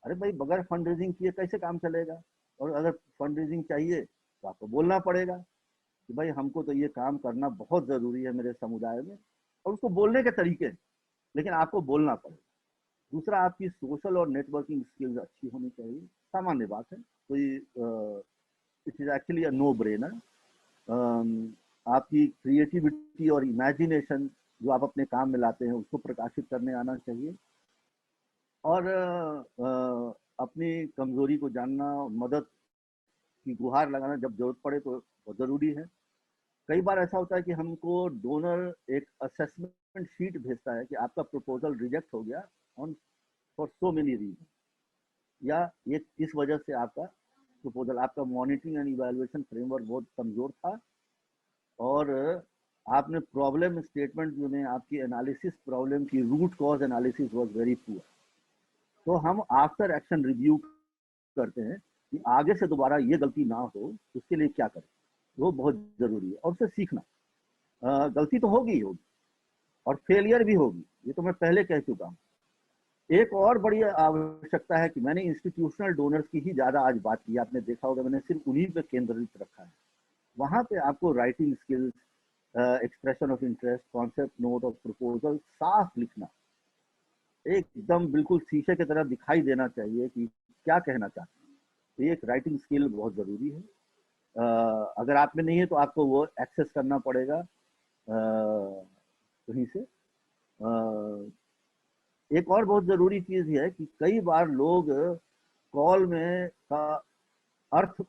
Speaker 2: अरे भाई, बगैर फंड रेजिंग किए कैसे काम चलेगा? और अगर फंड रेजिंग चाहिए तो आपको बोलना पड़ेगा कि भाई हमको तो ये काम करना बहुत जरूरी है मेरे समुदाय में, और उसको बोलने के तरीके, लेकिन आपको बोलना पड़ेगा। दूसरा, आपकी सोशल और नेटवर्किंग स्किल्स अच्छी होनी चाहिए। सामान्य बात है, कोई it is actually a no brainer. आपकी क्रिएटिविटी और इमेजिनेशन जो आप अपने काम में लाते हैं उसको प्रकाशित करने आना चाहिए। और अपनी कमजोरी को जानना, मदद की गुहार लगाना जब जरूरत पड़े तो बहुत जरूरी है। कई बार ऐसा होता है कि हमको डोनर एक असेसमेंट शीट भेजता है कि आपका प्रपोजल रिजेक्ट हो गया on for so many reason, या ये इस वजह से आपका प्रपोजल, आपका मॉनिटरिंग एंड इवैल्यूएशन फ्रेमवर्क बहुत कमजोर था, और आपने प्रॉब्लम स्टेटमेंट जो ने आपकी एनालिसिस, प्रॉब्लम की root cause analysis was very poor. तो हम आफ्टर एक्शन रिव्यू करते हैं कि आगे से दोबारा ये गलती ना हो, उसके लिए क्या करें। वो बहुत जरूरी है, और उससे सीखना। गलती तो होगी ही होगी, और फेलियर भी होगी, ये तो मैं पहले कह चुका हूँ। एक और बड़ी आवश्यकता है कि मैंने इंस्टीट्यूशनल डोनर्स की ही ज्यादा आज बात की, आपने देखा होगा मैंने सिर्फ उन्हीं पे केंद्रित रखा है। वहां पे आपको writing skills, expression of interest, concept note और प्रपोजल साफ लिखना, एकदम बिल्कुल शीशे की तरह दिखाई देना चाहिए कि क्या कहना चाहते हैं। तो ये एक राइटिंग स्किल बहुत जरूरी है। अगर आप में नहीं है तो आपको वो एक्सेस करना पड़ेगा कहीं से। एक और बहुत जरूरी चीज है कि कई बार लोग कॉल में का अर्थ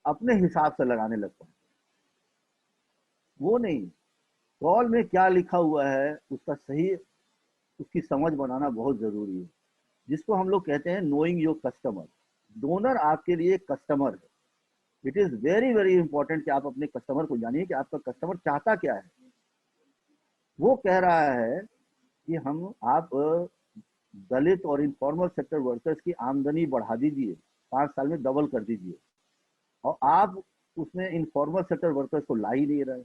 Speaker 2: अपने हिसाब से लगाने लगते हैं। वो नहीं, कॉल में क्या लिखा हुआ है उसका सही, उसकी समझ बनाना बहुत जरूरी है। जिसको हम लोग कहते हैं नोइंग योर कस्टमर। डोनर आपके लिए कस्टमर है। It is very very important कि आप अपने कस्टमर को जानिए कि आपका कस्टमर चाहता क्या है। वो कह रहा है कि आप दलित और इनफॉर्मल सेक्टर वर्कर्स की आमदनी बढ़ा दीजिए, 5 साल में डबल कर दीजिए, और आप उसमें इनफॉर्मल सेक्टर वर्कर्स को ला ही नहीं रहे।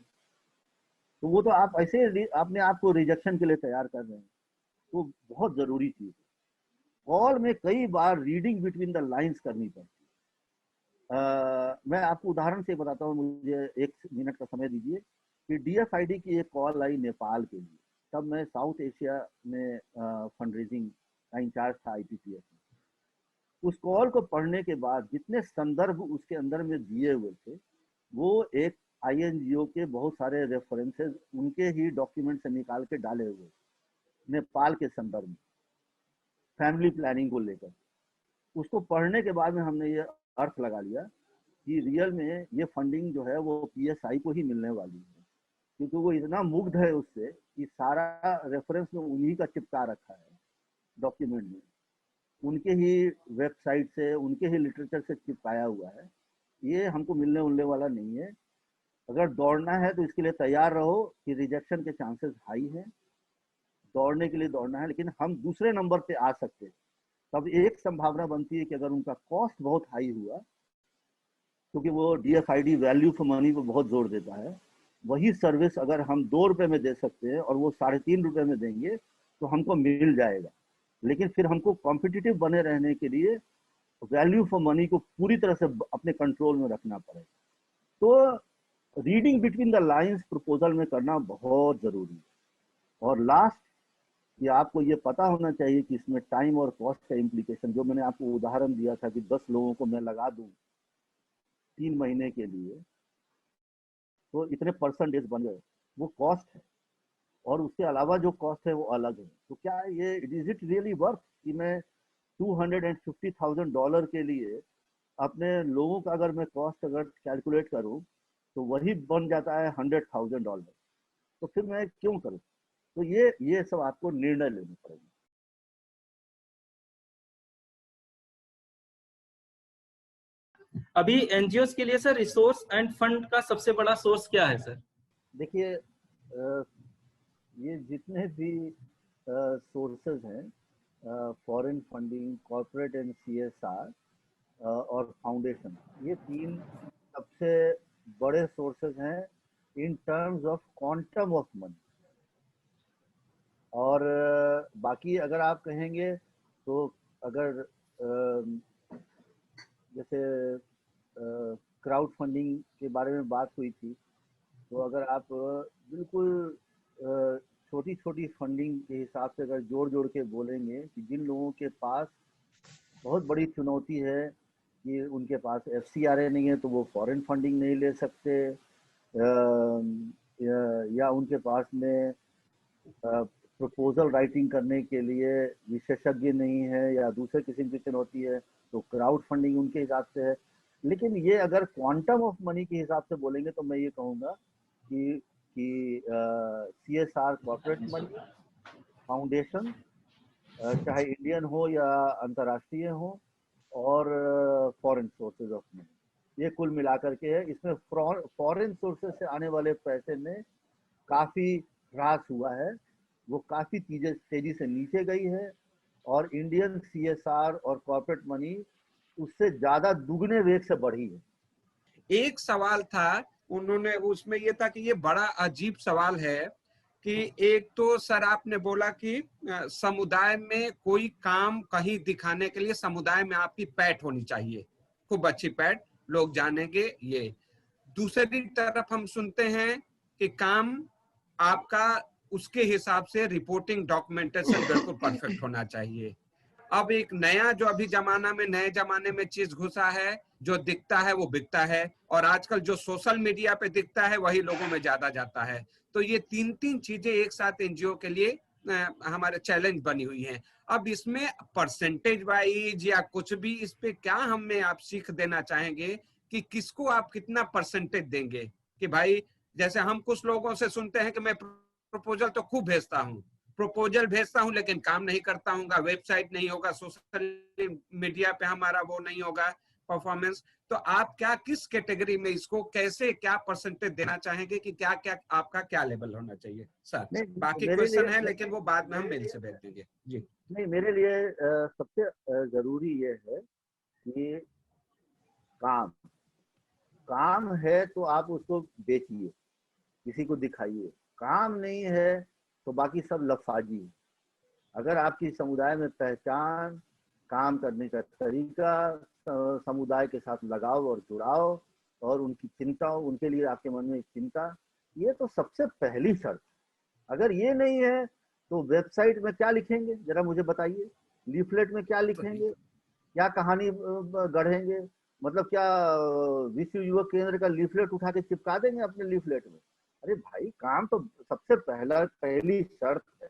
Speaker 2: तो वो तो आप ऐसे अपने आप को रिजेक्शन के लिए तैयार कर रहे हैं। तो बहुत जरूरी चीज है। कॉल में कई बार रीडिंग बिटवीन द लाइंस करनी पड़ती है। मैं आपको उदाहरण से बताता हूँ, मुझे 1 मिनट का समय दीजिए कि DFID की एक कॉल आई नेपाल के लिए। तब मैं साउथ एशिया में फंड रेजिंग का इंचार्ज था IPPS में। उस कॉल को पढ़ने के बाद जितने संदर्भ उसके अंदर में दिए हुए थे, वो एक INGO के बहुत सारे रेफरेंसेस उनके ही डॉक्यूमेंट से निकाल के डाले हुए नेपाल के संदर्भ में, फैमिली प्लानिंग को लेकर। उसको पढ़ने के बाद में हमने ये अर्थ लगा लिया कि रियल में ये फंडिंग जो है वो PSI को ही मिलने वाली है, क्योंकि वो इतना मुग्ध है उससे कि सारा रेफरेंस में उन्हीं का चिपका रखा है डॉक्यूमेंट में, उनके ही वेबसाइट से, उनके ही लिटरेचर से चिपकाया हुआ है। ये हमको मिलने उलने वाला नहीं है। अगर दौड़ना है तो इसके लिए तैयार रहो कि रिजेक्शन के चांसेस हाई हैं। दौड़ने के लिए दौड़ना है, लेकिन हम दूसरे नंबर पे आ सकते हैं। तब एक संभावना बनती है कि अगर उनका कॉस्ट बहुत हाई हुआ, क्योंकि वो DFID वैल्यू फॉर मनी पर बहुत जोर देता है, वही सर्विस अगर हम 2 रुपए में दे सकते हैं और वो 3.5 रुपए में देंगे तो हमको मिल जाएगा। लेकिन फिर हमको कॉम्पिटिटिव बने रहने के लिए वैल्यू फॉर मनी को पूरी तरह से अपने कंट्रोल में रखना पड़ेगा। तो reading between the lines proposal में करना बहुत जरूरी है। और लास्ट, ये आपको ये पता होना चाहिए कि इसमें टाइम और कॉस्ट का इम्प्लीकेशन, जो मैंने आपको उदाहरण दिया था कि 10 लोगों को मैं लगा दूं 3 महीने के लिए तो इतने परसेंटेज बन गए, वो कॉस्ट है। और उसके अलावा जो कॉस्ट है वो अलग है। तो क्या ये इज इट रियली वर्थ कि मैं $250,000 के लिए अपने लोगों का अगर मैं कॉस्ट अगर कैलकुलेट करूं तो वही बन जाता है $100,000। तो फिर मैं क्यों करूं? तो ये सब आपको निर्णय लेना पड़ेगा।
Speaker 3: अभी NGOs के लिए सर रिसोर्स एंड फंड का सबसे बड़ा सोर्स क्या है सर?
Speaker 2: देखिए, ये जितने भी सोर्सेज हैं, foreign funding, corporate and CSR और फाउंडेशन, ये 3 सबसे बड़े सोर्सेज हैं in terms of quantum of money. और बाकी अगर आप कहेंगे तो अगर जैसे क्राउड फंडिंग के बारे में बात हुई थी, तो अगर आप बिल्कुल छोटी छोटी फंडिंग के हिसाब से अगर जोड़ जोड़ के बोलेंगे कि जिन लोगों के पास बहुत बड़ी चुनौती है कि उनके पास FCRA नहीं है तो वो फॉरेन फंडिंग नहीं ले सकते, या उनके पास में प्रपोजल राइटिंग करने के लिए विशेषज्ञ नहीं है, या दूसरे किस्म की चुनौती है, तो क्राउड फंडिंग उनके हिसाब से है। लेकिन ये अगर क्वांटम ऑफ मनी के हिसाब से बोलेंगे तो मैं ये कहूँगा कि CSR, कॉर्पोरेट मनी, फाउंडेशन, चाहे इंडियन हो या अंतर्राष्ट्रीय हो, और फॉरेन सोर्सेज ऑफ मनी, ये कुल मिलाकर के है। इसमें फॉरेन सोर्सेज से आने वाले पैसे में काफ़ी ह्रास हुआ है, वो काफ़ी तेजी से नीचे गई है, और इंडियन CSR और कॉर्पोरेट मनी उससे ज़्यादा दुगने वेग से बढ़ी है।
Speaker 4: एक सवाल था उन्होंने, उसमें ये था कि ये बड़ा अजीब सवाल है कि एक तो सर आपने बोला कि समुदाय में कोई काम कहीं दिखाने के लिए समुदाय में आपकी पैठ होनी चाहिए, खूब अच्छी पैठ, लोग जानेंगे ये। दूसरी तरफ हम सुनते हैं कि काम आपका उसके हिसाब से रिपोर्टिंग डॉक्यूमेंटेशन बिल्कुल परफेक्ट होना चाहिए। अब एक नया जो अभी जमाना में, नए जमाने में चीज घुसा है, जो दिखता है वो बिकता है, और आजकल जो सोशल मीडिया पे दिखता है वही लोगों में ज्यादा जाता है। तो ये 3 चीजें एक साथ NGO के लिए हमारे चैलेंज बनी हुई हैं। अब इसमें परसेंटेज वाइज या कुछ भी, इस पे क्या हमें आप सीख देना चाहेंगे कि किसको आप कितना परसेंटेज देंगे? कि भाई जैसे हम कुछ लोगों से सुनते हैं कि मैं प्रपोजल तो खूब भेजता हूँ, प्रपोजल भेजता हूं लेकिन काम नहीं करता हूँ, वेबसाइट नहीं होगा, सोशल मीडिया पे हमारा वो नहीं होगा परफॉर्मेंस। तो आप क्या किस कैटेगरी में इसको कैसे क्या परसेंटेज देना चाहेंगे कि क्या क्या आपका क्या लेवल होना चाहिए सर?
Speaker 2: नहीं,
Speaker 4: बाकी
Speaker 2: मेरे
Speaker 4: क्वेश्चन
Speaker 2: लिए
Speaker 4: है लेकिन वो बाद में हम मेल से भेज देंगे जी।
Speaker 2: नहीं, मेरे लिए सबसे जरूरी ये है कि काम काम है तो आप उसको बेचिए, किसी को दिखाइए। काम नहीं है तो बाकी सब लफाजी है। अगर आपकी समुदाय में पहचान, काम करने का तरीका, समुदाय के साथ लगाव और जुड़ाव और उनकी चिंता, उनके लिए आपके मन में चिंता, ये तो सबसे पहली शर्त। अगर ये नहीं है तो वेबसाइट में क्या लिखेंगे, जरा मुझे बताइए। लीफलेट में क्या लिखेंगे, क्या कहानी गढ़ेंगे? मतलब क्या विश्व युवक केंद्र का लीफलेट उठा के चिपका देंगे अपने लीफलेट में? अरे भाई, काम तो सबसे पहली शर्त है,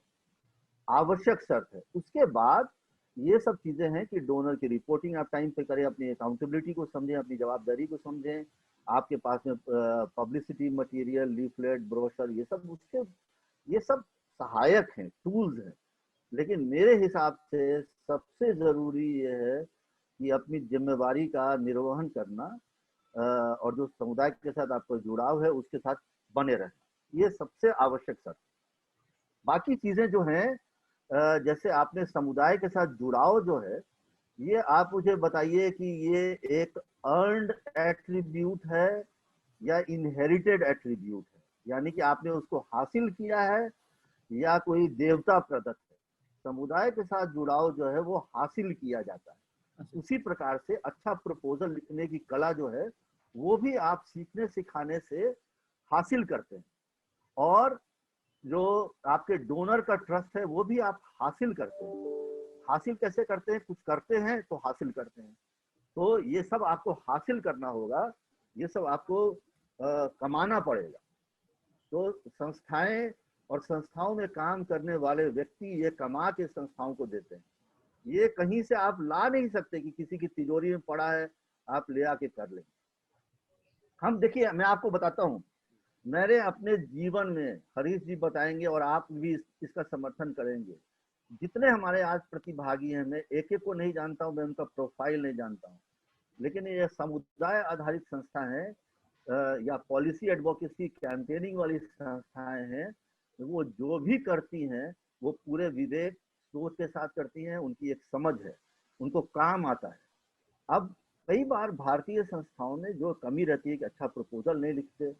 Speaker 2: आवश्यक शर्त है। उसके बाद ये सब चीजें हैं कि डोनर की रिपोर्टिंग आप टाइम पे करें, अपनी अकाउंटेबिलिटी को समझें, अपनी जवाबदारी को समझें। आपके पास में पब्लिसिटी मटेरियल, लीफलेट, ब्रोशर, ये सब सहायक हैं, टूल्स हैं। लेकिन मेरे हिसाब से सबसे जरूरी ये है कि अपनी जिम्मेवारी का निर्वहन करना और जो समुदाय के साथ आपका जुड़ाव है उसके साथ बने रहना, ये सबसे आवश्यक शर्त। बाकी चीजें जो हैं, जैसे आपने समुदाय के साथ जुड़ाव जो है, ये आप मुझे बताइए कि ये एक अर्न्ड एट्रीब्यूट है या इनहेरिटेड एट्रीब्यूट है, यानी कि आपने उसको हासिल किया है या कोई देवता प्रदत्त है। समुदाय के साथ जुड़ाव जो है वो हासिल किया जाता है। उसी प्रकार से अच्छा प्रपोजल लिखने की कला जो है वो भी आप सीखने सिखाने से हासिल करते हैं, और जो आपके डोनर का ट्रस्ट है वो भी आप हासिल करते हैं। हासिल कैसे करते हैं? कुछ करते हैं तो हासिल करते हैं। तो ये सब आपको हासिल करना होगा, ये सब आपको कमाना पड़ेगा। तो संस्थाएं और संस्थाओं में काम करने वाले व्यक्ति ये कमा के संस्थाओं को देते हैं। ये कहीं से आप ला नहीं सकते कि किसी की तिजोरी में पड़ा है आप ले आके कर लेंगे। हम देखिए, मैं आपको बताता हूँ, मेरे अपने जीवन में, हरीश जी बताएंगे और आप भी इसका समर्थन करेंगे, जितने हमारे आज प्रतिभागी हैं, मैं एक एक को नहीं जानता हूँ, मैं उनका प्रोफाइल नहीं जानता हूँ, लेकिन ये समुदाय आधारित संस्था है या पॉलिसी एडवोकेसी कैंपेनिंग वाली संस्थाएं हैं, वो जो भी करती हैं वो पूरे विवेक सोच के साथ करती हैं। उनकी एक समझ है, उनको काम आता है। अब कई बार भारतीय संस्थाओं में जो कमी रहती है कि अच्छा प्रपोजल नहीं लिखते,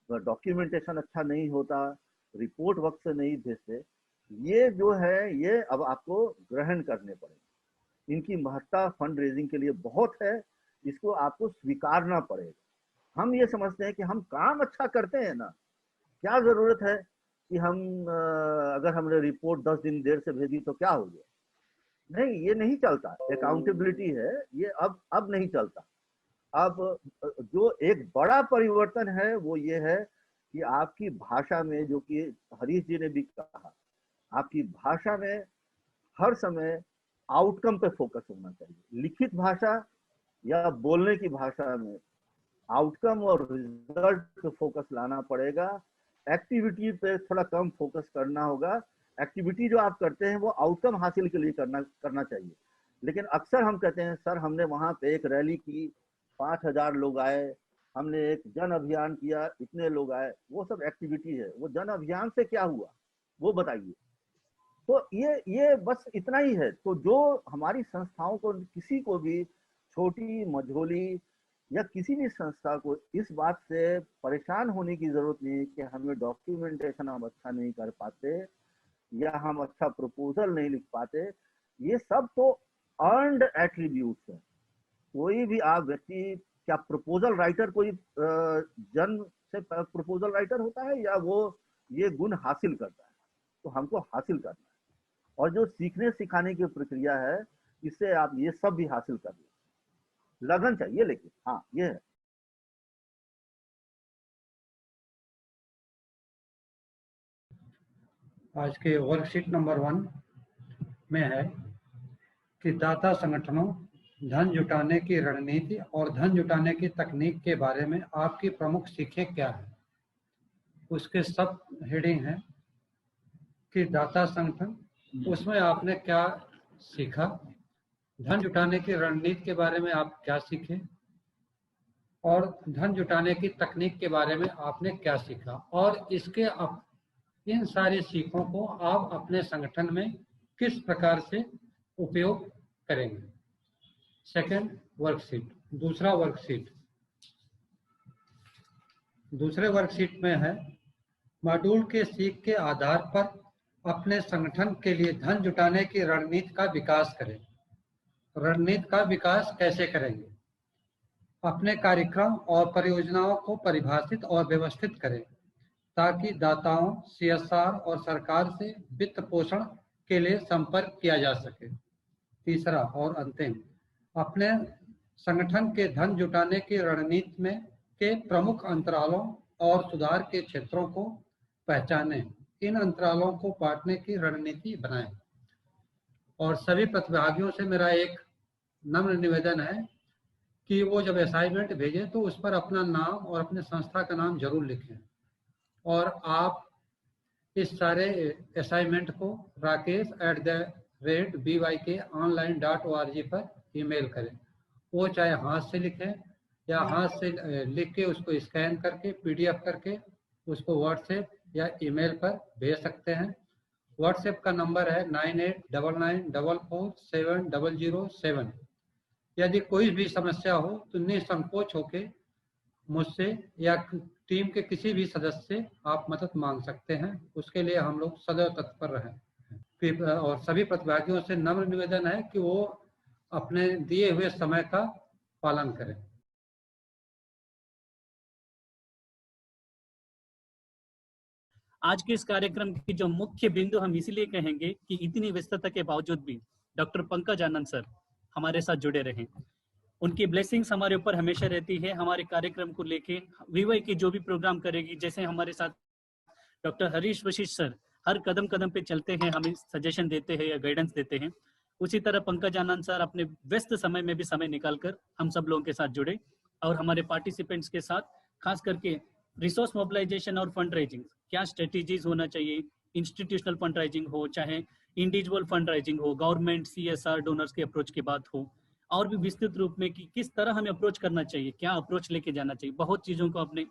Speaker 2: डॉक्यूमेंटेशन अच्छा नहीं होता, रिपोर्ट वक्त से नहीं भेजते, ये जो है ये अब आपको ग्रहण करने पड़ेंगे। इनकी महत्ता फंड रेजिंग के लिए बहुत है, इसको आपको स्वीकारना पड़ेगा। हम ये समझते हैं कि हम काम अच्छा करते हैं ना, क्या जरूरत है कि हम अगर हमने रिपोर्ट 10 दिन देर से भेजी तो क्या हो गया? नहीं, ये नहीं चलता। अकाउंटेबिलिटी है, ये अब नहीं चलता। अब जो एक बड़ा परिवर्तन है वो ये है कि आपकी भाषा में, जो कि हरीश जी ने भी कहा, आपकी भाषा में हर समय आउटकम पे फोकस होना चाहिए। लिखित भाषा या बोलने की भाषा में आउटकम और रिजल्ट पे फोकस लाना पड़ेगा। एक्टिविटी पे थोड़ा कम फोकस करना होगा। एक्टिविटी जो आप करते हैं वो आउटकम हासिल के लिए करना चाहिए। लेकिन अक्सर हम कहते हैं सर हमने वहां पे एक रैली की, 5000 लोग आए, हमने एक जन अभियान किया, इतने लोग आए, वो सब एक्टिविटी है। वो जन अभियान से क्या हुआ वो बताइए। तो ये बस इतना ही है। तो जो हमारी संस्थाओं को, किसी को भी, छोटी मझोली या किसी भी संस्था को इस बात से परेशान होने की जरूरत नहीं है कि हमें डॉक्यूमेंटेशन हम अच्छा नहीं कर पाते या हम अच्छा प्रपोजल नहीं लिख पाते। ये सब तो अर्न्ड एट्रीब्यूट्स है। कोई भी आप व्यक्ति, क्या प्रपोजल राइटर कोई जन्म से प्रपोजल राइटर होता है या वो ये गुण हासिल करता है? तो हमको हासिल करना है, और जो सीखने सिखाने की प्रक्रिया है इससे आप ये सब भी हासिल कर लें। लगन चाहिए, लेकिन हाँ ये है।
Speaker 5: आज के वर्कशीट नंबर 1 में है कि दाता संगठनों धन जुटाने की रणनीति और धन जुटाने की तकनीक के बारे में आपकी प्रमुख सीखें क्या है। उसके सब हेडिंग है कि दाता संगठन, उसमें आपने क्या सीखा, धन जुटाने की रणनीति के बारे में आप क्या सीखे, और धन जुटाने की तकनीक के बारे में आपने क्या सीखा, और इन सारी सीखों को आप अपने संगठन में किस प्रकार से उपयोग करेंगे। सेकंड वर्कशीट, दूसरा वर्कशीट, दूसरे वर्कशीट में है मॉड्यूल के सीख के आधार पर अपने संगठन के लिए धन जुटाने की रणनीति का विकास करें। रणनीति का विकास कैसे करेंगे? अपने कार्यक्रम और परियोजनाओं को परिभाषित और व्यवस्थित करें ताकि दाताओं, CSR और सरकार से वित्त पोषण के लिए संपर्क किया जा सके। तीसरा और अंतिम, अपने संगठन के धन जुटाने की रणनीति में के प्रमुख अंतरालों और सुधार के क्षेत्रों को पहचानें, इन अंतरालों को बांटने की रणनीति बनाएं। और सभी प्रतिभागियों से मेरा एक नम्र निवेदन है कि वो जब असाइनमेंट भेजें तो उस पर अपना नाम और अपने संस्था का नाम जरूर लिखें। और आप इस सारे असाइनमेंट को rakesh@bykonline.org पर ईमेल करें। वो चाहे हाथ से लिखें या हाथ से लिख के उसको स्कैन करके PDF करके उसको व्हाट्सएप या ईमेल पर भेज सकते हैं। व्हाट्सएप का नंबर है 9899447007। यदि कोई भी समस्या हो तो निसंकोच होके मुझसे या टीम के किसी भी सदस्य से आप मदद मांग सकते हैं। उसके लिए हम लोग सदैव तत्पर रहें। और सभी प्रतिभागियों से नम्र निवेदन है कि वो अपने दिए हुए समय का पालन करें।
Speaker 6: आज के इस कार्यक्रम की जो मुख्य बिंदु हम इसलिए कहेंगे कि इतनी व्यस्तता के बावजूद भी डॉक्टर पंकज आनंद सर हमारे साथ जुड़े रहे। उनकी ब्लेसिंग्स हमारे ऊपर हमेशा रहती है। हमारे कार्यक्रम को लेके VY की जो भी प्रोग्राम करेगी, जैसे हमारे साथ डॉक्टर हरीश वशिष्ठ सर हर कदम कदम पे चलते हैं, हमें सजेशन देते हैं या गाइडेंस देते हैं, उसी तरह पंकज आनंद सर अपने व्यस्त समय में भी समय निकालकर हम सब लोगों के साथ जुड़े और हमारे पार्टिसिपेंट्स के साथ खास करके रिसोर्स मोबिलाइजेशन और फंड राइजिंग, क्या स्ट्रेटेजीज होना चाहिए, इंस्टीट्यूशनल फंड राइजिंग हो चाहे इंडिविजुअल फंड राइजिंग हो, गवर्नमेंट CSR डोनर्स के अप्रोच की बात हो, और भी विस्तृत रूप में कि किस तरह हमें अप्रोच करना चाहिए, क्या अप्रोच लेके जाना चाहिए। बहुत चीज़ों को आपने,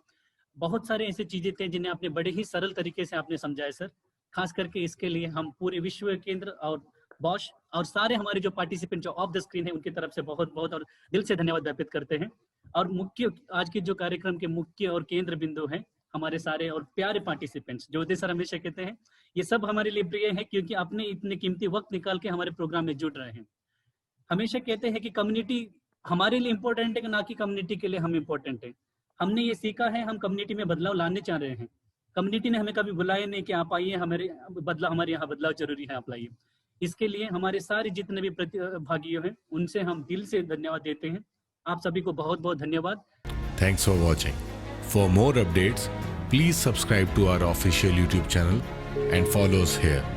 Speaker 6: बहुत सारे ऐसे चीज़ें थे जिन्हें आपने बड़े ही सरल तरीके से आपने समझाया सर। खास करके इसके लिए हम पूरे विश्व केंद्र और बॉश और सारे हमारे जो पार्टिसिपेंट जो ऑफ द स्क्रीन है उनकी तरफ से बहुत बहुत और दिल से धन्यवाद ज्ञापित करते हैं। और मुख्य आज के जो कार्यक्रम के मुख्य और केंद्र बिंदु हैं हमारे सारे और प्यारे पार्टिसिपेंट्स, जो सर हमेशा कहते हैं ये सब हमारे लिए प्रिय है क्योंकि आपने इतने कीमती वक्त निकाल के हमारे प्रोग्राम में जुड़ रहे हैं। हमेशा कहते हैं कि कम्युनिटी हमारे लिए इम्पोर्टेंट है कि ना कि कम्युनिटी के लिए हम इम्पोर्टेंट है। हमने ये सीखा है, हम कम्युनिटी में बदलाव लाने चाह रहे हैं। कम्युनिटी ने हमें कभी बुलाया नहीं कि आप आइए, हमारे यहाँ बदलाव जरूरी है, आप लाइए। इसके लिए हमारे सारे जितने भी प्रतिभागी हैं उनसे हम दिल से धन्यवाद देते हैं। आप सभी को बहुत बहुत धन्यवाद।
Speaker 1: Thanks for watching. For more updates, please subscribe to our official YouTube channel and follow us here.